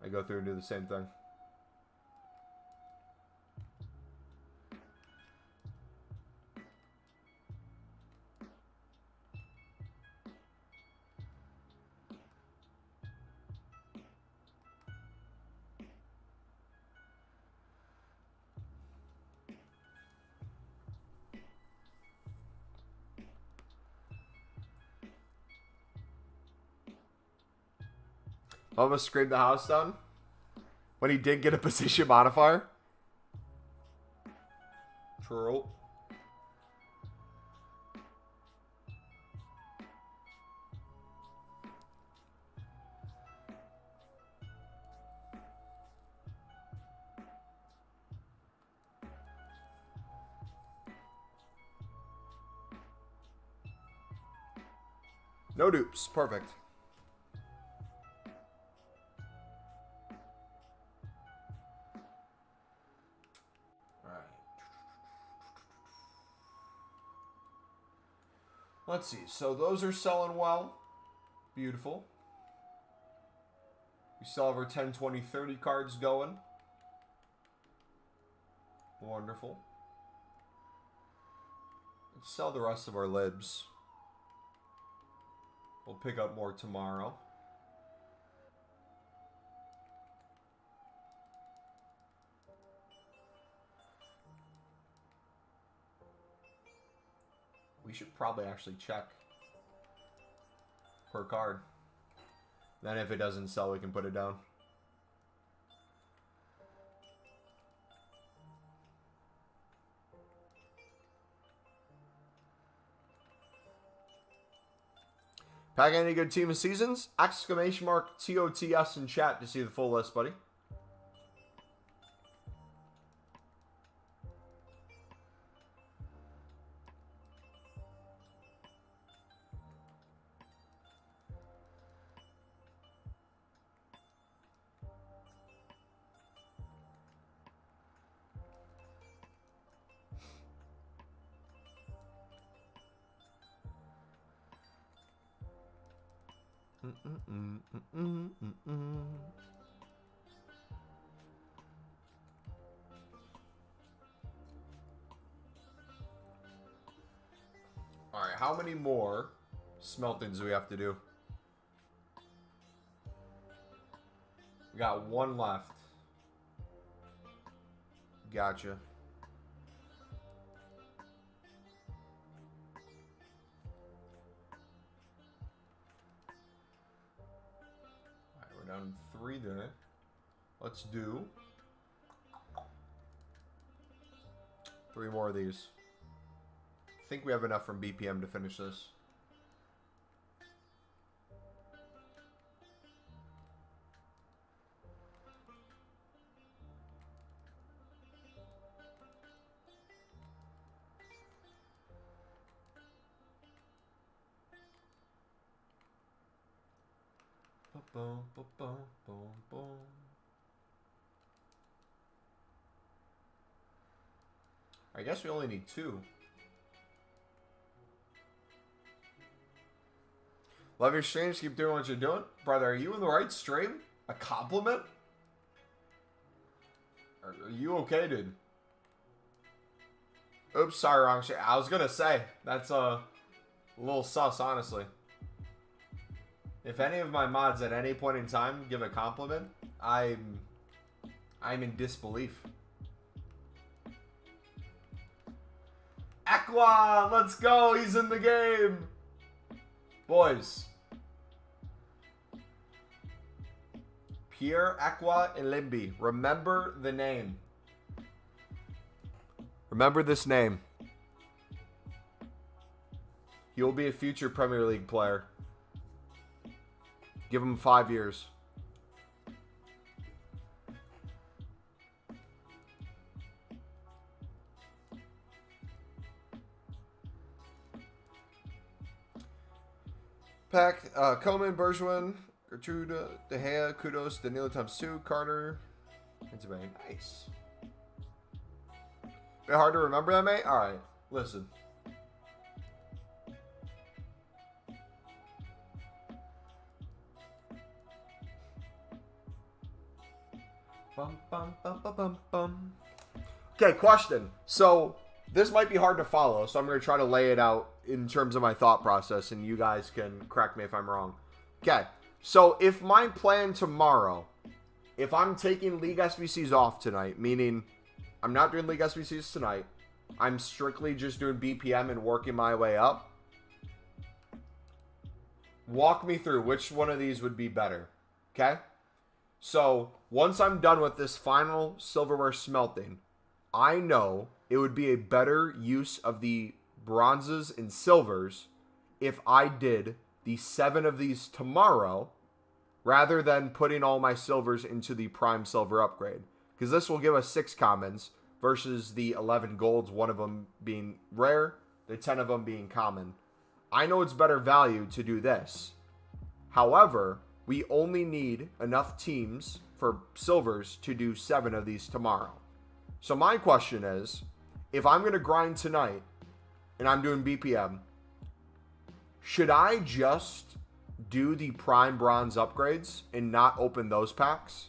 Speaker 1: I go through and do the same thing. Almost screamed the house down when he did get a position modifier. True. No dupes. Perfect. Let's see. So those are selling well. Beautiful. We still have our 10, 20, 30 cards going. Wonderful. Let's sell the rest of our libs. We'll pick up more tomorrow. We should probably actually check per card. Then if it doesn't sell, we can put it down. Pack any good team of seasons? Exclamation mark TOTS in chat to see the full list, buddy. Alright, how many more smeltings do we have to do? We got 1 left. Gotcha. Down 3 there. Let's do 3 more of these. I think we have enough from BPM to finish this. Boom, boom, boom, boom, boom. I guess we only need 2. Love your streams. Keep doing what you're doing. Brother, are you in the right stream? A compliment? Are you okay, dude? Oops, sorry, wrong shit. I was gonna say, that's a little sus, honestly. If any of my mods at any point in time give a compliment, I'm in disbelief. Aqua, let's go. He's in the game. Boys. Pierre, Aqua, and Limby. Remember the name. Remember this name. He will be a future Premier League player. Give him 5 years. Pack, Coleman, Bergwijn, Gertrude, De Gea, Kudos, Danilo times 2, Carter, and Tabane. Nice. Bit hard to remember that, mate? Alright, listen. Bum, bum, bum, bum, bum, bum. Okay, question. So, this might be hard to follow, so I'm going to try to lay it out in terms of my thought process, and you guys can correct me if I'm wrong. Okay, so if my plan tomorrow, if I'm taking League SBCs off tonight, meaning I'm not doing League SBCs tonight, I'm strictly just doing BPM and working my way up, walk me through which one of these would be better, okay? So, once I'm done with this final silverware smelting, I know it would be a better use of the bronzes and silvers if I did the 7 of these tomorrow rather than putting all my silvers into the prime silver upgrade. Because this will give us 6 commons versus the 11 golds, 1 of them being rare, the 10 of them being common. I know it's better value to do this. However, we only need enough teams for silvers to do 7 of these tomorrow. So my question is, if I'm going to grind tonight and I'm doing BPM, should I just do the prime bronze upgrades and not open those packs?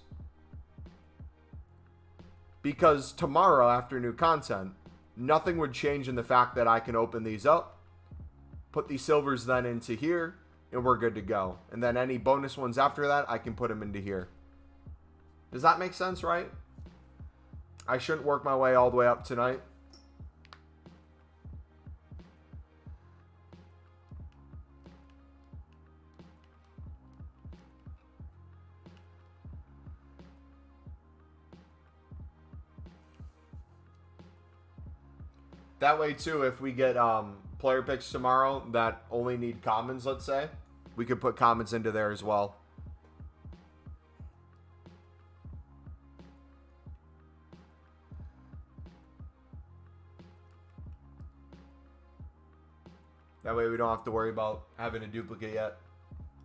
Speaker 1: Because tomorrow after new content, nothing would change in the fact that I can open these up, put the silvers then into here, and we're good to go. And then any bonus ones after that, I can put them into here. Does that make sense, right? I shouldn't work my way all the way up tonight. That way, too, if we get player picks tomorrow that only need commons, let's say, we could put commons into there as well. That way we don't have to worry about having a duplicate yet.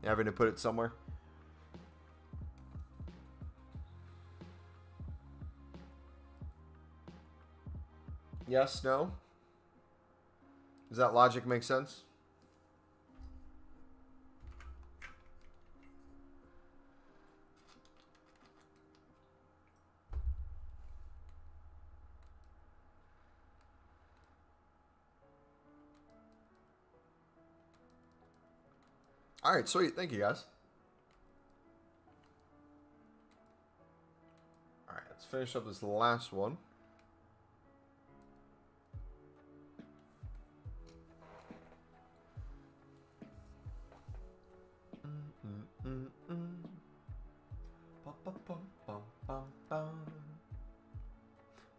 Speaker 1: Having to put it somewhere. Yes, no? Does that logic make sense? All right, sweet. Thank you, guys. All right, let's finish up this last one.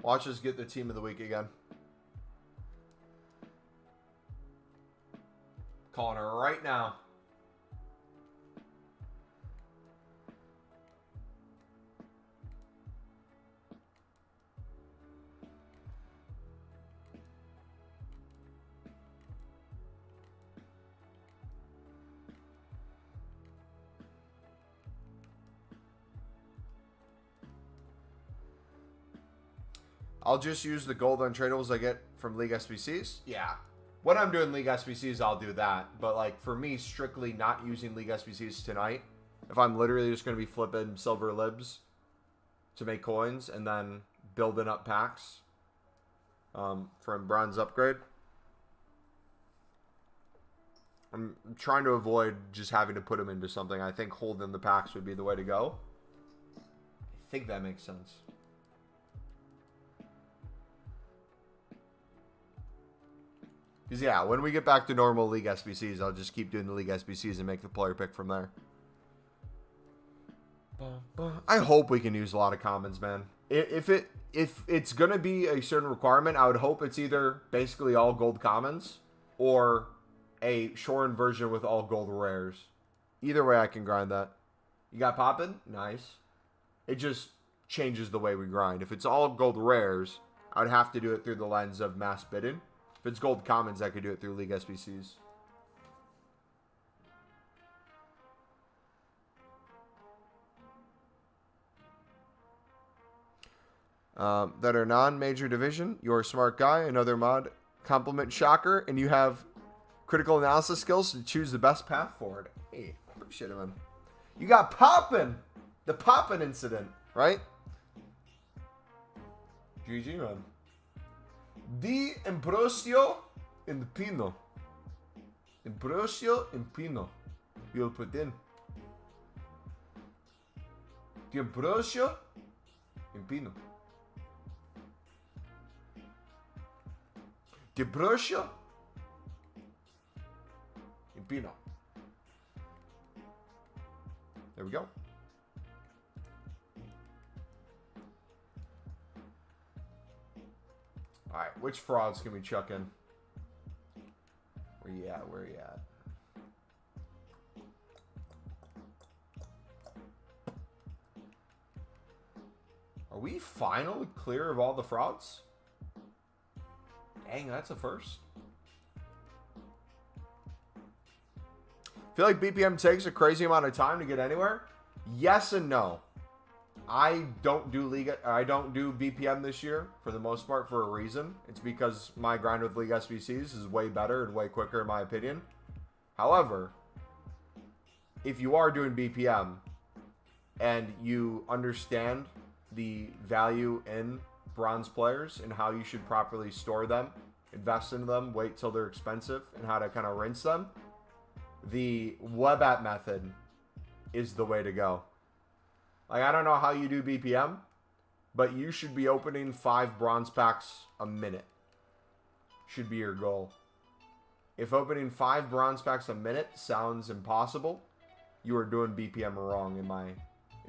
Speaker 1: Watch us get the team of the week again. Calling her right now. I'll just use the gold untradables I get from League SBCs. Yeah. when I'm doing League SBCs, I'll do that. But, like, for me, strictly not using League SBCs tonight, if I'm literally just going to be flipping silver libs to make coins and then building up packs from bronze upgrade, I'm trying to avoid just having to put them into something. I think holding the packs would be the way to go. I think that makes sense. Because, yeah, when we get back to normal League SBCs, I'll just keep doing the League SBCs and make the player pick from there. I hope we can use a lot of commons, man. If it's going to be a certain requirement, I would hope it's either basically all gold commons or a shortened version with all gold rares. Either way, I can grind that. You got poppin'? Nice. It just changes the way we grind. If it's all gold rares, I would have to do it through the lens of mass bidding. If it's gold commons, I could do it through League SBCs. That are non-major division. You're a smart guy. Another mod. Compliment Shocker. And you have critical analysis skills to choose the best path forward. Hey, appreciate it, man. You got poppin'. The poppin' incident, right? GG, man. Di Ambrosio in Pino. Ambrosio in Pino. You'll put in. Di Ambrosio in Pino. Di Ambrosio in Pino. There we go. Alright, which frauds can we chuck in? Where you at? Where you at? Are we finally clear of all the frauds? Dang, that's a first. Feel like BPM takes a crazy amount of time to get anywhere? Yes and no. I don't do BPM this year for the most part for a reason. It's because my grind with League SBCs is way better and way quicker in my opinion. However, if you are doing BPM and you understand the value in bronze players and how you should properly store them, invest in them, wait till they're expensive, and how to kind of rinse them, the web app method is the way to go. Like, I don't know how you do BPM, but you should be opening 5 bronze packs a minute. Should be your goal. If opening 5 bronze packs a minute sounds impossible, you are doing BPM wrong in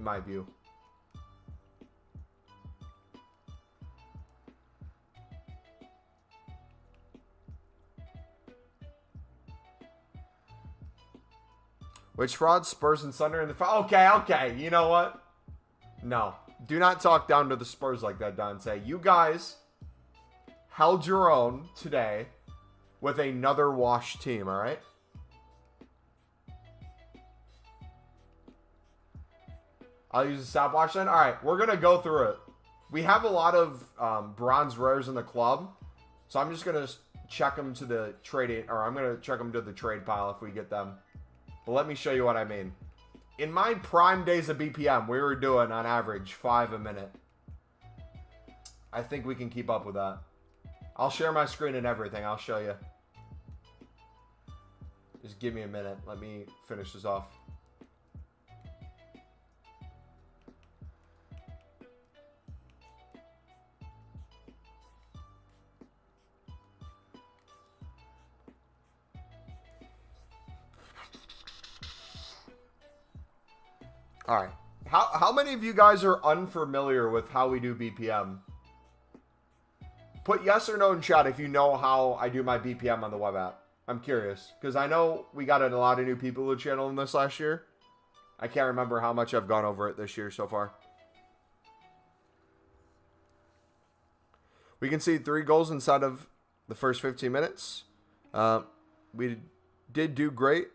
Speaker 1: my view. Which fraud? Spurs and Thunder in the... Okay. You know what? No. Do not talk down to the Spurs like that, Dante. You guys held your own today with another wash team, all right? I'll use a stopwatch then. All right, we're going to go through it. We have a lot of bronze rares in the club, so I'm just going to check them to the trading... Or I'm going to check them to the trade pile if we get them. But let me show you what I mean. In my prime days of BPM, we were doing, on average, 5 a minute. I think we can keep up with that. I'll share my screen and everything. I'll show you. Just give me a minute. Let me finish this off. All right. How many of you guys are unfamiliar with how we do BPM? Put yes or no in chat if you know how I do my BPM on the web app. I'm curious. Because I know we got a lot of new people to the channel in this last year. I can't remember how much I've gone over it this year so far. We conceded 3 goals inside of the first 15 minutes. We did do great.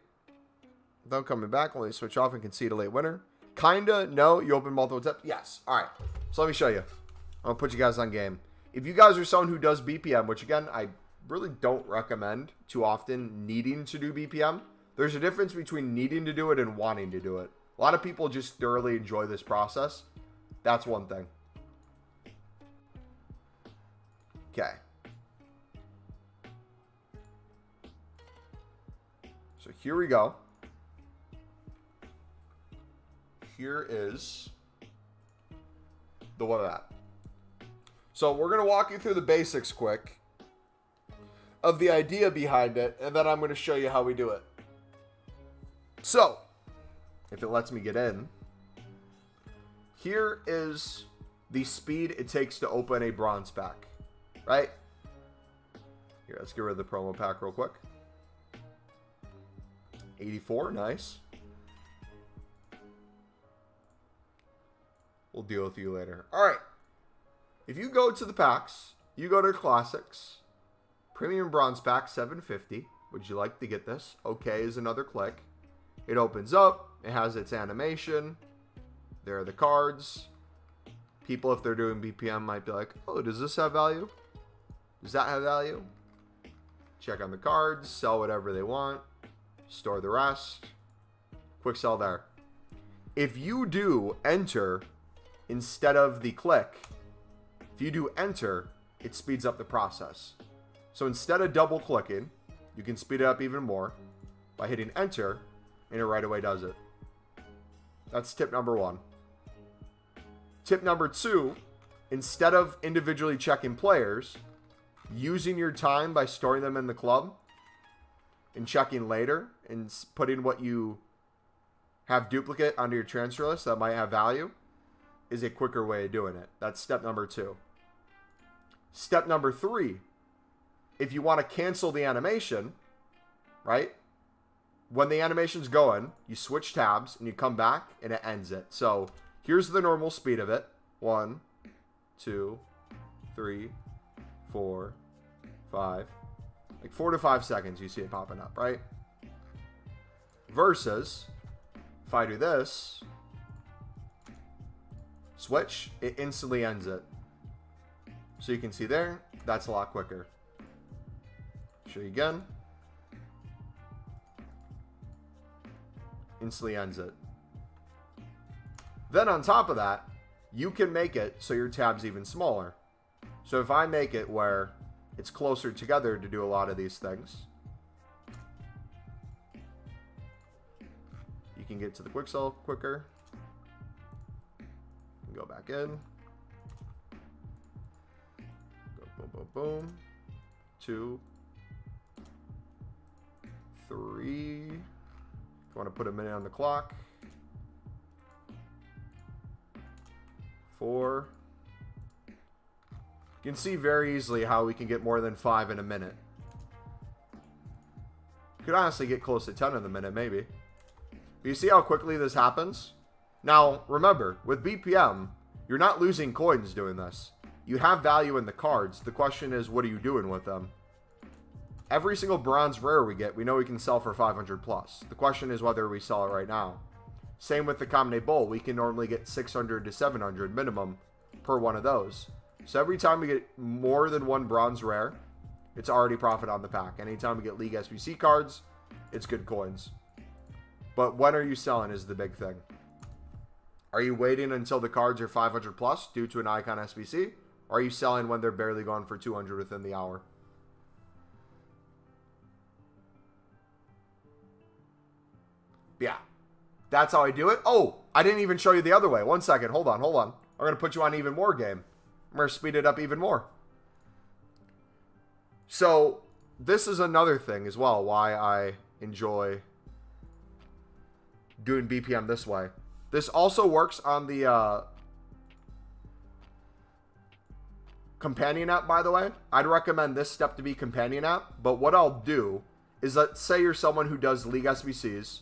Speaker 1: Though coming back, only switch off and concede a late winner. Kinda, no. You open multiple tips? Yes. All right. So let me show you. I'm going to put you guys on game. If you guys are someone who does BPM, which again, I really don't recommend too often needing to do BPM. There's a difference between needing to do it and wanting to do it. A lot of people just thoroughly enjoy this process. That's one thing. Okay. So here we go. Here is the one of that. So we're going to walk you through the basics quick of the idea behind it, and then I'm going to show you how we do it. So, if it lets me get in, here is the speed it takes to open a bronze pack, right? Here, let's get rid of the promo pack real quick. 84, nice. We'll deal with you later. All right. If you go to the packs, you go to classics, premium bronze pack, 750. Would you like to get this? Okay is another click. It opens up. It has its animation. There are the cards. People, if they're doing BPM, might be like, oh, does this have value? Does that have value? Check on the cards. Sell whatever they want. Store the rest. Quick sell there. If you do enter instead of the click, if you do enter, it speeds up the process. So instead of double clicking, you can speed it up even more by hitting enter, and it right away does it. That's tip number one. Tip number two, instead of individually checking players, using your time by storing them in the club and checking later and putting what you have duplicate onto your transfer list that might have value is a quicker way of doing it. That's step number two. Step number three, if you want to cancel the animation, right? When the animation's going, you switch tabs and you come back and it ends it. So here's the normal speed of it. 1, 2, 3, 4, 5. Like 4 to 5 seconds you see it popping up, right? Versus, if I do this, switch, it instantly ends it. So you can see there, that's a lot quicker. Show you again. Instantly ends it. Then on top of that, you can make it so your tab's even smaller. So if I make it where it's closer together to do a lot of these things, you can get to the quick sell quicker. Go back in. Go boom, boom, boom. 2, 3. If you want to put a minute on the clock. 4. You can see very easily how we can get more than 5 in a minute. Could honestly get close to 10 in a minute, maybe. But you see how quickly this happens? Now, remember, with BPM, you're not losing coins doing this. You have value in the cards. The question is, what are you doing with them? Every single bronze rare we get, we know we can sell for 500 plus. The question is whether we sell it right now. Same with the Kamine Bowl. We can normally get 600 to 700 minimum per one of those. So every time we get more than one bronze rare, it's already profit on the pack. Anytime we get League SBC cards, it's good coins. But when are you selling is the big thing. Are you waiting until the cards are 500 plus due to an Icon SBC? Or are you selling when they're barely going for 200 within the hour? Yeah. That's how I do it. Oh, I didn't even show you the other way. 1 second. Hold on. I'm going to put you on even more game. I'm going to speed it up even more. So, this is another thing as well why I enjoy doing BPM this way. This also works on the companion app, by the way. I'd recommend this step to be companion app. But what I'll do is, let's say you're someone who does League SBCs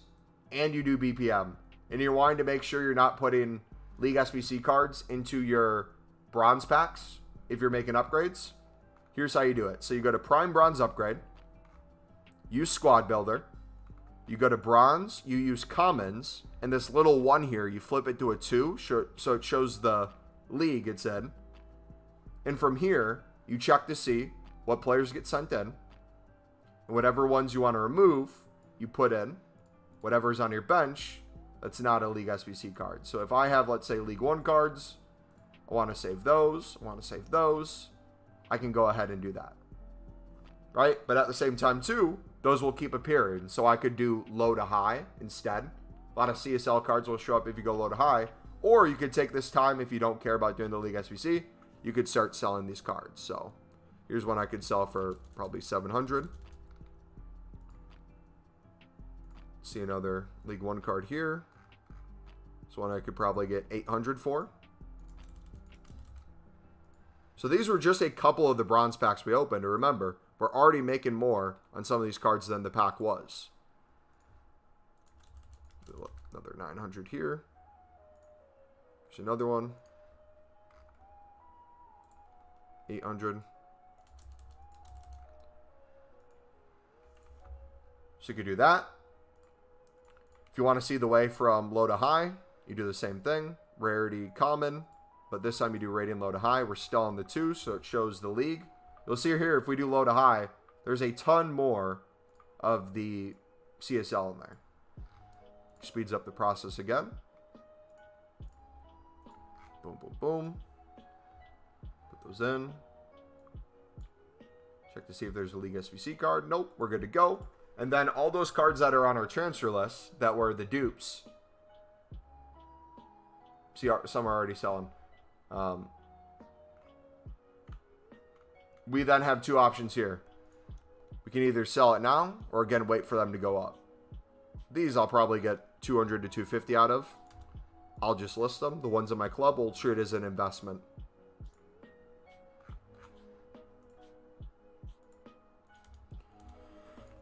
Speaker 1: and you do BPM, and you're wanting to make sure you're not putting League SBC cards into your bronze packs if you're making upgrades. Here's how you do it. So you go to Prime Bronze Upgrade, use Squad Builder, you go to Bronze, you use Commons, and this little 1 here, you flip it to a 2, so it shows the league it's in. And from here, you check to see what players get sent in. And whatever ones you want to remove, you put in. Whatever's on your bench, that's not a League SBC card. So if I have, let's say, League 1 cards, I want to save those, I want to save those, I can go ahead and do that. Right? But at the same time, too, those will keep appearing. So I could do low to high instead. A lot of CSL cards will show up if you go low to high. Or you could take this time, if you don't care about doing the League SBC, you could start selling these cards. So here's one I could sell for probably 700. See another League 1 card here. This one I could probably get 800 for. So these were just a couple of the bronze packs we opened. And remember, we're already making more on some of these cards than the pack was. Another 900 here. There's another one. 800. So you could do that. If you want to see the way from low to high, you do the same thing. Rarity common, but this time you do rating low to high. We're still on the 2, so it shows the league. You'll see here, if we do low to high, there's a ton more of the CSL in there. Speeds up the process again. Boom, boom, boom. Put those in. Check to see if there's a League SBC card. Nope, we're good to go. And then all those cards that are on our transfer list that were the dupes. See, some are already selling. We then have two options here. We can either sell it now or again wait for them to go up. These I'll probably get 200 to 250 out of. I'll just list them. The ones in my club will treat as an investment.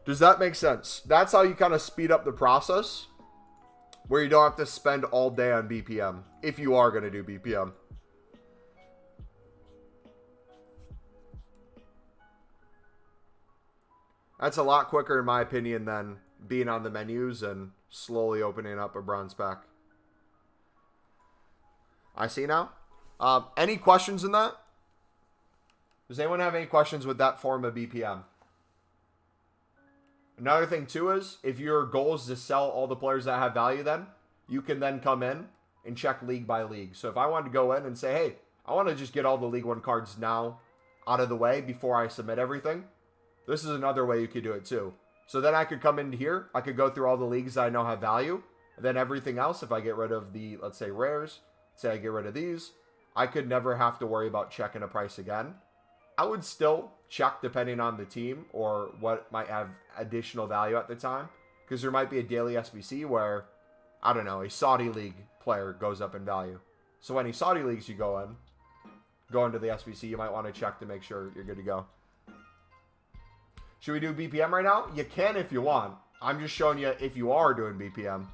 Speaker 1: Does that make sense? That's how you kind of speed up the process, where you don't have to spend all day on BPM, if you are going to do BPM. That's a lot quicker, in my opinion, than being on the menus and slowly opening up a bronze pack. I see now. Any questions in that? Does anyone have any questions with that form of BPM? Another thing, too, is if your goal is to sell all the players that have value, then you can then come in and check league by league. So if I wanted to go in and say, hey, I want to just get all the League 1 cards now out of the way before I submit everything, this is another way you could do it, too. So then I could come into here. I could go through all the leagues that I know have value. And then everything else, if I get rid of the, let's say, rares, say I get rid of these, I could never have to worry about checking a price again. I would still check depending on the team or what might have additional value at the time. Because there might be a daily SBC where, I don't know, a Saudi League player goes up in value. So any Saudi leagues you go into the SBC, you might want to check to make sure you're good to go. Should we do BPM right now? You can if you want. I'm just showing you, if you are doing BPM,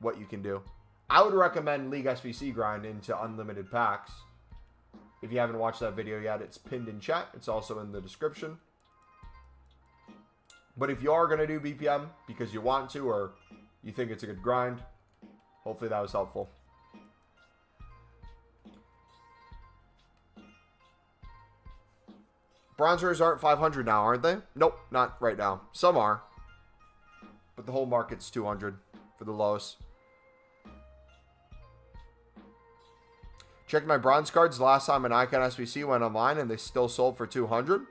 Speaker 1: what you can do. I would recommend League SBC grind into unlimited packs. If you haven't watched that video yet, it's pinned in chat. It's also in the description. But if you are going to do BPM because you want to or you think it's a good grind, hopefully that was helpful. Bronze rares aren't 500 now, aren't they? Nope, not right now. Some are. But the whole market's 200 for the lowest. Checked my bronze cards last time an Icon SBC went online and they still sold for 200.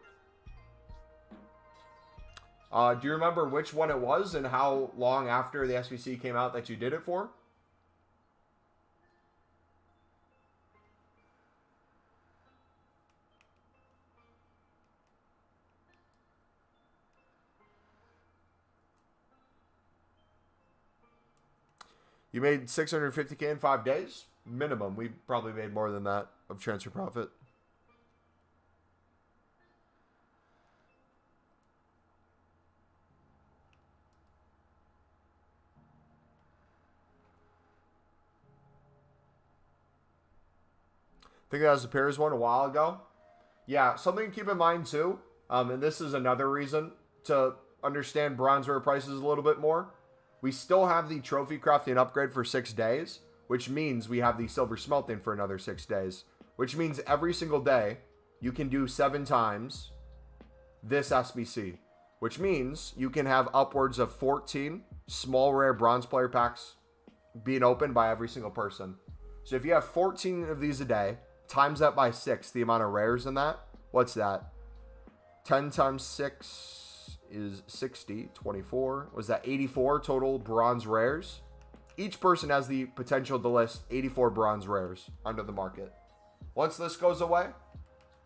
Speaker 1: Do you remember which one it was and how long after the SBC came out that you did it for? You made $650K in 5 days? Minimum. We probably made more than that of transfer profit. I think that was the Pairs one a while ago. Yeah, something to keep in mind too, and this is another reason to understand bronze rare prices a little bit more. We still have the trophy crafting upgrade for 6 days, which means we have the silver smelting for another 6 days, which means every single day you can do 7 times this SBC, which means you can have upwards of 14 small rare bronze player packs being opened by every single person. So if you have 14 of these a day, times that by 6, the amount of rares in that, what's that? 10 times 6 is 60, 24. Was that 84 total bronze rares? Each person has the potential to list 84 bronze rares under the market. Once this goes away,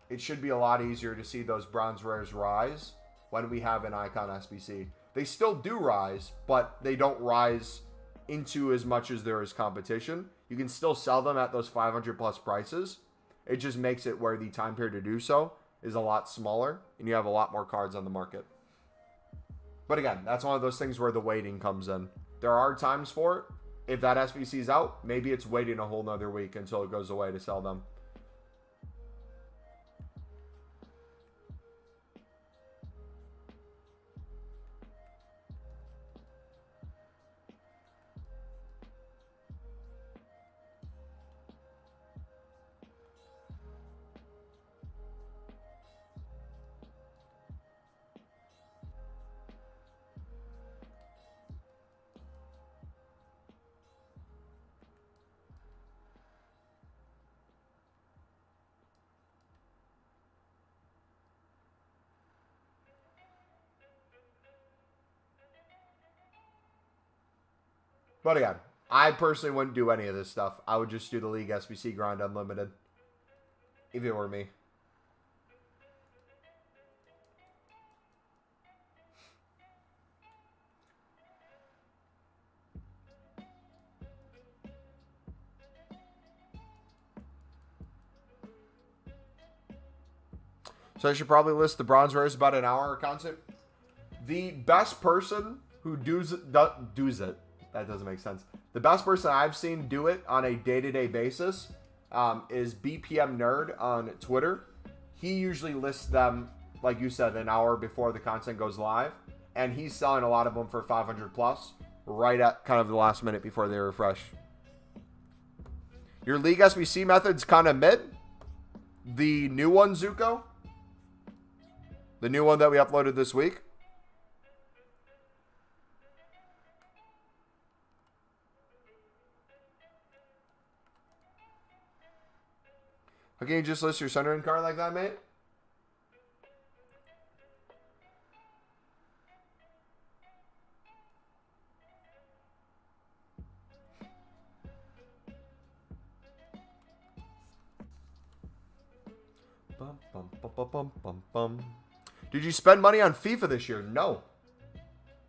Speaker 1: it should be a lot easier to see those bronze rares rise when we have an Icon SBC. They still do rise, but they don't rise into as much as there is competition. You can still sell them at those 500 plus prices. It just makes it where the time period to do so is a lot smaller and you have a lot more cards on the market. But again, that's one of those things where the waiting comes in. There are times for it. If that SBC is out, maybe it's waiting a whole nother week until it goes away to sell them. But again, I personally wouldn't do any of this stuff. I would just do the League SBC grind unlimited. If it were me. So I should probably list the bronze rares about an hour content. The best person who does it, that doesn't make sense. The best person I've seen do it on a day-to-day basis is BPM Nerd on Twitter. He usually lists them, like you said, an hour before the content goes live. And he's selling a lot of them for 500 plus right at kind of the last minute before they refresh. Your League SBC method's kind of mid. The new one, Zuko. The new one that we uploaded this week. How can you just list your centering card like that, mate? Bum, bum, bum, bum, bum, bum, bum. Did you spend money on FIFA this year? No.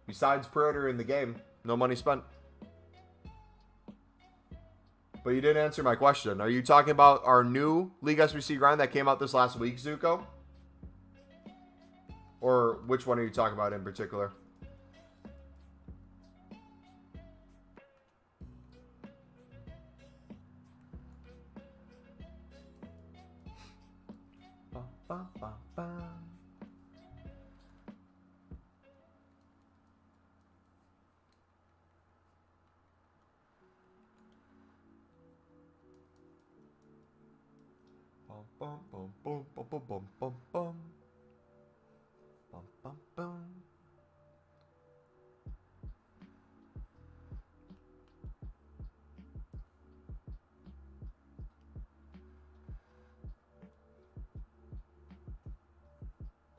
Speaker 1: Besides pre-order in the game, no money spent. But you didn't answer my question. Are you talking about our new League SBC grind that came out this last week, Zuko? Or which one are you talking about in particular? Ba, ba, ba, ba. Bum, bum, bum, bum, bum, bum, bum, bum. Bum, bum, bum.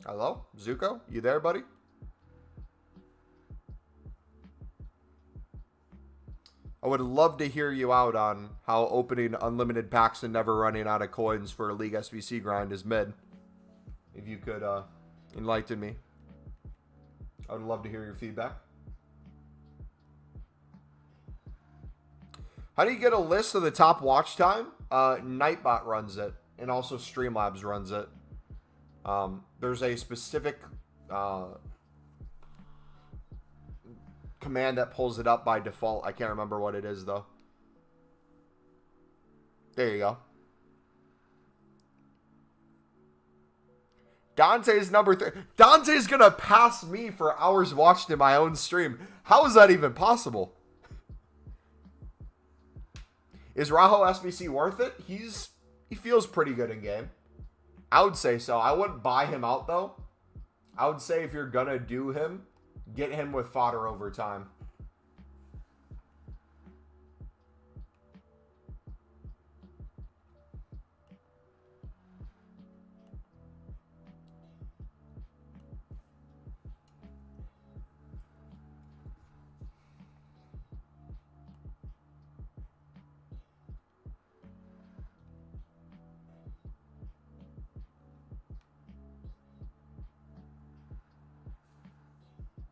Speaker 1: Hello? Zuko? You there, buddy? I would love to hear you out on how opening unlimited packs and never running out of coins for a League SBC grind is mid. If you could enlighten me. I would love to hear your feedback. How do you get a list of the top watch time? Nightbot runs it, and also Streamlabs runs it. There's a specific command that pulls it up by default. I can't remember what it is, though. There you go. Dante's number 3. Dante's going to pass me for hours watched in my own stream. How is that even possible? Is Raho SBC worth it? He feels pretty good in game. I would say so. I wouldn't buy him out, though. I would say if you're gonna do him, get him with fodder over time.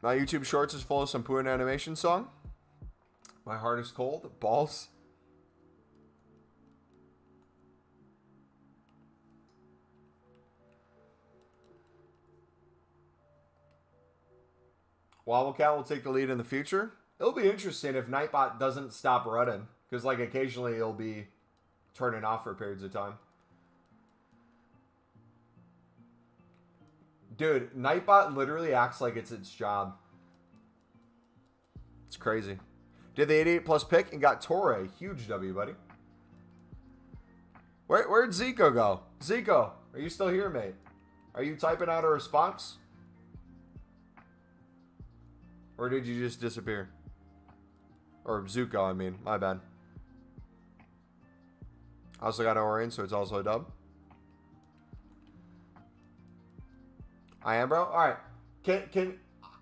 Speaker 1: My YouTube Shorts is full of some Putin animation song. My heart is cold. Balls. Wobblecat will take the lead in the future. It'll be interesting if Nightbot doesn't stop running. Because, like, occasionally he'll be turning off for periods of time. Dude, Nightbot literally acts like it's its job. It's crazy. Did the 88 plus pick and got Torre. Huge W, buddy. Where'd Zico go? Zico, are you still here, mate? Are you typing out a response? Or did you just disappear? Or Zuko, I mean. My bad. I also got Orion, so it's also a dub. I am, bro? Alright.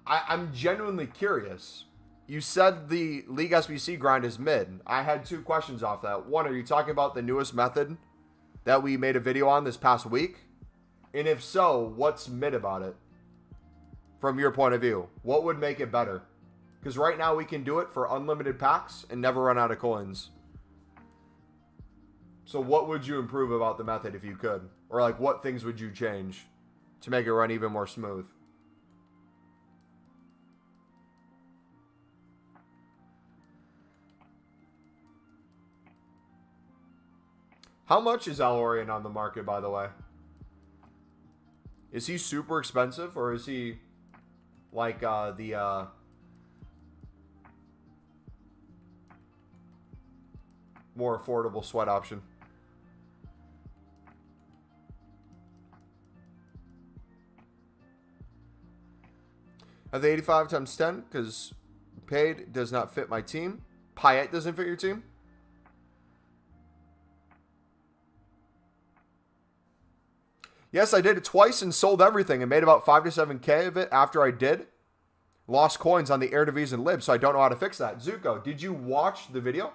Speaker 1: I'm genuinely curious. You said the League SBC grind is mid. I had two questions off that. One, are you talking about the newest method that we made a video on this past week? And if so, what's mid about it? From your point of view, what would make it better? Because right now we can do it for unlimited packs and never run out of coins. So what would you improve about the method if you could? Or like what things would you change to make it run even more smooth? How much is Alorian on the market, by the way? Is he super expensive, or is he like the more affordable sweat option? At the 85 times 10, because paid does not fit my team. Payet doesn't fit your team? Yes, I did it twice and sold everything and made about 5 to 7K of it after I did. Lost coins on the Eredivisie and Lib, so I don't know how to fix that. Zuko, did you watch the video?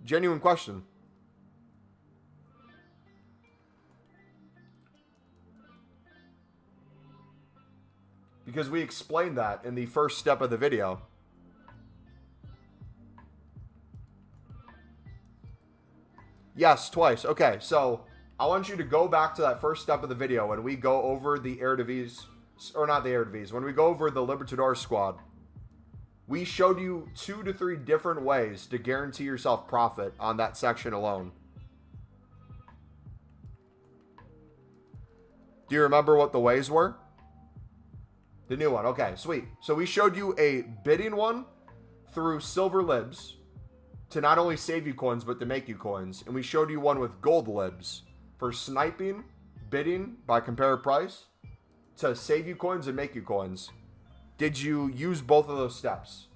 Speaker 1: Genuine question. Because we explained that in the first step of the video. Yes, twice. Okay, so I want you to go back to that first step of the video when we go over the Eredivisie, or not the Eredivisie, when we go over the Libertadores squad. We showed you 2 to 3 different ways to guarantee yourself profit on that section alone. Do you remember what the ways were? The new one. Okay, sweet. So we showed you a bidding one through silver libs to not only save you coins, but to make you coins. And we showed you one with gold libs for sniping, bidding by compare price to save you coins and make you coins. Did you use both of those steps?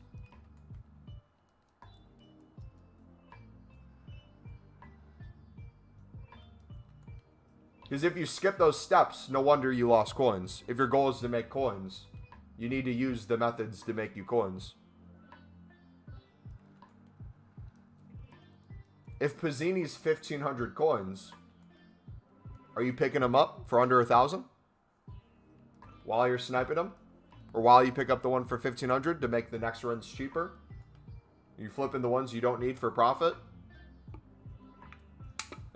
Speaker 1: Because if you skip those steps, no wonder you lost coins. If your goal is to make coins, you need to use the methods to make you coins. If Pizzini's 1,500 coins, are you picking them up for under 1,000 while you're sniping them? Or while you pick up the one for 1,500 to make the next runs cheaper? Are you flipping the ones you don't need for profit?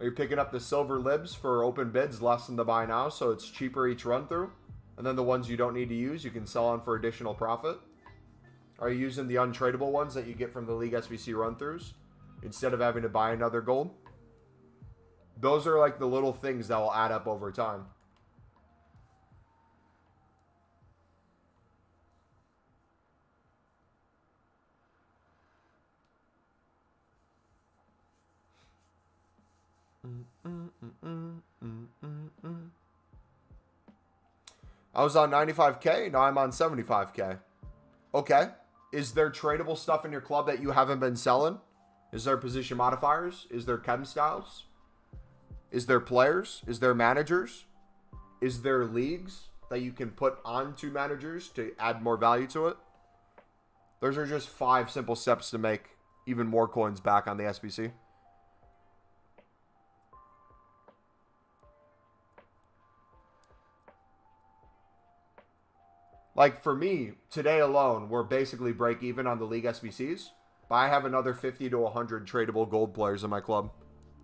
Speaker 1: Are you picking up the silver libs for open bids less than the buy now, so it's cheaper each run through? And then the ones you don't need to use, you can sell on for additional profit? Are you using the untradeable ones that you get from the League SBC run-throughs instead of having to buy another gold? Those are like the little things that will add up over time. I was on 95K. Now I'm on 75K. Okay. Is there tradable stuff in your club that you haven't been selling? Is there position modifiers? Is there chem styles? Is there players? Is there managers? Is there leagues that you can put onto managers to add more value to it? Those are just 5 simple steps to make even more coins back on the SBC. Like for me, today alone, we're basically break even on the league SBCs. But I have another 50 to 100 tradable gold players in my club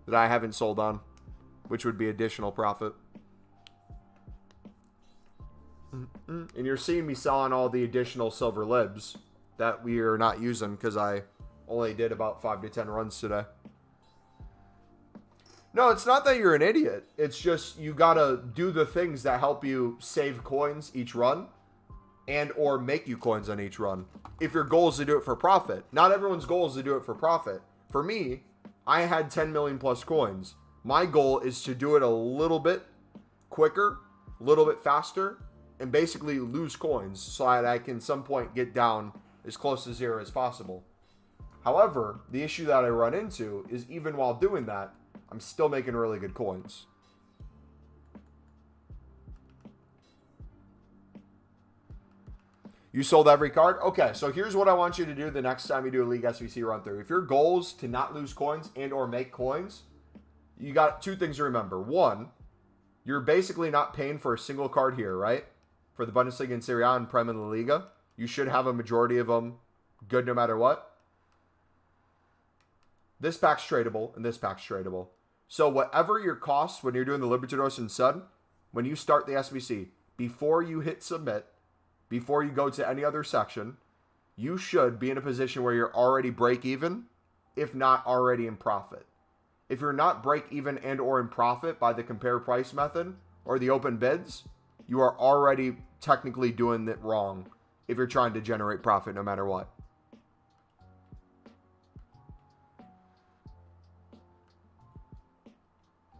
Speaker 1: that I haven't sold on, which would be additional profit. And you're seeing me selling all the additional silver libs that we are not using because I only did about 5 to 10 runs today. No, it's not that you're an idiot. It's just you gotta do the things that help you save coins each run and or make you coins on each run. If your goal is to do it for profit. Not everyone's goal is to do it for profit. For me, I had 10 million plus coins. My goal is to do it a little bit quicker, a little bit faster, and basically lose coins so that I can some point get down as close to 0 as possible. However, the issue that I run into is even while doing that, I'm still making really good coins. You sold every card? Okay, so here's what I want you to do the next time you do a League SBC run through. If your goal is to not lose coins and or make coins, you got 2 things to remember. 1, you're basically not paying for a single card here, right? For the Bundesliga and Serie A and Prem and La Liga. You should have a majority of them good no matter what. This pack's tradable and this pack's tradable. So whatever your costs when you're doing the Libertadores and Sun, when you start the SBC, before you hit submit, before you go to any other section, you should be in a position where you're already break even, if not already in profit. If you're not break even and or in profit by the compare price method or the open bids, you are already technically doing it wrong if you're trying to generate profit no matter what.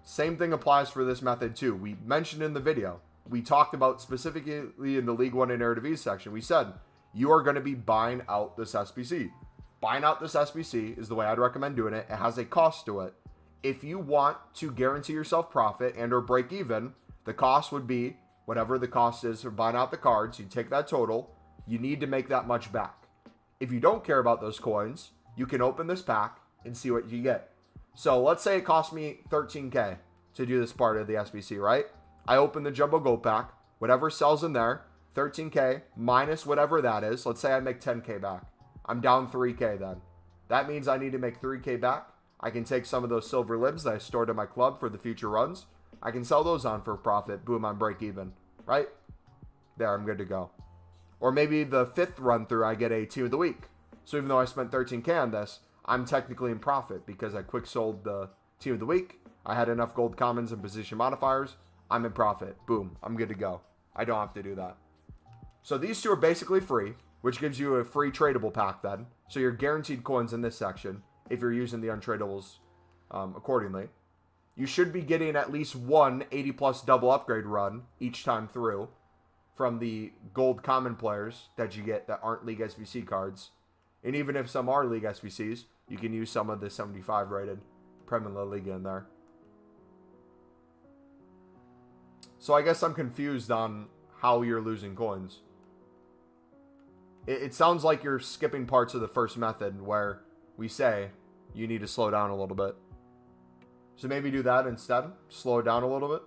Speaker 1: Same thing applies for this method too. We mentioned in the video, we talked about specifically in the League 1 and Eredivisie section, we said you are going to be buying out this SBC. Buying out this SBC is the way I'd recommend doing it. It has a cost to it. If you want to guarantee yourself profit and or break even, the cost would be whatever the cost is for buying out the cards. You take that total. You need to make that much back. If you don't care about those coins, you can open this pack and see what you get. So let's say it cost me 13K to do this part of the SBC, right? I open the Jumbo Gold Pack. Whatever sells in there, 13K minus whatever that is. Let's say I make 10K back. I'm down 3K then. That means I need to make 3K back. I can take some of those silver libs that I stored in my club for the future runs. I can sell those on for profit. Boom, I'm break even, right? There, I'm good to go. Or maybe the 5th run through, I get a Team of the Week. So even though I spent 13K on this, I'm technically in profit because I quick sold the Team of the Week. I had enough gold commons and position modifiers. I'm in profit. Boom, I'm good to go. I don't have to do that. So these 2 are basically free, which gives you a free tradable pack then. So you're guaranteed coins in this section if you're using the untradables accordingly. You should be getting at least one 80+ double upgrade run each time through from the gold common players that you get that aren't League SBC cards. And even if some are League SBCs, you can use some of the 75 rated Prem and La Liga in there. So I guess I'm confused on how you're losing coins. It sounds like you're skipping parts of the first method where we say you need to slow down a little bit. So maybe do that instead. Slow it down a little bit.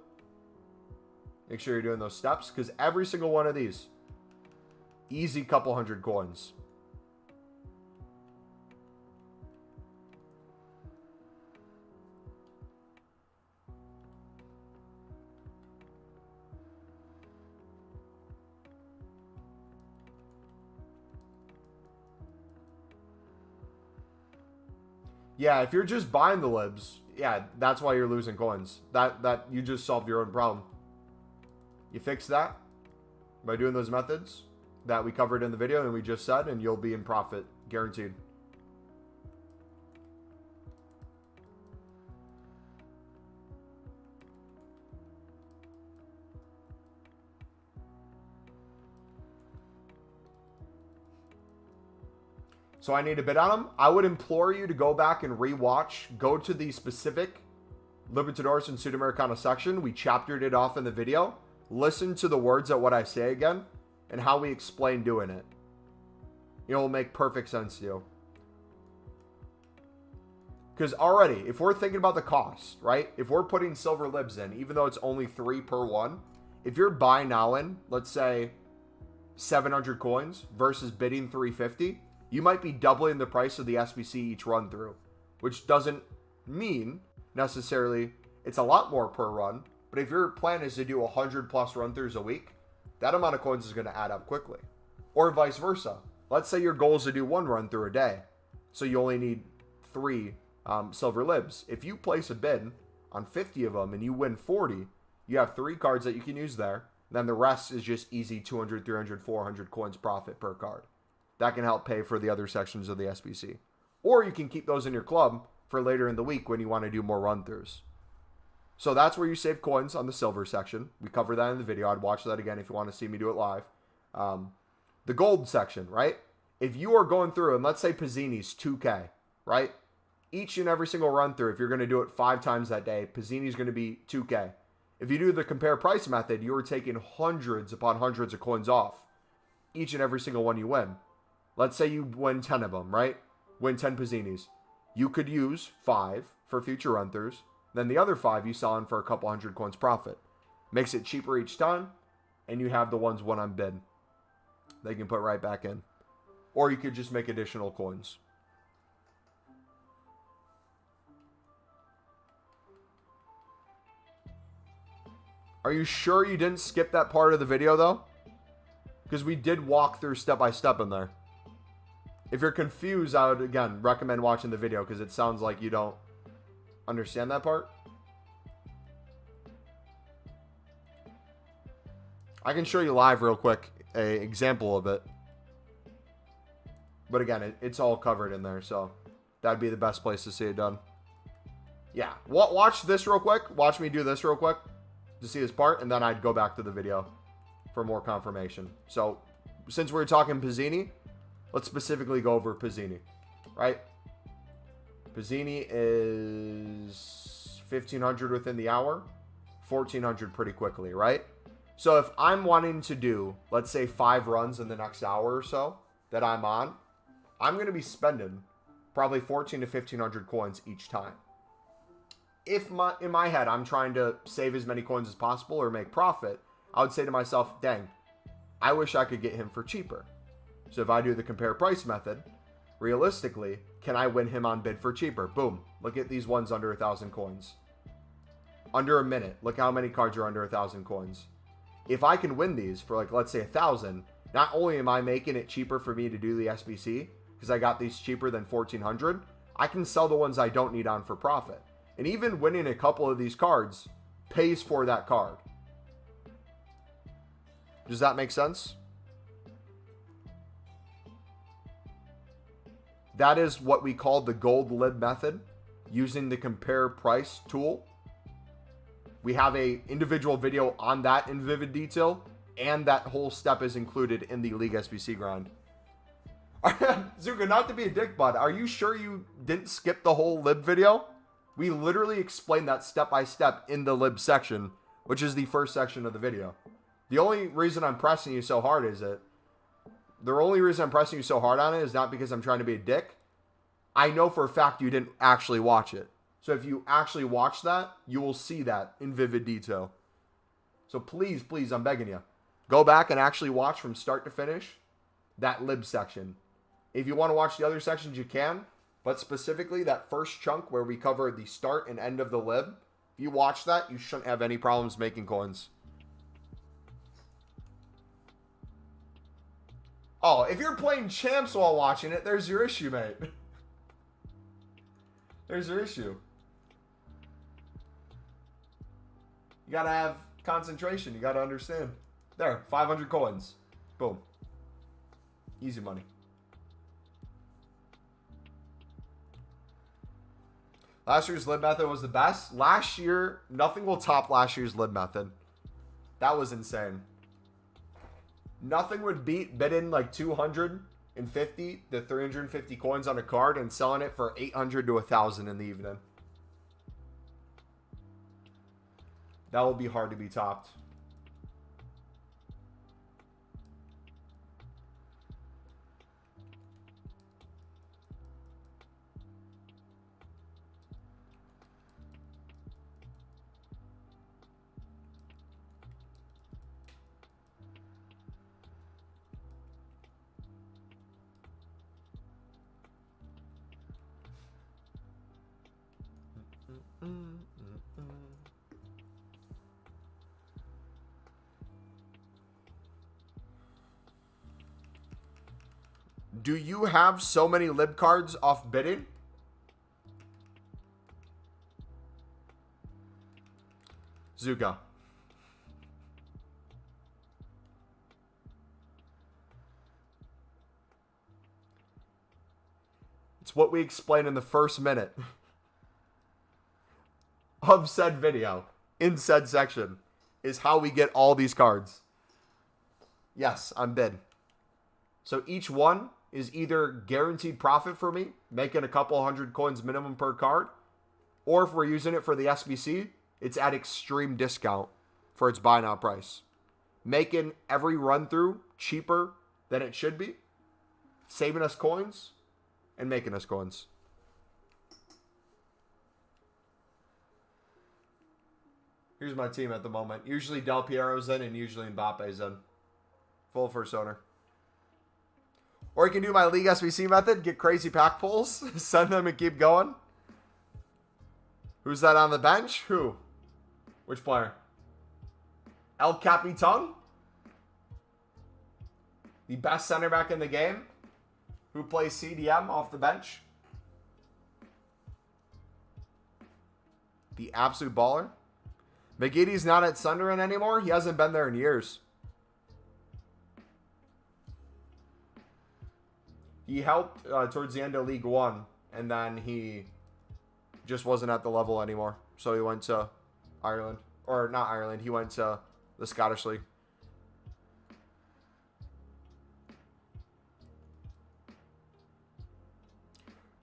Speaker 1: Make sure you're doing those steps because every single one of these, easy couple hundred coins. Yeah, if you're just buying the libs, yeah, that's why you're losing coins. That you just solved your own problem. You fix that by doing those methods that we covered in the video and we just said, and you'll be in profit, guaranteed. So I need to bid on them. I would implore you to go back and rewatch. Go to the specific Libertadores and Sudamericana section. We chaptered it off in the video. Listen to the words at what I say again and how we explain doing it. It will make perfect sense to you. Because already, if we're thinking about the cost, right? If we're putting silver libs in, even though it's only 3 per one, if you're buy now in, let's say 700 coins versus bidding 350, you might be doubling the price of the SBC each run through, which doesn't mean necessarily it's a lot more per run. But if your plan is to do 100 plus run throughs a week, that amount of coins is going to add up quickly. Or vice versa. Let's say your goal is to do 1 run through a day. So you only need 3 silver libs. If you place a bid on 50 of them and you win 40, you have 3 cards that you can use there. Then the rest is just easy 200, 300, 400 coins profit per card. That can help pay for the other sections of the SBC. Or you can keep those in your club for later in the week when you want to do more run-throughs. So that's where you save coins on the silver section. We covered that in the video. I'd watch that again if you want to see me do it live. The gold section, right? If you are going through, and let's say Pizzini's 2K, right? Each and every single run-through, if you're going to do it 5 times that day, Pizzini's going to be 2K. If you do the compare price method, you are taking hundreds upon hundreds of coins off each and every single one you win. Let's say you win 10 of them, right? Win 10 Pizzinis. You could use 5 for future run-throughs. Then the other 5 you sell in for a couple hundred coins profit. Makes it cheaper each time, and you have the ones won on bid. They can put right back in. Or you could just make additional coins. Are you sure you didn't skip that part of the video, though? Because we did walk through step by step in there. If you're confused, I would, again, recommend watching the video because it sounds like you don't understand that part. I can show you live real quick an example of it. But again, it's all covered in there, so that'd be the best place to see it done. Yeah, watch this real quick. Watch me do this real quick to see this part, and then I'd go back to the video for more confirmation. So, since we're talking Pizzini, let's specifically go over Pizzini, right? Pizzini is 1,500 within the hour, 1,400 pretty quickly, right? So if I'm wanting to do, let's say 5 runs in the next hour or so that I'm on, I'm going to be spending probably 1,400 to 1,500 coins each time. If in my head I'm trying to save as many coins as possible or make profit, I would say to myself, dang, I wish I could get him for cheaper. So if I do the compare price method, realistically, can I win him on bid for cheaper? Boom. Look at these ones under 1,000 coins. Under a minute. Look how many cards are under 1,000 coins. If I can win these for, like, let's say 1,000, not only am I making it cheaper for me to do the SBC, because I got these cheaper than 1,400, I can sell the ones I don't need on for profit. And even winning a couple of these cards pays for that card. Does that make sense? That is what we call the gold lib method, using the compare price tool. We have a individual video on that in vivid detail, and that whole step is included in the League SBC grind. Zuka, not to be a dick, bud, are you sure you didn't skip the whole lib video? We literally explained that step by step in the lib section, which is the first section of the video. The only reason I'm pressing you so hard is that the only reason I'm pressing you so hard on it is not because I'm trying to be a dick. I know for a fact you didn't actually watch it. So if you actually watch that, you will see that in vivid detail. So please, please, I'm begging you, go back and actually watch from start to finish that lib section. If you want to watch the other sections, you can. But specifically, that first chunk where we cover the start and end of the lib, if you watch that, you shouldn't have any problems making coins. Oh, if you're playing champs while watching it, there's your issue, mate. There's your issue. You gotta have concentration. You gotta understand. There, 500 coins. Boom. Easy money. Last year's lib method was the best. Last year, nothing will top last year's lib method. That was insane. Nothing would beat bidding like 200 $350 to 350 coins on a card and selling it for 800 to 1,000 in the evening. That will be hard to be topped. Do you have so many lib cards off bidding? Zuka. It's what we explained in the first minute of said video, in said section, is how we get all these cards. Yes, I'm bid. So each one is either guaranteed profit for me, making a couple hundred coins minimum per card, or if we're using it for the SBC, it's at extreme discount for its buy now price. Making every run through cheaper than it should be, saving us coins, and making us coins. Here's my team at the moment. Usually Del Piero's in and usually Mbappe's in. Full first owner. Or you can do my League SBC method, get crazy pack pulls, send them and keep going. Who's that on the bench? Who? Which player? El Capitan? The best center back in the game? Who plays CDM off the bench? The absolute baller? McGeady's not at Sunderland anymore. He hasn't been there in years. He helped towards the end of League One, and then he just wasn't at the level anymore. So he went to Ireland. Or not Ireland, he went to the Scottish League.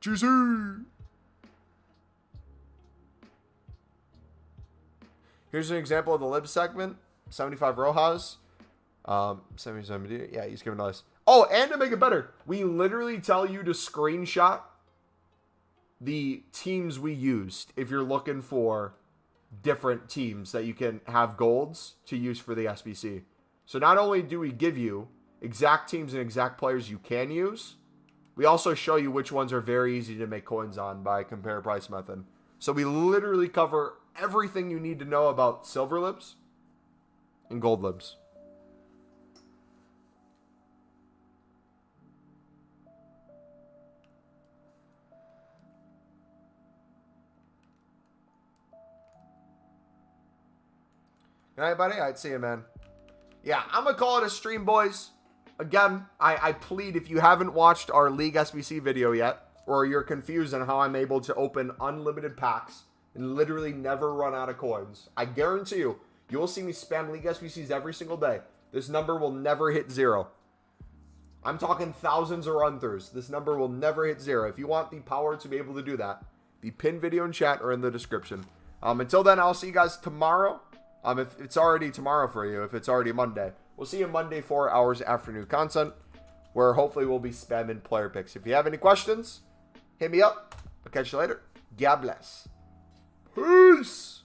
Speaker 1: GC! Here's an example of the lib segment. 75 Rojas. 70, yeah, he's giving us. Oh, and to make it better, we literally tell you to screenshot the teams we used if you're looking for different teams that you can have golds to use for the SBC. So not only do we give you exact teams and exact players you can use, we also show you which ones are very easy to make coins on by compare price method. So we literally cover everything you need to know about silver libs and gold libs. Good night, buddy. I'd see you, man. Yeah, I'm going to call it a stream, boys. Again, I plead if you haven't watched our League SBC video yet, or you're confused on how I'm able to open unlimited packs and literally never run out of coins, I guarantee you, you will see me spam League SBCs every single day. This number will never hit 0. I'm talking thousands of run-throughs. This number will never hit 0. If you want the power to be able to do that, the pinned video in chat or in the description. Until then, I'll see you guys tomorrow. If it's already tomorrow for you, if it's already Monday. We'll see you Monday, 4 hours after new content, where hopefully we'll be spamming player picks. If you have any questions, hit me up. I'll catch you later. God bless. Peace.